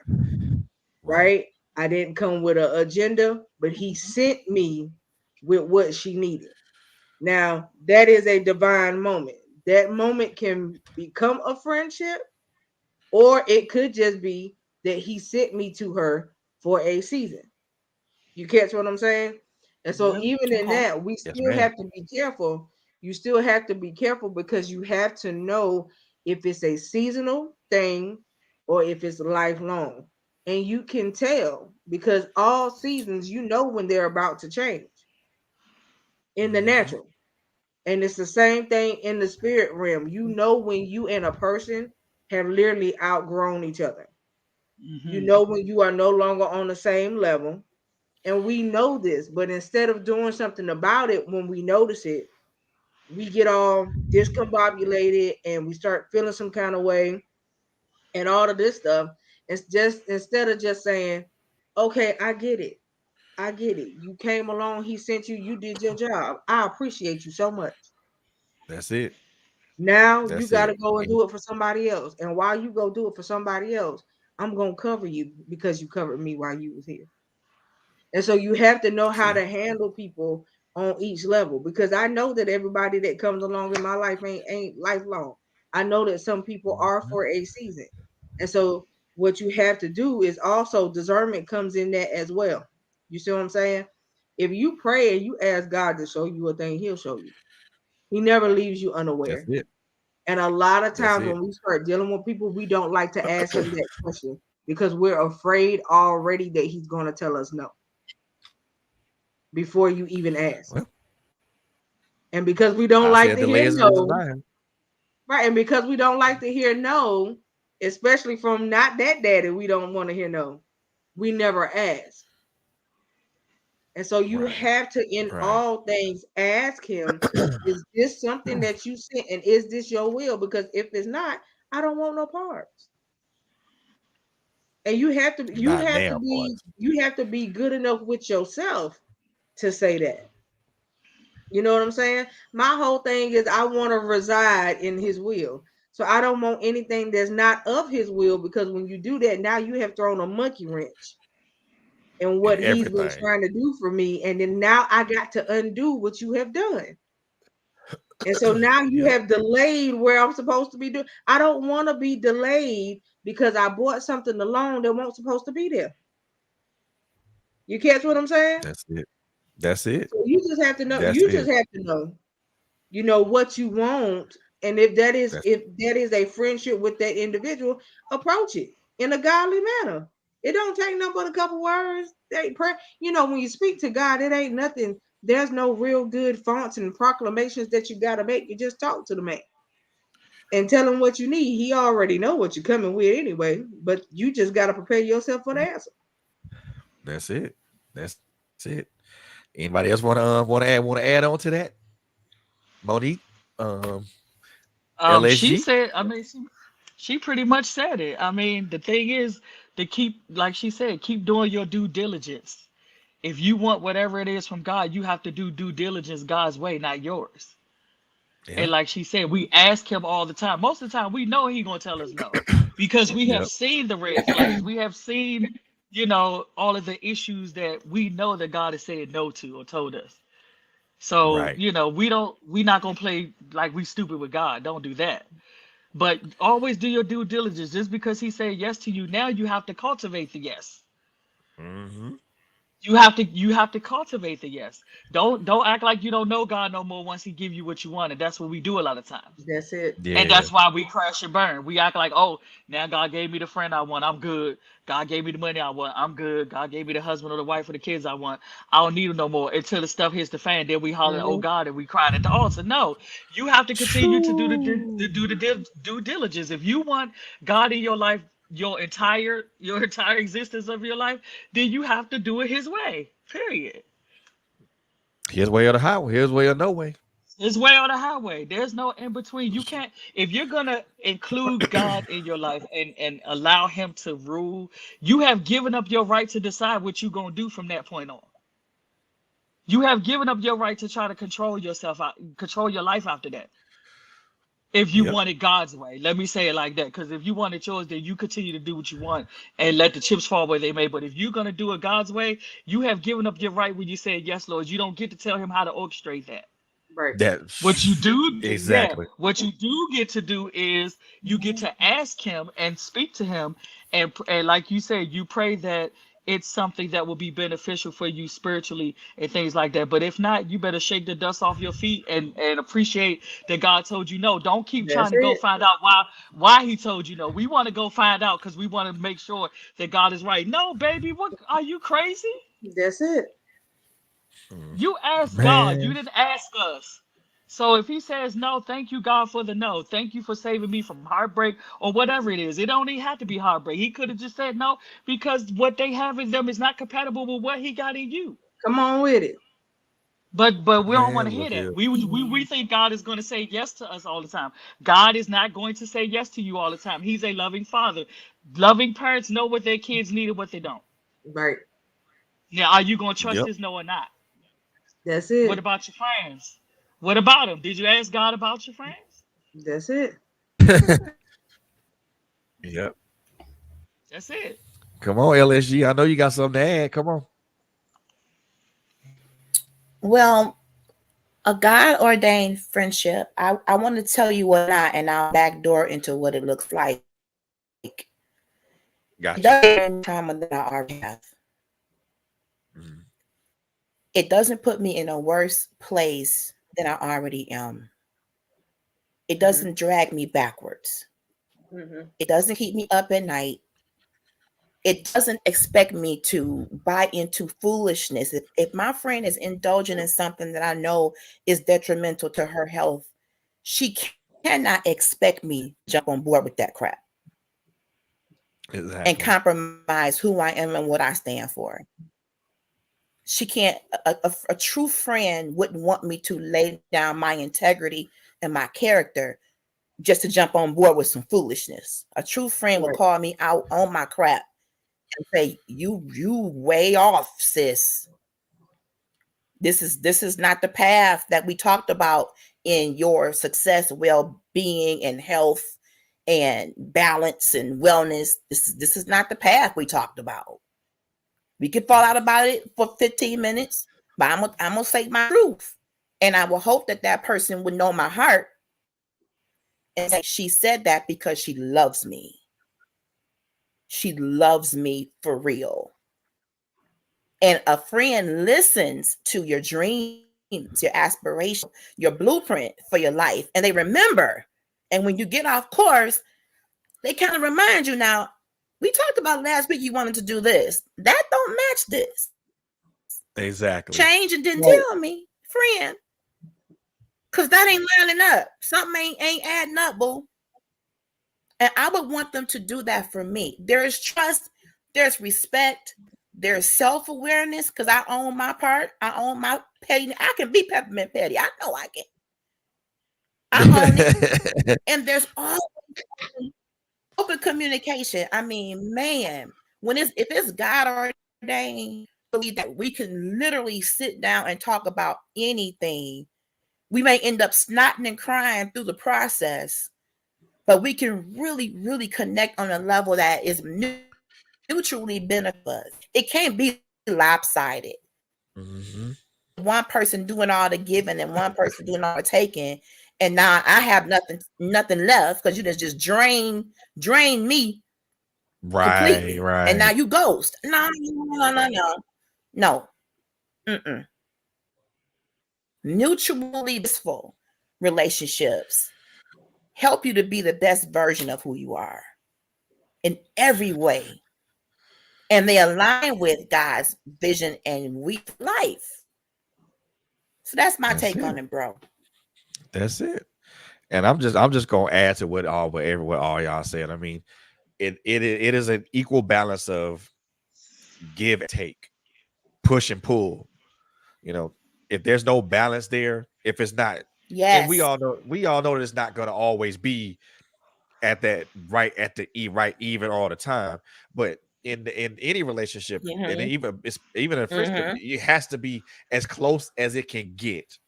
Right. right? I didn't come with an agenda, but he sent me with what she needed. Now, that is a divine moment. That moment can become a friendship, or it could just be that he sent me to her for a season. You catch what I'm saying? And so, Yep. even in Okay. that, we Yes, still ma'am. have to be careful. You still have to be careful because you have to know if it's a seasonal thing or if it's lifelong. And you can tell because all seasons, you know when they're about to change in the Hmm. natural. And it's the same thing in the spirit realm. You know when you and a person have literally outgrown each other. You Hmm. know when you are no longer on the same level. And we know this, but instead of doing something about it when we notice it, we get all discombobulated and we start feeling some kind of way and all of this stuff. It's just instead of just saying, okay, I get it. I get it. You came along, he sent you, you did your job. I appreciate you so much. That's it. Now you That's got it. to go and And do it for somebody else. And while you go do it for somebody else, I'm going to cover you because you covered me while you was here. And so you have to know how see. to handle people on each level because I know that everybody that comes along in my life ain't lifelong. I know that some people are Mhm. for a season. And so what you have to do is also discernment comes in that as well. You see what I'm saying? If you pray and you ask God to show you a thing, he'll show you. He never leaves you That's unaware. it. And a lot of That's times it. when we start dealing with people, we don't like to ask him that question because we're afraid already that he's going to tell us no before you even ask. Well, And because we I don't say a like to delay hear is a no, desire. right? And because we don't like to hear no, especially from not that daddy, we don't want to hear no. We never ask. And so you Right. have to, in Right. all things, ask him, is this something that you sent and is this your will? Because if it's not, I don't want no parts. And you Not have to now, be boys. you have to be good enough with yourself to say that. You know what I'm saying? My whole thing is I want to reside in his will. So I don't want anything that's not of his will because when you do that, now you have thrown a monkey wrench in And what he's been everything. trying to do for me. And then now I got to undo what you have done. And so now you Yep. have delayed where I'm supposed to be doing. I don't want to be delayed because I bought something alone that wasn't supposed to be there. You catch what I'm saying? That's it. That's it. So you just have to know. That's You just it. have to know what you want, and That's if that is a friendship with that individual, approach it in a godly manner. It don't take nothing but a couple words. They pray. When you speak to God, it ain't nothing. There's no real good fonts and proclamations that you got to make. You just talk to the man and tell him what you need. He already know what you're coming with anyway, but you just got to prepare yourself for the answer. that's it. That's it. Anybody else want to add on to that? Monique, um, She LSG. said, I mean, she pretty much said it. I mean, the thing is to keep, like she said, keep doing your due diligence. If you want whatever it is from God, you have to do due diligence God's way, not yours. And Yep. like she said, we ask him all the time. Most of the time, we know he gonna tell us no because we have Yep. seen the red flags. We have seen, all of the issues that we know that God has said no to or told us. So, Right. we not gonna play like we stupid with God. Don't do that. But always do your due diligence. Just because he said yes to you, now you have to cultivate the yes. Hmm. You have to cultivate the yes. Don't act like you don't know God no more once he give you what you want. And that's what we do a lot of times. That's it. And Yeah. that's why we crash and burn. We act like, oh, now God gave me the friend I want. I'm good. God gave me the money I want. I'm good. God gave me the husband or the wife or the kids I want. I don't need them no more. Until the stuff hits the fan, then we holler, oh Mhm. God, and we crying at the altar. No, you have to continue to do Shoo. due diligence. If you want God in your life, your entire existence of your life, then you have to do it His way. Period. Here's way or the highway. Here's way or no way. It's way on the highway. There's no in between. You can't, if you're gonna include God in your life and allow Him to rule, you have given up your right to decide what you're gonna do from that point on. You have given up your right to try to control yourself out, control your life after that. If you Yep. want it God's way, let me say it like that. Because if you want it yours, then you continue to do what you want and let the chips fall where they may. But if you're gonna do it God's way, you have given up your right when you say yes, Lord. You don't get to tell Him how to orchestrate that. Right. That What you do, yeah, exactly. what you do get to do is you get to ask Him and speak to Him, and like you said, you pray that it's something that will be beneficial for you spiritually and things like that. But if not, you better shake the dust off your feet and appreciate that God told you no. Don't keep trying That's to go it. find out why He told you no. We want to go find out because we want to make sure that God is right. No, baby, what are you crazy? That's it. You asked God, you Man. didn't ask us. So if He says no, thank you, God, for the no. Thank you for saving me from heartbreak or whatever it is. It don't even have to be heartbreak. He could have just said no because what they have in them is not compatible with what He got in you. Come on with it. But we don't want to Man, hear look that. here. We think God is going to say yes to us all the time. God is not going to say yes to you all the time. He's a loving father. Loving parents know what their kids need and what they don't. Right. Now, are you going to trust Yep. His no or not? That's What it. about your friends? What about them? Did you ask God about your friends? That's it. Yep. That's it. Come on, LSG. I know you got something to add. Come on. Well, a God ordained friendship, I want to tell you what not, and I'll backdoor into what it looks like. It Gotcha. doesn't bring trauma that I already have. Mhm. It doesn't put me in a worse place than I already am. It Hmm. doesn't drag me backwards. Hmm. It doesn't keep me up at night. It doesn't expect me to buy into foolishness. If my friend is indulging in something that I know is detrimental to her health, she cannot expect me to jump on board with that crap and Exactly. compromise who I am and what I stand for. She can't, a true friend wouldn't want me to lay down my integrity and my character just to jump on board with some foolishness. A true friend will Right. call me out on my crap and say, you way off, sis. This is not the path that we talked about in your success, well-being, and health and balance and wellness. This is not the path we talked about. We could fall out about it for 15 minutes, but I'm gonna say my truth. And I will hope that that person would know my heart and say she said that because she loves me. She loves me for real. And a friend listens to your dreams, your aspirations, your blueprint for your life, and they remember. And when you get off course, they kind of remind you now, we talked about last week you wanted to do this. That don't match this. Exactly. Change and didn't Right. tell me, friend, because that ain't lining up. Something ain't adding up, boo. And I would want them to do that for me. There is trust, there's respect, there's self-awareness, because I own my part. I own my petty. I can be peppermint petty. I know I can. I own it. And there's all open communication. I mean, man, if it's God ordained, believe that we can literally sit down and talk about anything. We may end up snotting and crying through the process, but we can really, really connect on a level that is mutually beneficial. It can't be lopsided. Mhm. One person doing all the giving and one person doing all the taking, and now I have nothing left because you just drain me Right, completely, and now right. you ghost. No, no, no, no, no. Mm-mm. Mutually blissful relationships help you to be the best version of who you are in every way, and they align with God's vision and life. So that's my That's take it. on it, bro. That's it. And I'm just gonna add to what all y'all said. I mean, it is an equal balance of give and take, push and pull. You know, if there's no balance there, if it's not And Yes. we all know that it's not going to always be at that right at the right even all the time. But in any relationship, and Mm-hmm. even it's even a friendship, Mm-hmm. it has to be as close as it can get.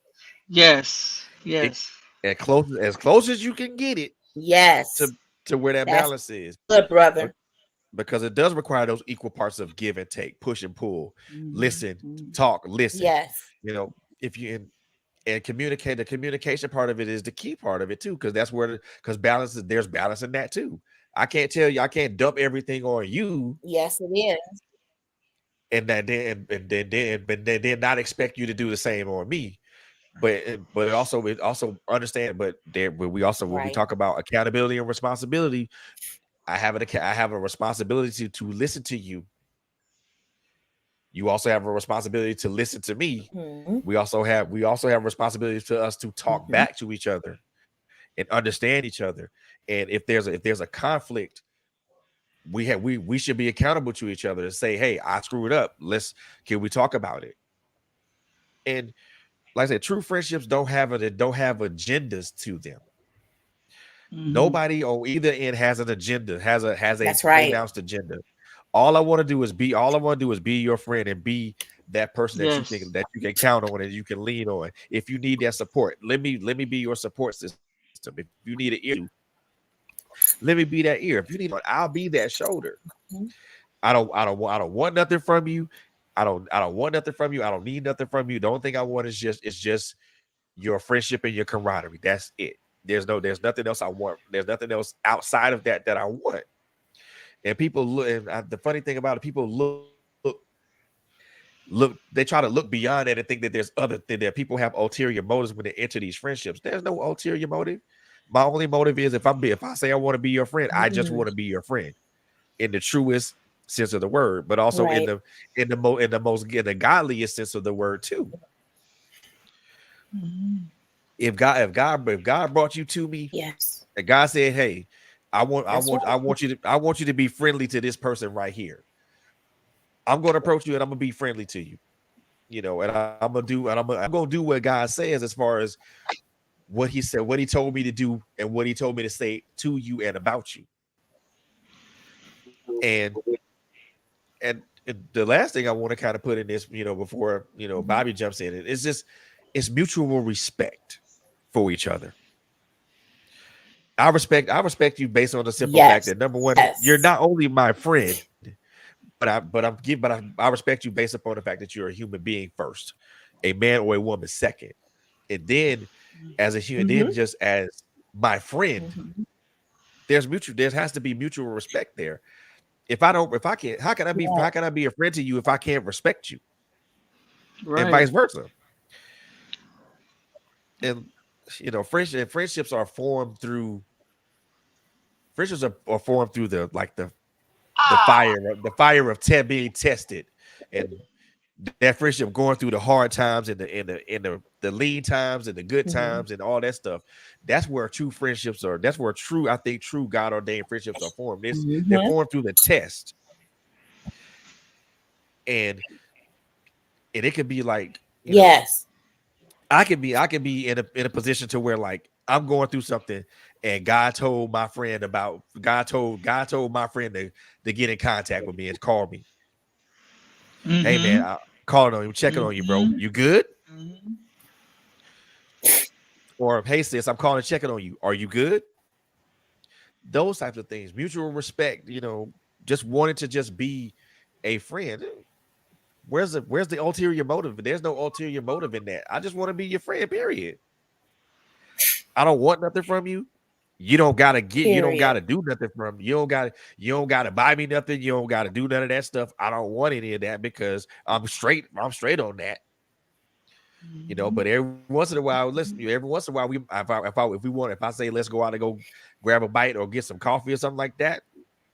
Yes. It Yes. as close as you can get it Yes. to where that That's balance is. good, Be- brother. Because it does require those equal parts of give and take, push and pull, listen, Mhm. talk, listen. Yes. You know, if you and communicate, the communication part of it is the key part of it too, because that's where because balance is there's balance in that too. I can't tell you, I can't dump everything on you Yes, it is. and that then not expect you to do the same on me. But it also understand, but there when we also when we Right. talk about accountability and responsibility, I have a responsibility to listen to you. You also have a responsibility to listen to me. Mm-hmm. We also have responsibilities to us to talk Mm-hmm. back to each other and understand each other. And if there's a conflict, we should be accountable to each other to say, hey, I screwed up. Let's can we talk about it? And like I said, true friendships don't have agendas to them. Mhm. Nobody on either end has an agenda, has a That's right. pronounced agenda. All I want to do is be your friend and be that person Yes. that you can count on and you can lean on. If you need that support, let me be your support system. If you need an ear to, let me be that ear. If you need I'll be that shoulder. Mhm. I don't want nothing from you. I don't want nothing from you. I don't need nothing from you. The only thing I want is just your friendship and your camaraderie. That's it. There's nothing else I want. There's nothing else outside of that that I want. And people look. And the funny thing about it, people look. They try to look beyond that and think that there's other that people have ulterior motives when they enter these friendships. There's no ulterior motive. My only motive is if I say I want to be your friend, I just Mm-hmm. want to be your friend in the truest sense of the word, but also Right. in the godliest sense of the word too. Mhm. If God brought you to me Yes. and God said, "Hey, That's right. I want you to be friendly to this person right here. I'm going to approach you and I'm going to be friendly to you, you know, and I'm going to do what God says as far as what He said, what He told me to do, and what He told me to say to you and about you." And and the last thing I want to kind of put in this, you know, before Mhm. Bobby jumps in, it's just it's mutual respect for each other. I respect you based on the simple fact Yes. that number one, you're Yes. not only my friend, I respect you based upon the fact that you're a human being first, a man or a woman second, and then as a human, then Mm-hmm. just as my friend, Mm-hmm. there has to be mutual respect there. If I don't, if I can't, how Yeah. can I be a friend to you if I can't respect you, and Right. vice versa? And friendships are formed through are formed through the fire of being tested, and that friendship going through the hard times and the lean times and the good Mm-hmm. times and all that stuff. That's where true friendships are. That's where true, I think, true God ordained friendships are formed. They're Mm-hmm. formed through the test, and it could be like, Yes. I could be in a position to where like I'm going through something, and God told my friend to get in contact with me and call me. Hey man, Mhm. I calling on you, checking on you, bro. Mhm. You good? Mhm. Or hey sis, I'm calling checking on you. Are you good? Those types of things, mutual respect. Just wanting to just be a friend. Where's the ulterior motive? There's no ulterior motive in that. I just want to be your friend. Period. I don't want nothing from you. You don't Period. gotta do nothing from you don't gotta buy me nothing. You don't gotta do none of that stuff. I don't want any of that because I'm straight on that. Mhm. But every once in a while, listen, every once in a while, if I say let's go out and go grab a bite or get some coffee or something like that,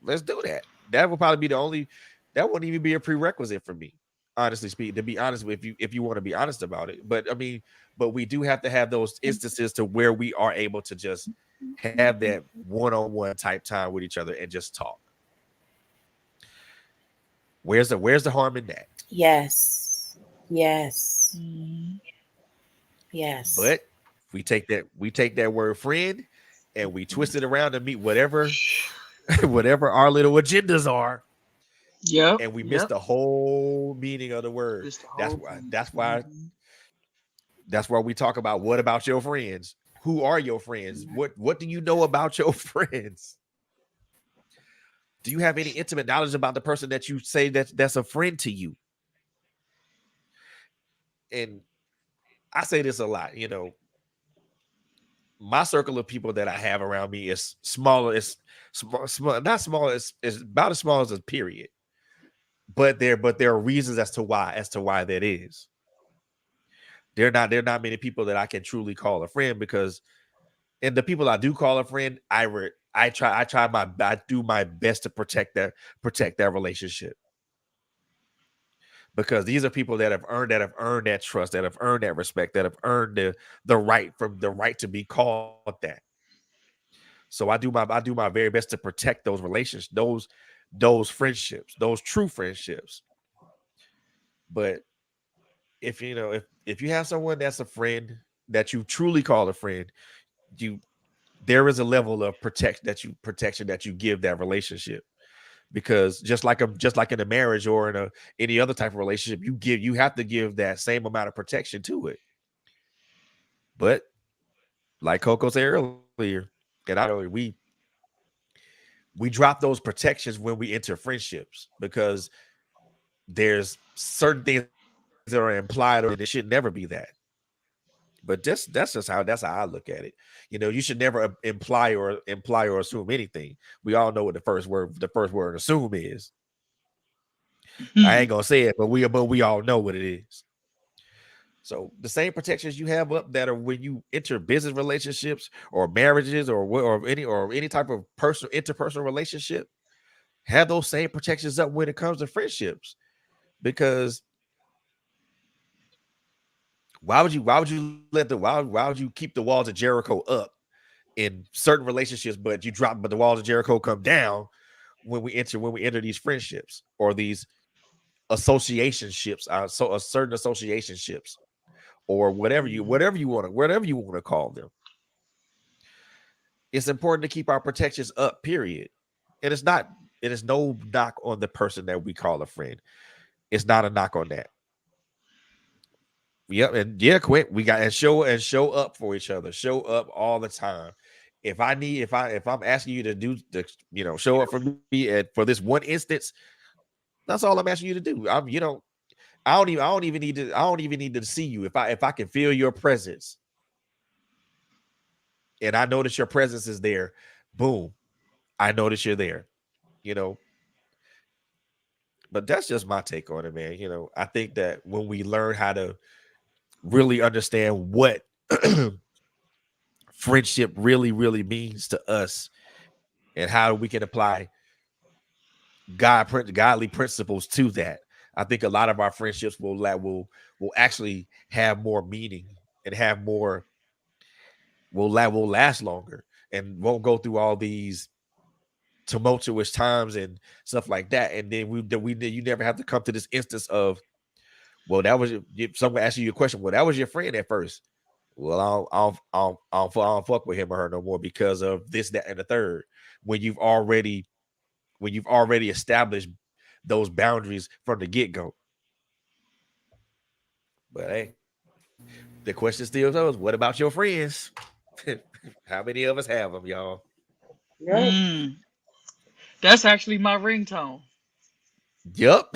let's do that. That would probably be the only. That wouldn't even be a prerequisite for me, honestly speaking. To be honest with you, if you want to be honest about it, but I mean, but we do have to have those instances to where we are able to just have that one-on-one type time with each other and just talk. Where's the harm in that? Yes. Yes. Mhm. Yes. But we take that word friend and we twist it around to meet whatever whatever our little agendas are, Yep. and we miss Yep. the whole meaning of the word. Just the That's whole why thing. that's why that's why we talk about what about your friends? Who are your friends? What do you know about your friends? Do you have any intimate knowledge about the person that you say that's a friend to you? And I say this a lot, my circle of people that I have around me is smaller. It's small, not small. It's about as small as a period. But there are reasons as to why that is. There are not many people that I can truly call a friend because, and the people I do call a friend, I do my best to protect that relationship, because these are people that have earned that trust, that have earned that respect, that have earned the right to be called that. So I do my very best to protect those relations, those friendships, those true friendships. But if you have someone that's a friend that you truly call a friend, you there is a level of protection that you give that relationship, because just like in a marriage or in any other type of relationship, you have to give that same amount of protection to it. But like Coco said earlier, and I know we drop those protections when we enter friendships, because there's certain things that are implied, or and it should never be that. But that's how I look at it. You should never imply or assume anything. We all know what the first word assume is. I ain't gonna say it, but we all know what it is. So the same protections you have up that are when you enter business relationships or marriages or any type of personal interpersonal relationship, have those same protections up when it comes to friendships. Because why would you keep the walls of Jericho up in certain relationships, but the walls of Jericho come down when we enter these friendships or these associationships, certain associationships, or whatever you want to call them. It's important to keep our protections up, period. And it is no knock on the person that we call a friend. It's not a knock on that. Yep, and yeah, quick. We got and show up for each other. Show up all the time. If I'm asking you to show up for me for this one instance, that's all I'm asking you to do. I don't even need to see you. If I can feel your presence and I notice your presence is there, boom, I notice you're there. You know, but that's just my take on it, man. I think that when we learn how to really understand what friendship really, really means to us, and how we can apply godly principles to that, I think a lot of our friendships will actually have more meaning and have more will last longer and won't go through all these tumultuous times and stuff like that. And then you never have to come to this instance of, well, that was someone asking you a question. Well, that was your friend at first. Well, I don't fuck with him or her no more because of this, that, and the third. When you've already established those boundaries from the get go. But hey, the question still goes: what about your friends? How many of us have them, y'all? Yep. That's actually my ringtone. Yup.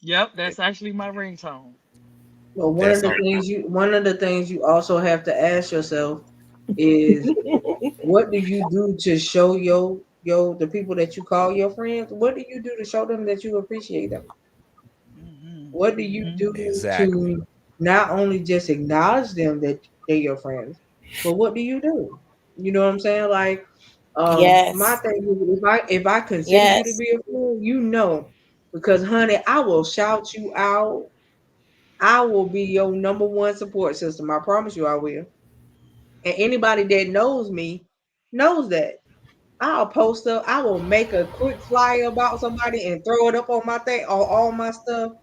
Yep, that's actually my ringtone. Well, That's all. one of the things you also have to ask yourself is, what do you do to show the people that you call your friends? What do you do to show them that you appreciate them? Hmm. What do you Hmm. do Exactly. to not only just acknowledge them that they're your friends, but what do you do? You know what I'm saying? Like, my Yes. thing is, if I consider you to Yes. be a friend, because honey, I will shout you out. I will be your number one support system. I promise you, I will. And anybody that knows me knows that. I'll post up. I will make a quick flyer about somebody and throw it up on my thing, on all my stuff,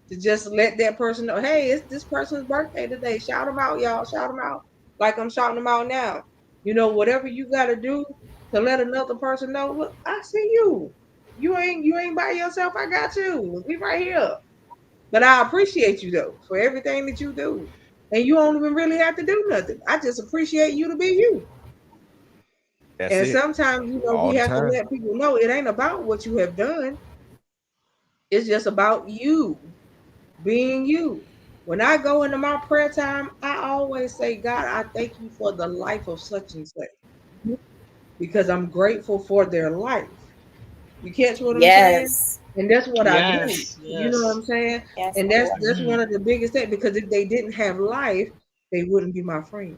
to just let that person know, hey, it's this person's birthday today. Shout them out, y'all. Shout them out. like I'm shouting them out now. Whatever you got to do to let another person know, look, I see you. You ain't by yourself. I got you. We right here. But I appreciate you though for everything that you do. And you don't even really have to do nothing. I just appreciate you to be you. That's And it. sometimes, All we the have to time. let people know it ain't about what you have done. It's just about you being you. When I go into my prayer time, I always say, God, I thank you for the life of such and such because I'm grateful for their life. You catch what I'm saying? Yes. And that's what I do. Yes, You know what I'm yes. saying? Yes, And that's Lord. that's one Hmm. of the biggest things because if they didn't have life, they wouldn't be my friend.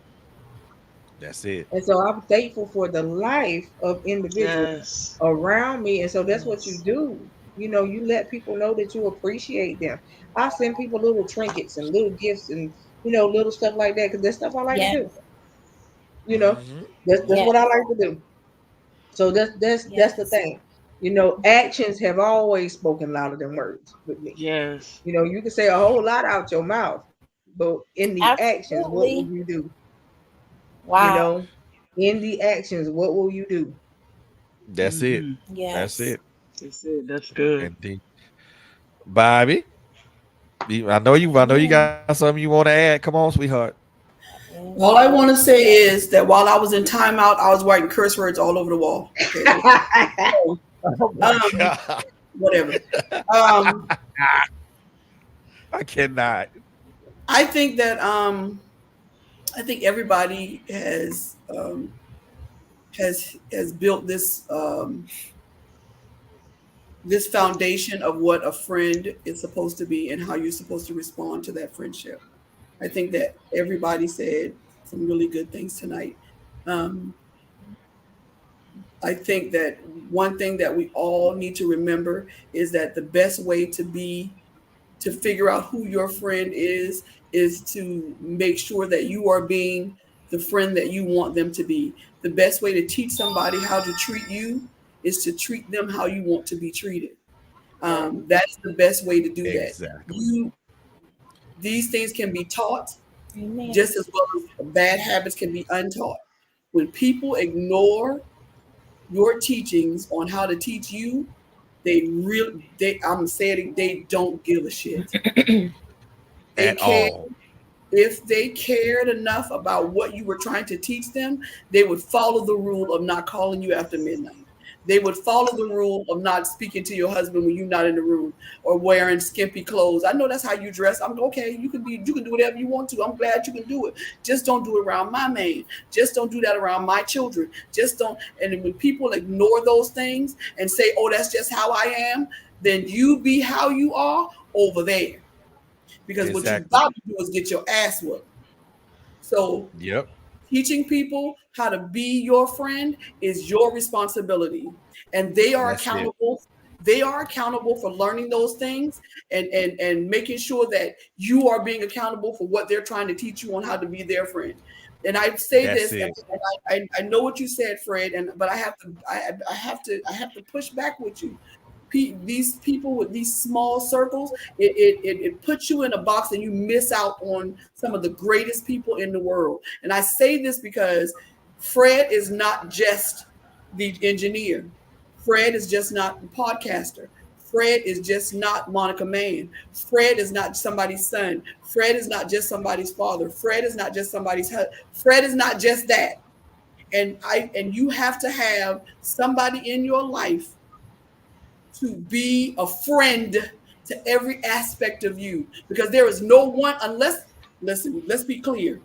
That's it. And so I'm thankful for the life of individuals Yes. around me. And so that's what you Yes. do. You let people know that you appreciate them. I send people little trinkets and little gifts and little stuff like that because that's stuff I like to Yes. do. You know, Hmm. that's what I Yes. like to do. So that's the Yes. thing. Actions have always spoken louder than words with me. Yes. You can say a whole lot out your mouth, but in the actions, what will Absolutely. you do? You Wow. know, in the actions, what will you do? That's it. Hmm. That's Yes. it. That's it. That's good. Indeed. Bobby, I know you Mm. got something you want to add. Come on, sweetheart. All Yes. I want to say is that while I was in timeout, I was writing curse words all over the wall. Okay. So, Oh my um, God. whatever. Um, I cannot. I think that I think everybody has built this foundation of what a friend is supposed to be and how you're supposed to respond to that friendship. I think that everybody said some really good things tonight. Um, I think that one thing that we all need to remember is that the best way to figure out who your friend is to make sure that you are being the friend that you want them to be. The best way to teach somebody how to treat you is to treat them how you want to be treated. Right. That's the best way to do that. Exactly. You These things can be taught Amen. just as well as bad habits can be untaught. When people ignore your teachings on how to teach you, I'm saying they don't give a shit. They At care. all. If they cared enough about what you were trying to teach them, they would follow the rule of not calling you after midnight. They would follow the rule of not speaking to your husband when you're not in the room or wearing skimpy clothes. I know that's how you dress. I'm okay. You can do whatever you want to. I'm glad you can do it. Just don't do it around my man. Just don't do that around my children. Just don't. And when people ignore those things and say, "Oh, that's just how I am," then you be how you are over there because what you Exactly. about to do is get your ass whooped. So Yep. teaching people how to be your friend is your responsibility, and That's it. they are accountable for learning those things and making sure that you are being accountable for what they're trying to teach you on how to be their friend. And I say That's this, it. and I know what you said, Fred, and but I have to push back with you. These people with these small circles, it puts you in a box and you miss out on some of the greatest people in the world. And I say this because Fred is not just the engineer. Fred is just not the podcaster. Fred is just not Monica Mann. Fred is not somebody's son. Fred is not just somebody's father. Fred is not just somebody's husband. Fred is not just that. And you have to have somebody in your life to be a friend to every aspect of you because there is no one unless listen, let's be clear.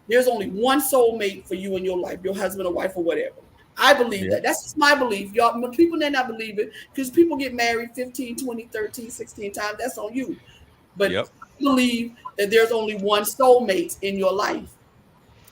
There's only one soulmate for you in your life, your husband or wife or whatever. I believe Yep. that. That's just my belief. Y'all, when people may not believe it because people get married 15, 20, 13, 16 times. That's on you. But Yep. I believe that there's only one soulmate in your life.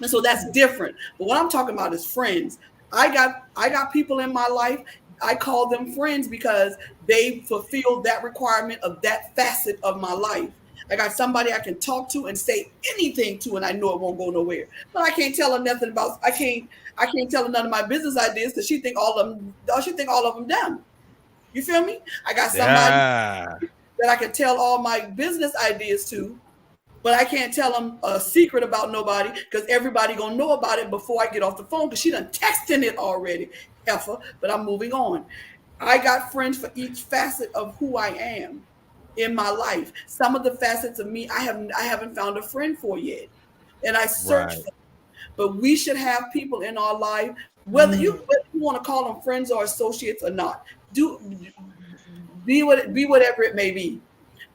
And so that's different. But what I'm talking about is friends. I got people in my life. I call them friends because they fulfill that requirement of that facet of my life. I got somebody I can talk to and say anything to, and I know it won't go nowhere. But I can't tell her nothing about. I can't tell her none of my business ideas because she think all of them. She think all of them dumb. You feel me? I got somebody Yeah. that I can tell all my business ideas to, But I can't tell them a secret about nobody because everybody gonna know about it before I get off the phone because she done texting it already, heifer. But I'm moving on. I got friends for each facet of who I am in my life. Some of the facets of me I haven't found a friend for yet, and I search Right. for. But we should have people in our life, Mm. whether you want to call them friends or associates or not. Do be whatever it may be.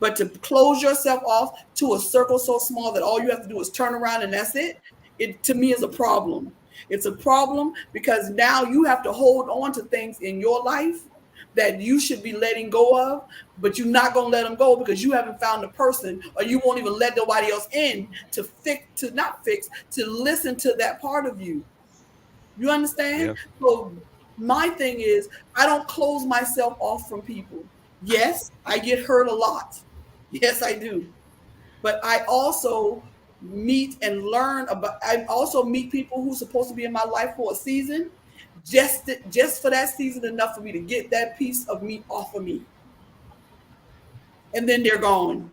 But to close yourself off to a circle so small that all you have to do is turn around and that's it, it to me is a problem. It's a problem because now you have to hold on to things in your life that you should be letting go of, but you're not gonna let them go because you haven't found a person, or you won't even let nobody else in to fix, to not fix, to listen to that part of you. You understand? Yep. So my thing is, I don't close myself off from people. Yes, I get hurt a lot. Yes, I do. But I also meet and learn about. I also meet people who's supposed to be in my life for a season, just for that season enough for me to get that piece of me off of me, and then they're gone.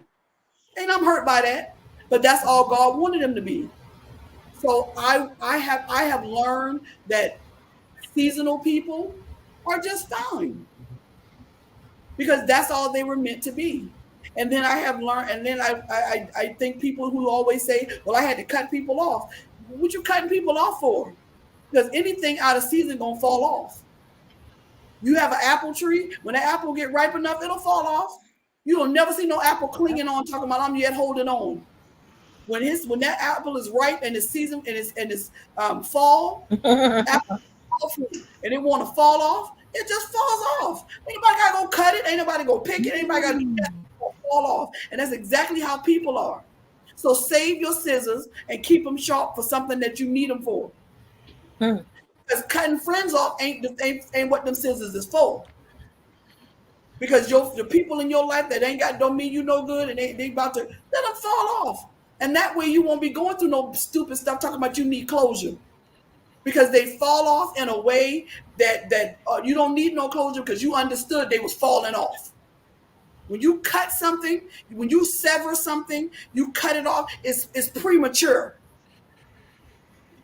And I'm hurt by that. But that's all God wanted them to be. So I have learned that seasonal people are just fine because that's all they were meant to be. And then I have learned, and then I think people who always say, "Well, I had to cut people off." What you cutting people off for? Because anything out of season gonna fall off. You have an apple tree. When the apple get ripe enough, it'll fall off. You will never see no apple clinging on, talking about I'm yet holding on. When that apple is ripe and it's season and it's fall, apple fruit, and it want to fall off, it just falls off. Ain't nobody gotta go cut it. Ain't nobody go pick it. Ain't nobody gotta do that. It fall off. And that's exactly how people are. So save your scissors and keep them sharp for something that you need them for. Because cutting friends off ain't what them scissors is for. Because the people in your life that ain't got don't mean you no good and they about to let them fall off. And that way you won't be going through no stupid stuff talking about you need closure. Because they fall off in a way that you don't need no closure because you understood they was falling off. When you cut something, when you sever something, you cut it off. It's premature.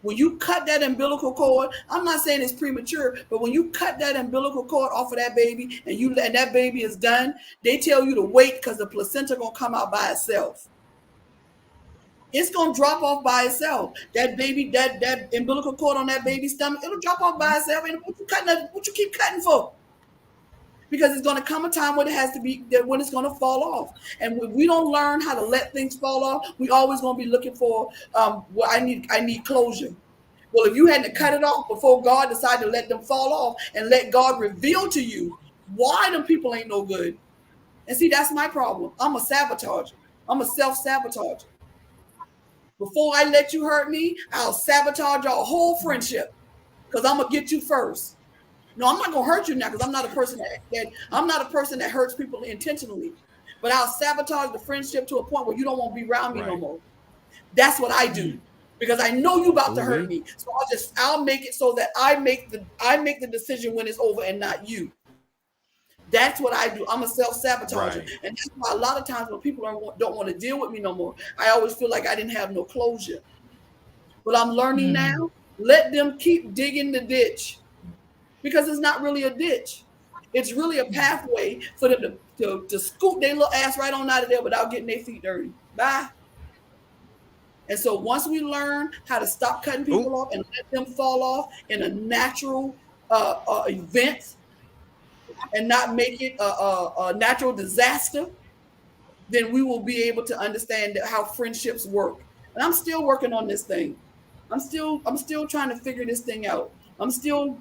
When you cut that umbilical cord, I'm not saying it's premature, but when you cut that umbilical cord off of that baby and that baby is done, they tell you to wait because the placenta gonna come out by itself. It's gonna drop off by itself. That baby, that umbilical cord on that baby's stomach, it'll drop off by itself. And what you keep cutting for? Because it's gonna come a time when it has to be that when it's gonna fall off. And when we don't learn how to let things fall off, we always gonna be looking for well, I need closure. Well, if you hadn't cut it off before God decided to let them fall off and let God reveal to you why them people ain't no good. And see, that's my problem. I'm a sabotager. I'm a self-sabotager. Before I let you hurt me, I'll sabotage our whole friendship because I'm gonna get you first. No, I'm not gonna hurt you now because I'm not a person that I'm not a person that hurts people intentionally. But I'll sabotage the friendship to a point where you don't want to be around me no Right. more. That's what I do because I know you about to Ooh hurt wee. me. So I'll make it so that I make the decision when it's over and not you. That's what I do. I'm a self sabotager, Right. and that's why a lot of times when people don't want to deal with me no more, I always feel like I didn't have no closure. But I'm learning Mm. now. Let them keep digging the ditch because it's not really a ditch. It's really a pathway for them to scoot their little ass right on out of there without getting their feet dirty. Bye. And so once we learn how to stop cutting Ooh. people off and let them fall off in a natural event and not make it a natural disaster, then we will be able to understand how friendships work. And I'm still working on this thing. I'm still trying to figure this thing out. I'm still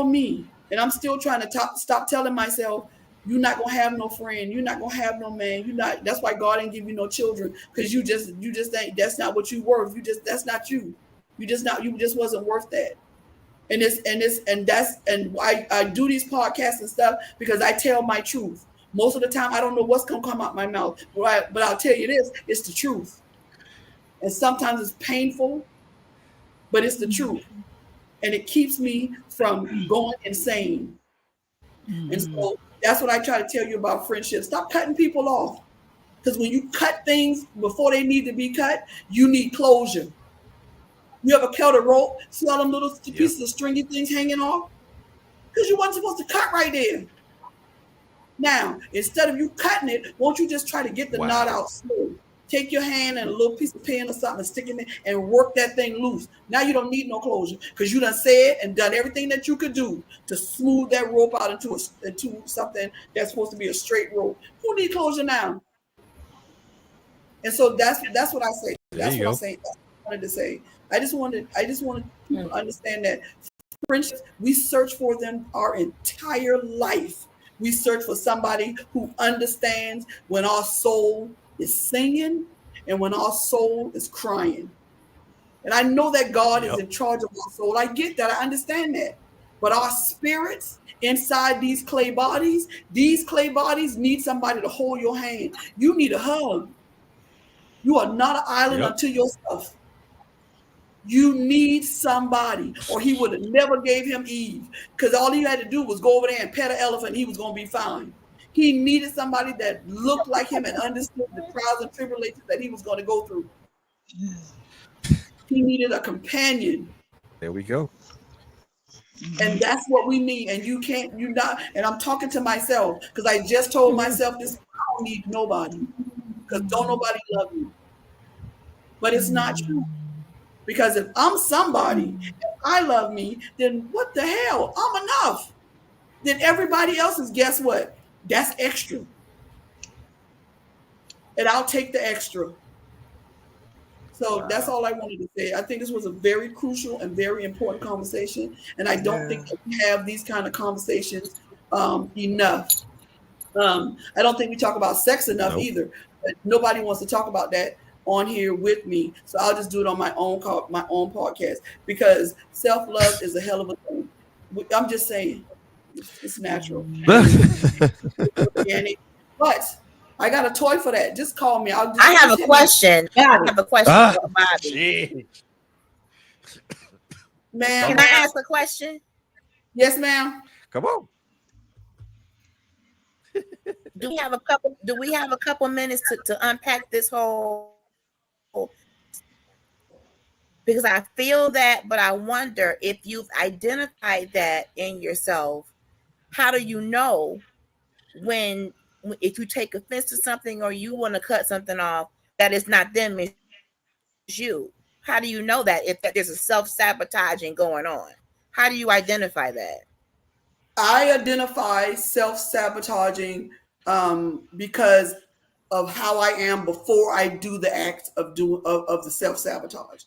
me, and I'm still trying to stop telling myself, "You're not gonna have no friend. You're not gonna have no man. You're not." That's why God didn't give you no children because you just ain't. That's not what you worth. That's not you. You just wasn't worth that. And I do these podcasts and stuff because I tell my truth. Most of the time, I don't know what's gonna come out my mouth, but I'll tell you this: it's the truth. And sometimes it's painful, but it's the truth, and it keeps me from going insane. And Mhm. so that's what I try to tell you about friendships. Stop cutting people off. Because when you cut things before they need to be cut, you need closure. You ever cut a rope, see all them little Yep. pieces of stringy things hanging off? Because you weren't supposed to cut right there. Now, instead of you cutting it, won't you just try to get the knot Wow. out slow? Take your hand and a little piece of pen or something and stick it in and work that thing loose. Now you don't need no closure because you done said and done everything that you could do to smooth that rope out into something that's supposed to be a straight rope. Who need closure now? And so that's what I say. There That's you what I'm go. saying. That's what I wanted to say. I just wanted people Mm. to understand that friendships, we search for them our entire life. We search for somebody who understands when our soul is singing and when our soul is crying. And I know that God is Yep. in charge of our soul. I get that. I understand that. But our spirits inside these clay bodies need somebody to hold your hand. You need a hug. You are not an island Yep. unto yourself. You need somebody, or he would have never gave him Eve, because all he had to do was go over there and pet an elephant, and he was going to be fine. He needed somebody that looked like him and understood the trials and tribulations that he was going to go through. He needed a companion, There we go. and that's what we need. And you can't, you not. And I'm talking to myself because I just told myself this: I don't need nobody because don't nobody love me. But it's not true. Because if I'm somebody, if I love me, then what the hell? I'm enough. Then everybody else is, guess what? That's extra. And I'll take the extra. So that's Wow. all I wanted to say. I think this was a very crucial and very important conversation. And I don't think Yeah. that we have these kind of conversations enough. I don't think we talk about sex enough Nope. either. But nobody wants to talk about that on here with me. So I'll just do it on my own podcast because self love is a hell of a thing. I'm just saying, it's natural and it's organic. But I got a toy for that. Just call me. I'll I have just a hit me, question. I Got it. have a question Ah, for Bobby. shit. ma'am. Can Come I on. ask a question? Yes, ma'am. Come on. Do we have a couple minutes to unpack this whole, because I feel that, but I wonder if you've identified that in yourself. How do you know when if you take offense to something or you want to cut something off, that it's not them, it's you? How do you know that if that there's a self-sabotaging going on? How do you identify that? I identify self sabotaging because of how I am before I do the act of the self sabotage.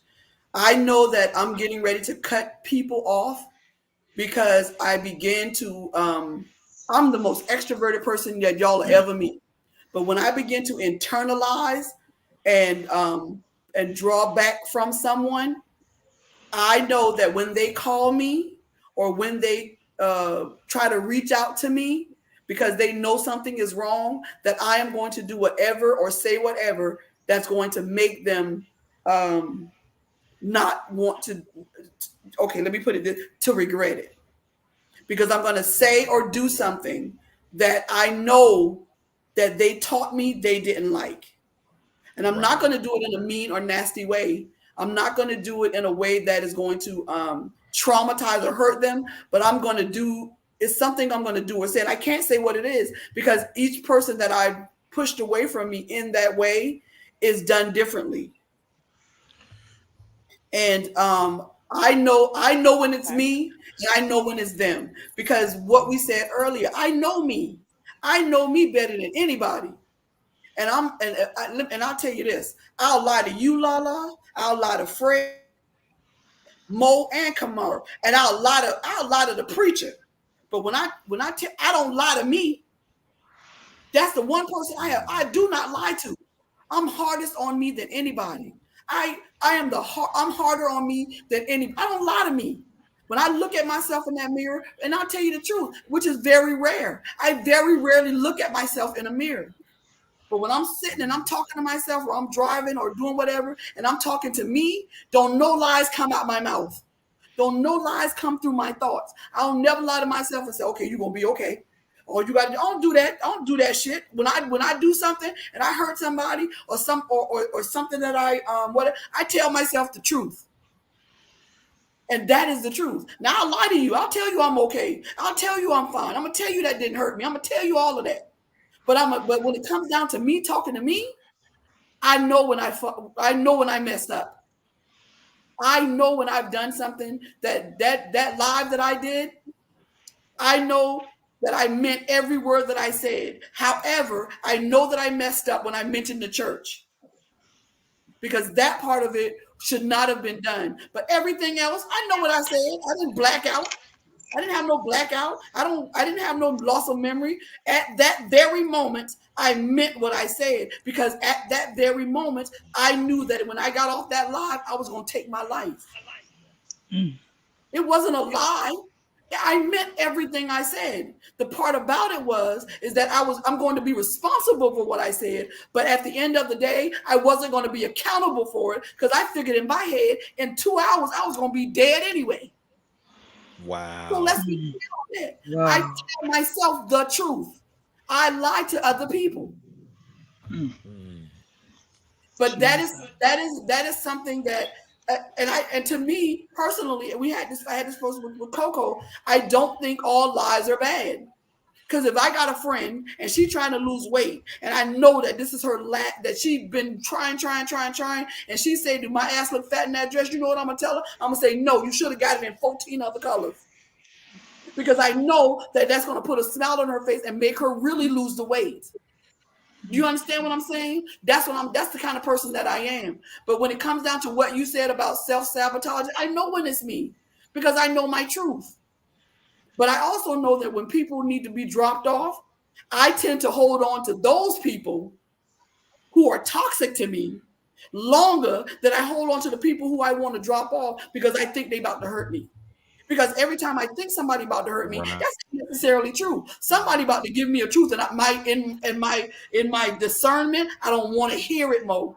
I know that I'm getting ready to cut people off because I begin to. I'm the most extroverted person that y'all will ever meet, but when I begin to internalize and um, and draw back from someone, I know that when they call me or when they try to reach out to me because they know something is wrong, that I am going to do whatever or say whatever that's going to make them um, not want to. Okay, let me put it this, to regret it because I'm going to say or do something that I know that they taught me they didn't like. And I'm not Right. going to do it in a mean or nasty way. I'm not going to do it in a way that is going to traumatize or hurt them, but I'm going to do it's something I'm going to do or say. And I can't say what it is because each person that I pushed away from me in that way is done differently. And I know when it's Okay. me and I know when it's them because what we said earlier, I know me. I know me better than anybody. And I'll tell you this: I'll lie to you, Lala. I'll lie to Fred, Mo, and Kamara, and I'll lie to the preacher. But I don't lie to me. That's the one person I do not lie to. I'm hardest on me than anybody. I am I'm harder on me than any. I don't lie to me. When I look at myself in that mirror, and I'll tell you the truth, which is very rare. I very rarely look at myself in a mirror. But when I'm sitting and I'm talking to myself or I'm driving or doing whatever and I'm talking to me, don't no lies come out my mouth. Don't no lies come through my thoughts. I'll never lie to myself and say, okay, you're going to be okay. or you got to, don't do that. Don't do that shit. When I do something and I hurt somebody or something that I tell myself the truth. And that is the truth. Now I'll lie to you. I'll tell you I'm okay. I'll tell you I'm fine. I'm gonna tell you that didn't hurt me. I'm gonna tell you all of that. But when it comes down to me talking to me, I know when I messed up. I know when I've done something that live that I did. I know that I meant every word that I said. However, I know that I messed up when I mentioned the church, because that part of it should not have been done. But everything else, I know what I said. I didn't black out. I didn't have no blackout. I didn't have no loss of memory. At that very moment, I meant what I said, because at that very moment, I knew that when I got off that live, I was going to take my life. It wasn't a lie. I meant everything I said. The part about it is that I'm going to be responsible for what I said, but at the end of the day, I wasn't going to be accountable for it, because I figured in my head in 2 hours I was going to be dead anyway. Wow. So let's be clear on that. Wow. I tell myself the truth. I lie to other people. But that is something that and to me personally, I had this person with Coco. I don't think all lies are bad. Because if I got a friend and she's trying to lose weight, and I know that this is her that she's been trying, and she said, "Do my ass look fat in that dress?" You know what I'm gonna tell her? I'm gonna say, "No, you should have got it in 14 other colors." Because I know that that's gonna put a smile on her face and make her really lose the weight. Do you understand what I'm saying? That's the kind of person that I am. But when it comes down to what you said about self-sabotage, I know when it's me, because I know my truth. But I also know that when people need to be dropped off, I tend to hold on to those people who are toxic to me longer than I hold on to the people who I want to drop off, because I think they're about to hurt me. Because every time I think somebody about to hurt me, that's not necessarily true. Somebody about to give me a truth, and in my discernment, I don't want to hear it more.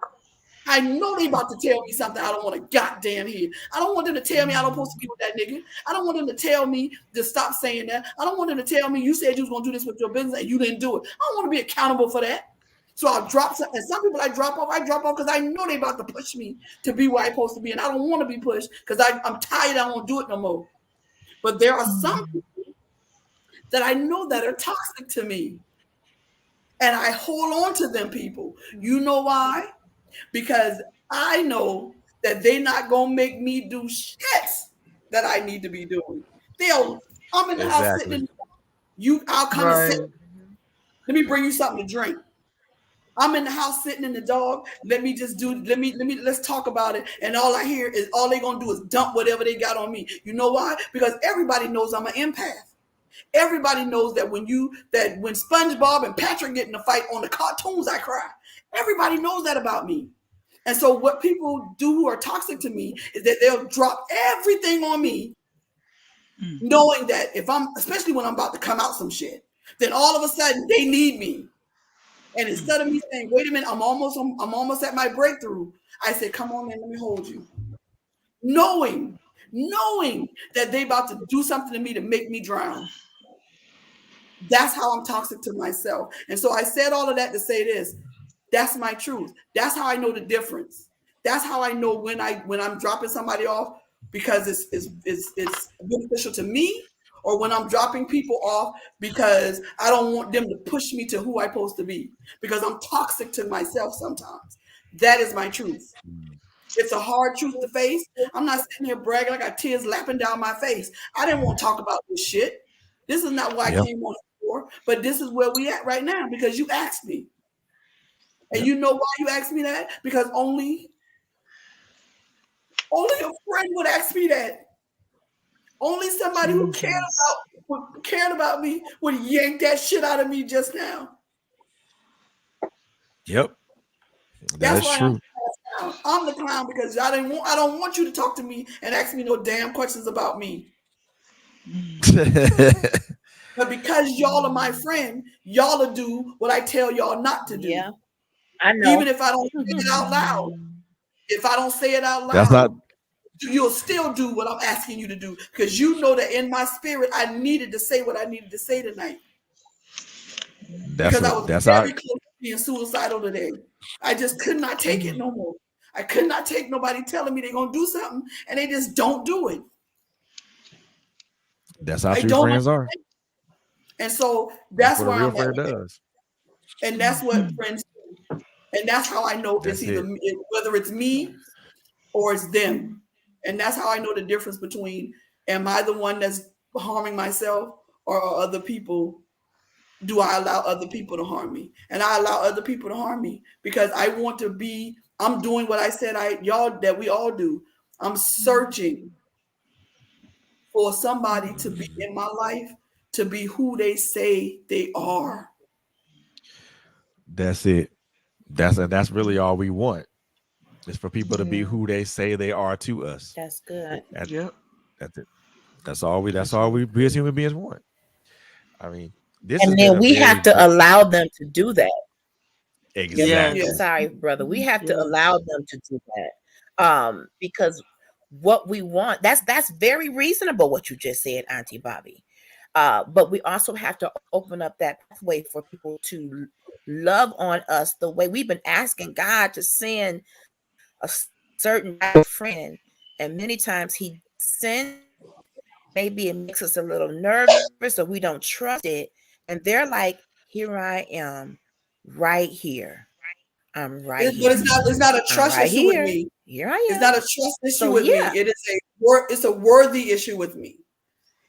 I know they about to tell me something I don't want to goddamn hear. I don't want them to tell me I don't supposed to be with that nigga. I don't want them to tell me to stop saying that. I don't want them to tell me you said you was going to do this with your business and you didn't do it. I don't want to be accountable for that. So I'll drop some, and some people I drop off because I know they about to push me to be where I'm supposed to be, and I don't want to be pushed because I'm tired. I won't do it no more. But there are some people that I know that are toxic to me, and I hold on to them people. You know why? Because I know that they're not gonna make me do shit that I need to be doing. I'm in the house sitting I'll come and sit. Let me bring you something to drink. I'm in the house sitting in the dog. Let's talk about it. And all I hear is all they're gonna do is dump whatever they got on me. You know why? Because everybody knows I'm an empath. Everybody knows that when SpongeBob and Patrick get in a fight on the cartoons, I cry. Everybody knows that about me. And so what people do who are toxic to me is that they'll drop everything on me, knowing that especially when I'm about to come out some shit, then all of a sudden they need me. And instead of me saying, wait a minute, I'm almost at my breakthrough, I say, come on, man, let me hold you. Knowing that they about to do something to me to make me drown. That's how I'm toxic to myself. And so I said all of that to say this. That's my truth. That's how I know the difference. That's how I know when I'm dropping somebody off because it's beneficial to me, or when I'm dropping people off because I don't want them to push me to who I'm supposed to be, because I'm toxic to myself sometimes. That is my truth. It's a hard truth to face. I'm not sitting here bragging like I got tears lapping down my face. I didn't want to talk about this shit. This is not why I came on before, but this is where we at right now because you asked me. And you know why you asked me that? Because only a friend would ask me that. Only somebody who cared about me would yank that shit out of me just now. Yep. That's why true. I'm the clown because I don't want you to talk to me and ask me no damn questions about me. But because y'all are my friend, y'all will do what I tell y'all not to do. Yeah, I know. Even if I don't say it out loud. If I don't say it out loud, you'll still do what I'm asking you to do, because you know that in my spirit I needed to say what I needed to say tonight. That's because I what was that's how very close to being suicidal today. I just could not take it no more. I could not take nobody telling me they're gonna do something and they just don't do it. that's how I true don't friends are. understand. And so That's that's what a where real I'm at friend with it. does. And that's what friends do. And that's how I know it's That's either it. whether it's me or it's them. And that's how I know the difference between am I the one that's harming myself or are other people do I allow other people to harm me? And I allow other people to harm me because I want to be, I'm doing what I said y'all that we all do. I'm searching for somebody to be in my life to be who they say they are. That's it. That's really all we want is for people to be Yeah. who they say they are to us. That's good. And Yep. that's it. That's That's all right. we as human beings want. I mean, this has And been then a we very have to good allow them to do that. Yes, I'm exactly. yes, Yes. sorry, brother. We have to Yes. allow them to do that. Because what we want, that's very reasonable what you just said, Auntie Bobby. But we also have to open up that pathway for people to love on us the way we've been asking God to send a certain type of friend. And many times he sends it, maybe it makes us a little nervous or we don't trust it. And they're like, here I am, right here. I'm right but here. it's not a I'm trust right issue with here. me. Here I It's am. not a trust issue So with me. yeah, It's a worthy issue with me.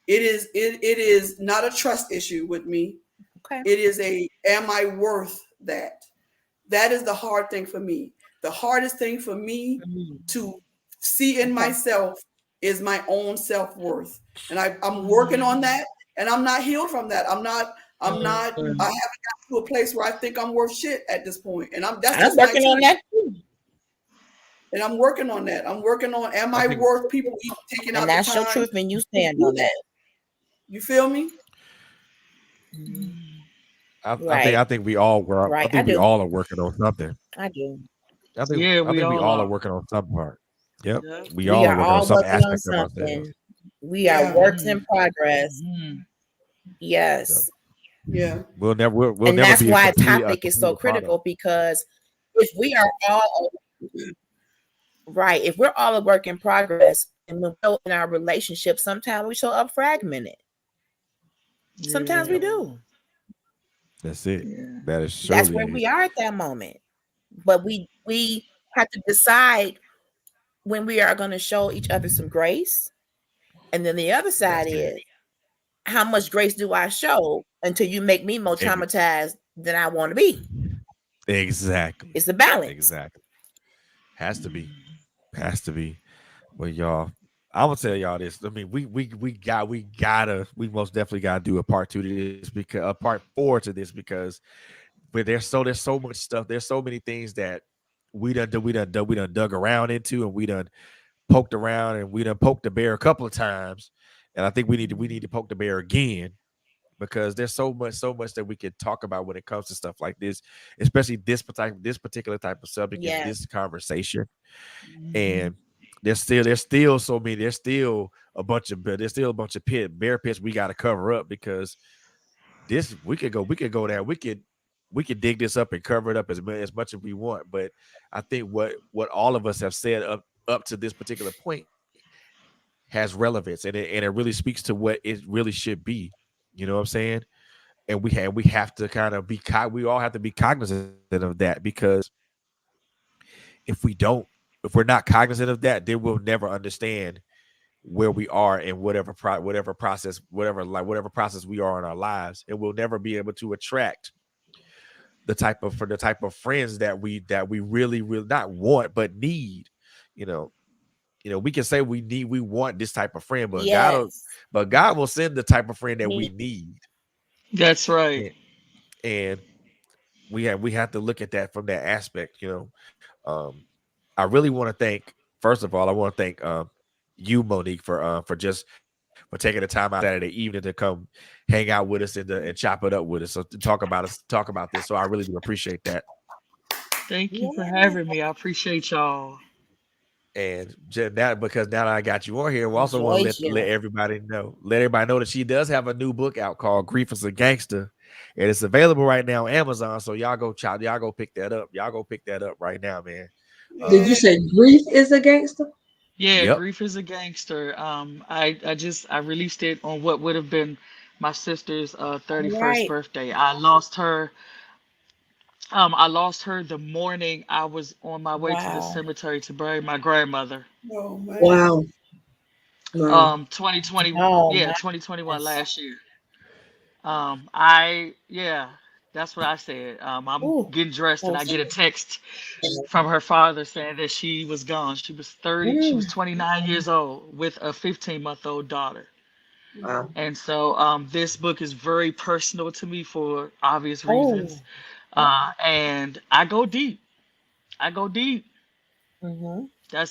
It is not a trust issue with me. okay. It is a am I worth that? That is the hard thing for me. The hardest thing for me Mhm. to see in Okay. myself is my own self-worth. And I'm working on that and I'm not healed from that. I Mm. haven't got to a place where I think I'm worth shit at this point. And that's I'm just my working on truth. that too. And I'm working on that. I'm working on am I I think worth people even taking And out the that's your time truth, and you to stand do on that? that. You feel me? Mhm. I Right. think we all were I Right. I think we do. all are working on something. I do. Yeah, I we think we all all are are. working on some part. Yep. Yep. We We all are are working on all some working on aspect of ourselves. something. We are Yeah. works in Mm-hmm. progress. Mm-hmm. Yep. Yes. Yeah. We'll And never that's be a why complete topic is so product. critical because if we are all right, if we're all a work in progress and when we're in our relationship, sometimes we show up fragmented. Sometimes we Yeah. Yep. do. That's it. Yeah. That is That's surely where it. we are at that moment. But we have to decide when we are going to show each other some grace. And then the other side That's it. is how much grace do I show until you make me more Ex- traumatized than I want to be? Exactly. It's the balance. Exactly. Has to be. Has to be. Well, y'all, I'm gonna tell y'all this. I mean, we most definitely gotta do a part two to this because a part four to this because but there's so much stuff. There's so many things that we done dug around into and we done poked around and we done poked the bear a couple of times. And I think we need to poke the bear again because there's so much that we can talk about when it comes to stuff like this, especially this particular type of subject in Yes. this conversation. Mm-hmm. And there's still so many there's still a bunch of bear pits we got to cover up because this we could go there we could dig this up and cover it up as much as we want. But I think what all of us have said up to this particular point has relevance and it really speaks to what it really should be. You know what I'm saying? And we have to kind of we all have to be cognizant of that because if we don't, if we're not cognizant of that, then we'll never understand where we are in whatever process we are in our lives, and we'll never be able to attract the type of friends that we really not want but need. You know, we can say we want this type of friend, Yes. but God will send the type of friend that we Me. need. That's right. And, and we have to look at that from that aspect. I really want to thank first of all I want to thank you, Monique, for just for taking the time out Saturday evening to come hang out with us and chop it up with us. So to talk about this. So I really do appreciate that. Thank you for Yeah. having me. I appreciate y'all. And now because now that I got you on here, we also want to Enjoyed you. let everybody know that she does have a new book out called Grief is a Gangster. and it's available right now on Amazon. So y'all go pick that up. Y'all go pick that up right now, man. Did you Um, Yeah. say grief is a gangster? Yeah, yep. Grief is a Gangster. I released it on what would have been my sister's All 31st right. birthday. I lost her the morning I was on my way to the Wow. cemetery to bury my grandmother. Oh man. Wow. Wow. 2020, Oh yeah, my 2021 goodness. last year. Yeah, that's what I said. I'm Ooh, getting dressed and so I get a sorry. text from her father saying that she was gone. She was Mm, 29 years old with a 15-month-old daughter. Wow. And so this book is very personal to me for obvious reasons. oh. And I go deep. I go deep. Mm-hmm.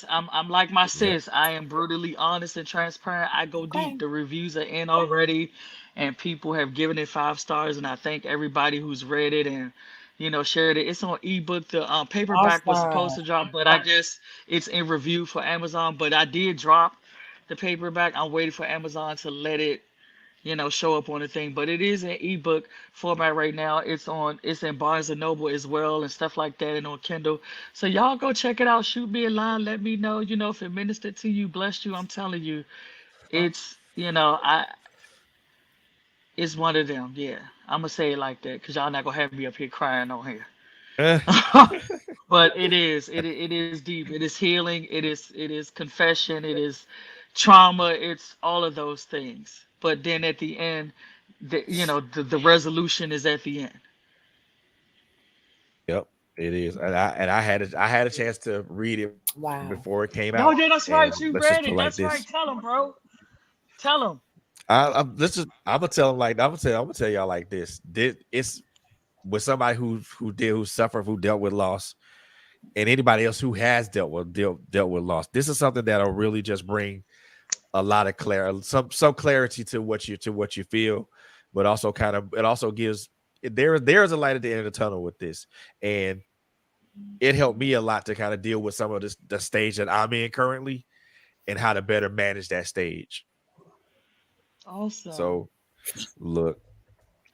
I'm like my Yep. sis. I am brutally honest and transparent. I go deep. Okay. The reviews are in already, and people have given it 5 stars. And I thank everybody who's read it and shared it. It's on ebook. The paperback was supposed Awesome. to drop, but I guess it's in review for Amazon. But I did drop the paperback. I'm waiting for Amazon to let it show up on the thing. But it is an ebook format right now. It's in Barnes and Noble as well and stuff like that and on Kindle. So y'all go check it out. Shoot me a line. Let me know, if it ministered to you, blessed you. I'm telling you, it's one of them. Yeah. I'm gonna say it like that because y'all not gonna have me up here crying on here. Eh, But it is deep. It is healing. It is confession. It is trauma. It's all of those things. But then at the end, the resolution is at the end. yep. It is, and I had a chance to read it before it came Wow. out, No, yeah, and that's let's right. just You put it like read it. this. That's right. Tell him, bro. Tell him. I'm gonna tell them like I'm gonna tell y'all like this. It's with somebody who suffered, who dealt with loss, and anybody else who has dealt with loss. This is something that'll really just bring a lot of clarity, some clarity to what you feel, but also kind of it also gives there's a light at the end of the tunnel with this, and it helped me a lot to kind of deal with some of this the stage that I'm in currently and how to better manage that stage. Awesome. So look,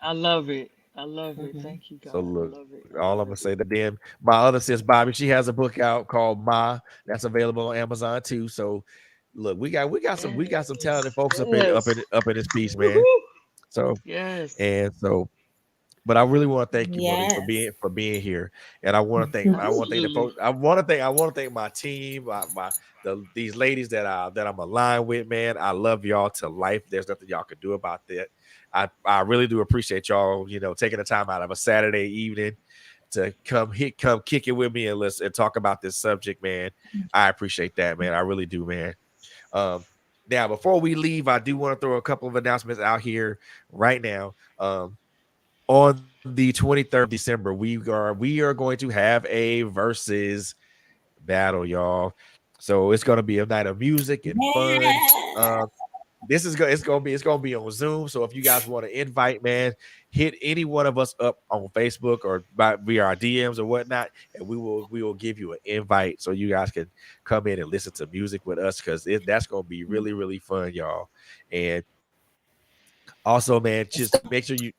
I love it. I love it. Mm-hmm. Thank you, so God. I look, love it. I all I'm love gonna it. say that then my other sis Bobby, she has a book out called Ma that's available on Amazon too. So look, we got some talented Yes. folks Yes. up in this piece, man. Woohoo. So Yes. and so but I really want to thank you, Monique, for Yes. being here. And I want to thank the Absolutely. folks. I want to thank my team, these ladies that I'm aligned with, man. I love y'all to life. There's nothing y'all can do about that. I really do appreciate y'all, taking the time out of a Saturday evening to come kick it with me and let's and talk about this subject, man. I appreciate that, man. I really do, man. Um, Now before we leave, I do want to throw a couple of announcements out here right now. On the 23rd of December, we are going to have a versus battle, y'all. So it's gonna be a night of music and fun. Yeah. This is go- it's gonna be on Zoom. So if you guys want to invite, man, hit any one of us up on Facebook or via our DMs or whatnot, and we will give you an invite so you guys can come in and listen to music with us because that's gonna be really really fun, y'all. And also, man, Let's just go. make sure you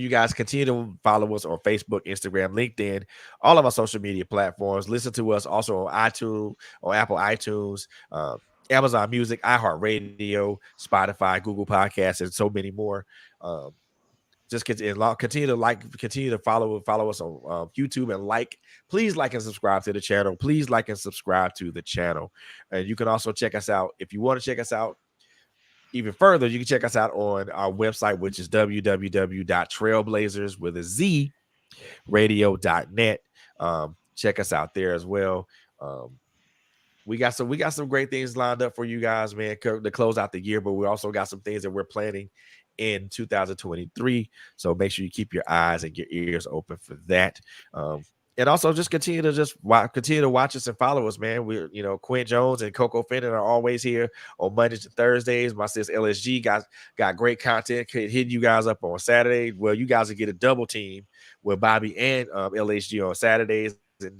guys continue to follow us on Facebook, Instagram, LinkedIn, all of our social media platforms. Listen to us also on iTunes, on Apple iTunes, Amazon Music, iHeartRadio, Spotify, Google Podcasts, and so many more. Um, just continue to follow us on YouTube and please like and subscribe to the channel. Please like and subscribe to the channel. And you can also check us out if you want to check us out even further, you can check us out on our website, which is www.trailblazers with a Z radio.net. Check us out there as well. Um, we got some great things lined up for you guys, man, to close out the year, but we also got some things that we're planning in 2023. So make sure you keep your eyes and your ears open for that. Um, and also just continue to watch us and follow us, man. We're Quinn Jones and Coco Fenton are always here on Mondays and Thursdays. My sis LSG got great content hitting you guys up on Saturday. Well, you guys will get a double team with Bobby and LSG on Saturdays, and then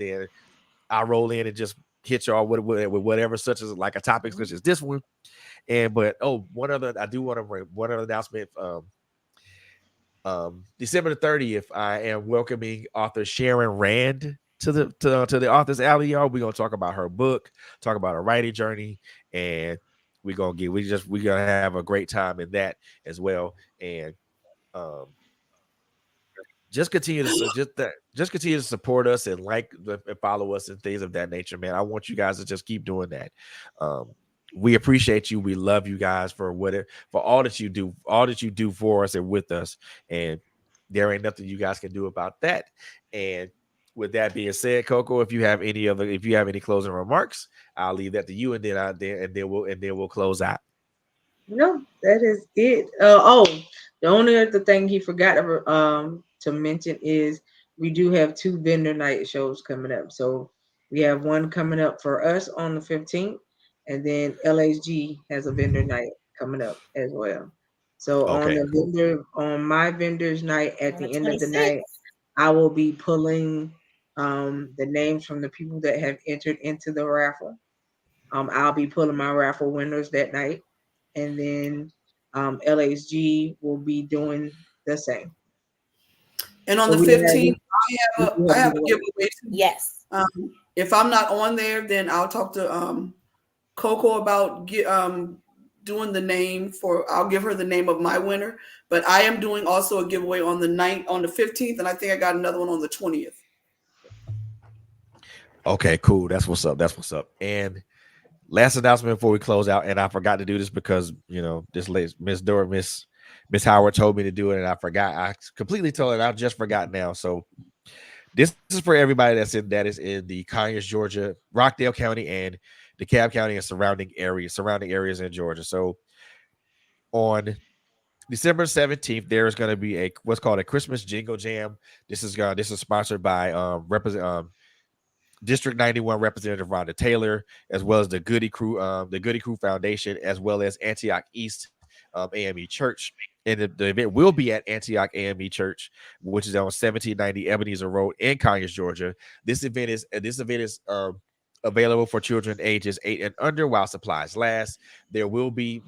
I roll in and just hit y'all with whatever, such as like a topic such as this one. And but one other I do want to bring one other announcement. December the 30th, I am welcoming author Sharon Rand to the author's alley, y'all. We're gonna talk about her book, talk about her writing journey, and we're gonna have a great time in that as well. And um just continue to just continue to support us and and follow us and things of that nature, man. I want you guys to just keep doing that. um we appreciate you, we love you guys for for all that you do for us and with us, and there ain't nothing you guys can do about that. And with that being said, Coco, if you have any closing remarks, I'll leave that to you, and then we'll close out. No, that is it. The only other thing he forgot to mention is we do have two vendor night shows coming up. So we have one coming up for us on the 15th, and then LHG has a vendor night coming up as well. So Okay, cool. on my vendors night at On the the end of the night, 26th. I will be pulling the names from the people that have entered into the raffle. I'll be pulling my raffle winners that night, and then LHG will be doing the same. And on So the 15th, we do I have a have a giveaway. giveaway too. Yes. If I'm not on there, then I'll talk to Coco about doing the name for. I'll give her the name of my winner. But I am doing also a giveaway on the 15th, and I think I got another one on the 20th. Okay, cool. That's what's up. That's what's up. And last announcement before we close out, and I forgot to do this because this late Miss Howard told me to do it, and I forgot. I completely told her. I just forgot now. So this is for everybody that is in the Conyers, Georgia, Rockdale County, and DeKalb County and surrounding areas in Georgia. So on December 17th, there is going to be a what's called a Christmas Jingle Jam. This is sponsored by District 91 Representative Rhonda Taylor, as well as the Goody Crew Foundation, as well as Antioch East AME Church. And the event will be at Antioch AME Church, which is on 1790 Ebenezer Road in Conyers, Georgia. This event is available for children ages 8 and under while supplies last. There will be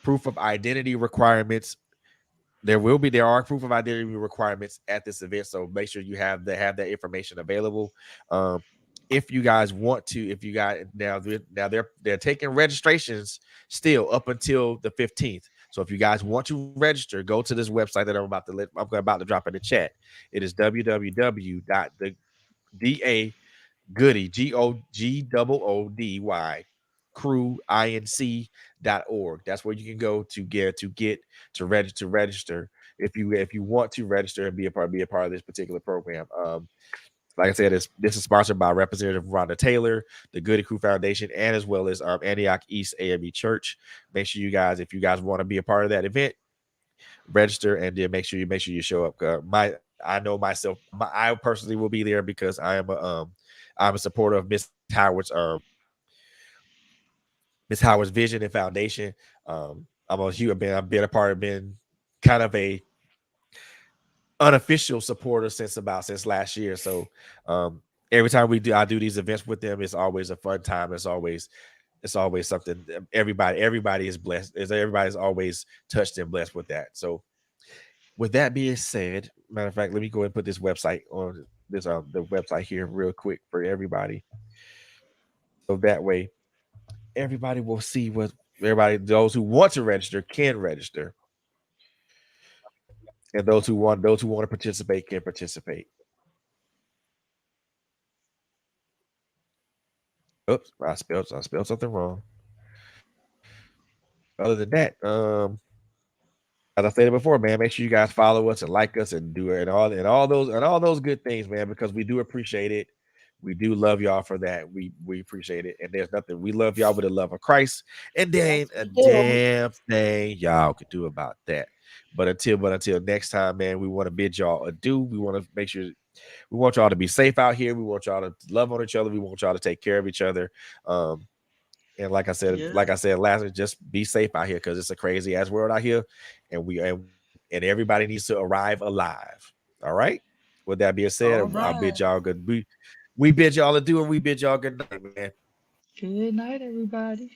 proof of identity requirements. There are proof of identity requirements at this event, so make sure you have that information available. If you guys want to, if you got now they're taking registrations still up until the 15th. So if you guys want to register, go to this website that I'm about to drop in the chat. It is www.da Goody GOODY crew inc.org. That's where you can go to register if you want to register and be a part of this particular program. Like I said, this is sponsored by Representative Rhonda Taylor, the Goody Crew Foundation, and as well as Antioch East AME Church. Make sure you guys, if you guys want to be a part of that event, register, and then make sure you show up. I know myself. I personally will be there because I'm a supporter of Miss Howard's vision and foundation. I've been a part of been kind of a unofficial supporter since last year. So every time I do these events with them, it's always a fun time. It's always something. Everybody is blessed. Everybody's always touched and blessed with that. So with that being said, matter of fact, let me go and put this website on the website here real quick for everybody. So that way everybody will see what those who want to register can register. And those who want to participate can participate. Oops, I spelled something wrong. Other than that, as I stated before, man, make sure you guys follow us and like us and do it and all those good things, man, because we do appreciate it. We do love y'all for that. We appreciate it. And there's nothing we love y'all with the love of Christ. And there Yes, ain't a we do. damn thing y'all could do about that. But until next time, man, we want to bid y'all adieu. We want to make sure we want y'all to be safe out here. We want y'all to love on each other. We want y'all to take care of each other. And Yeah. like I said last week, just be safe out here because it's a crazy ass world out here, and everybody needs to arrive alive. All right. With that being said, All I'll bid right. y'all good. We bid y'all adieu and we bid y'all good night, man. Good night, everybody.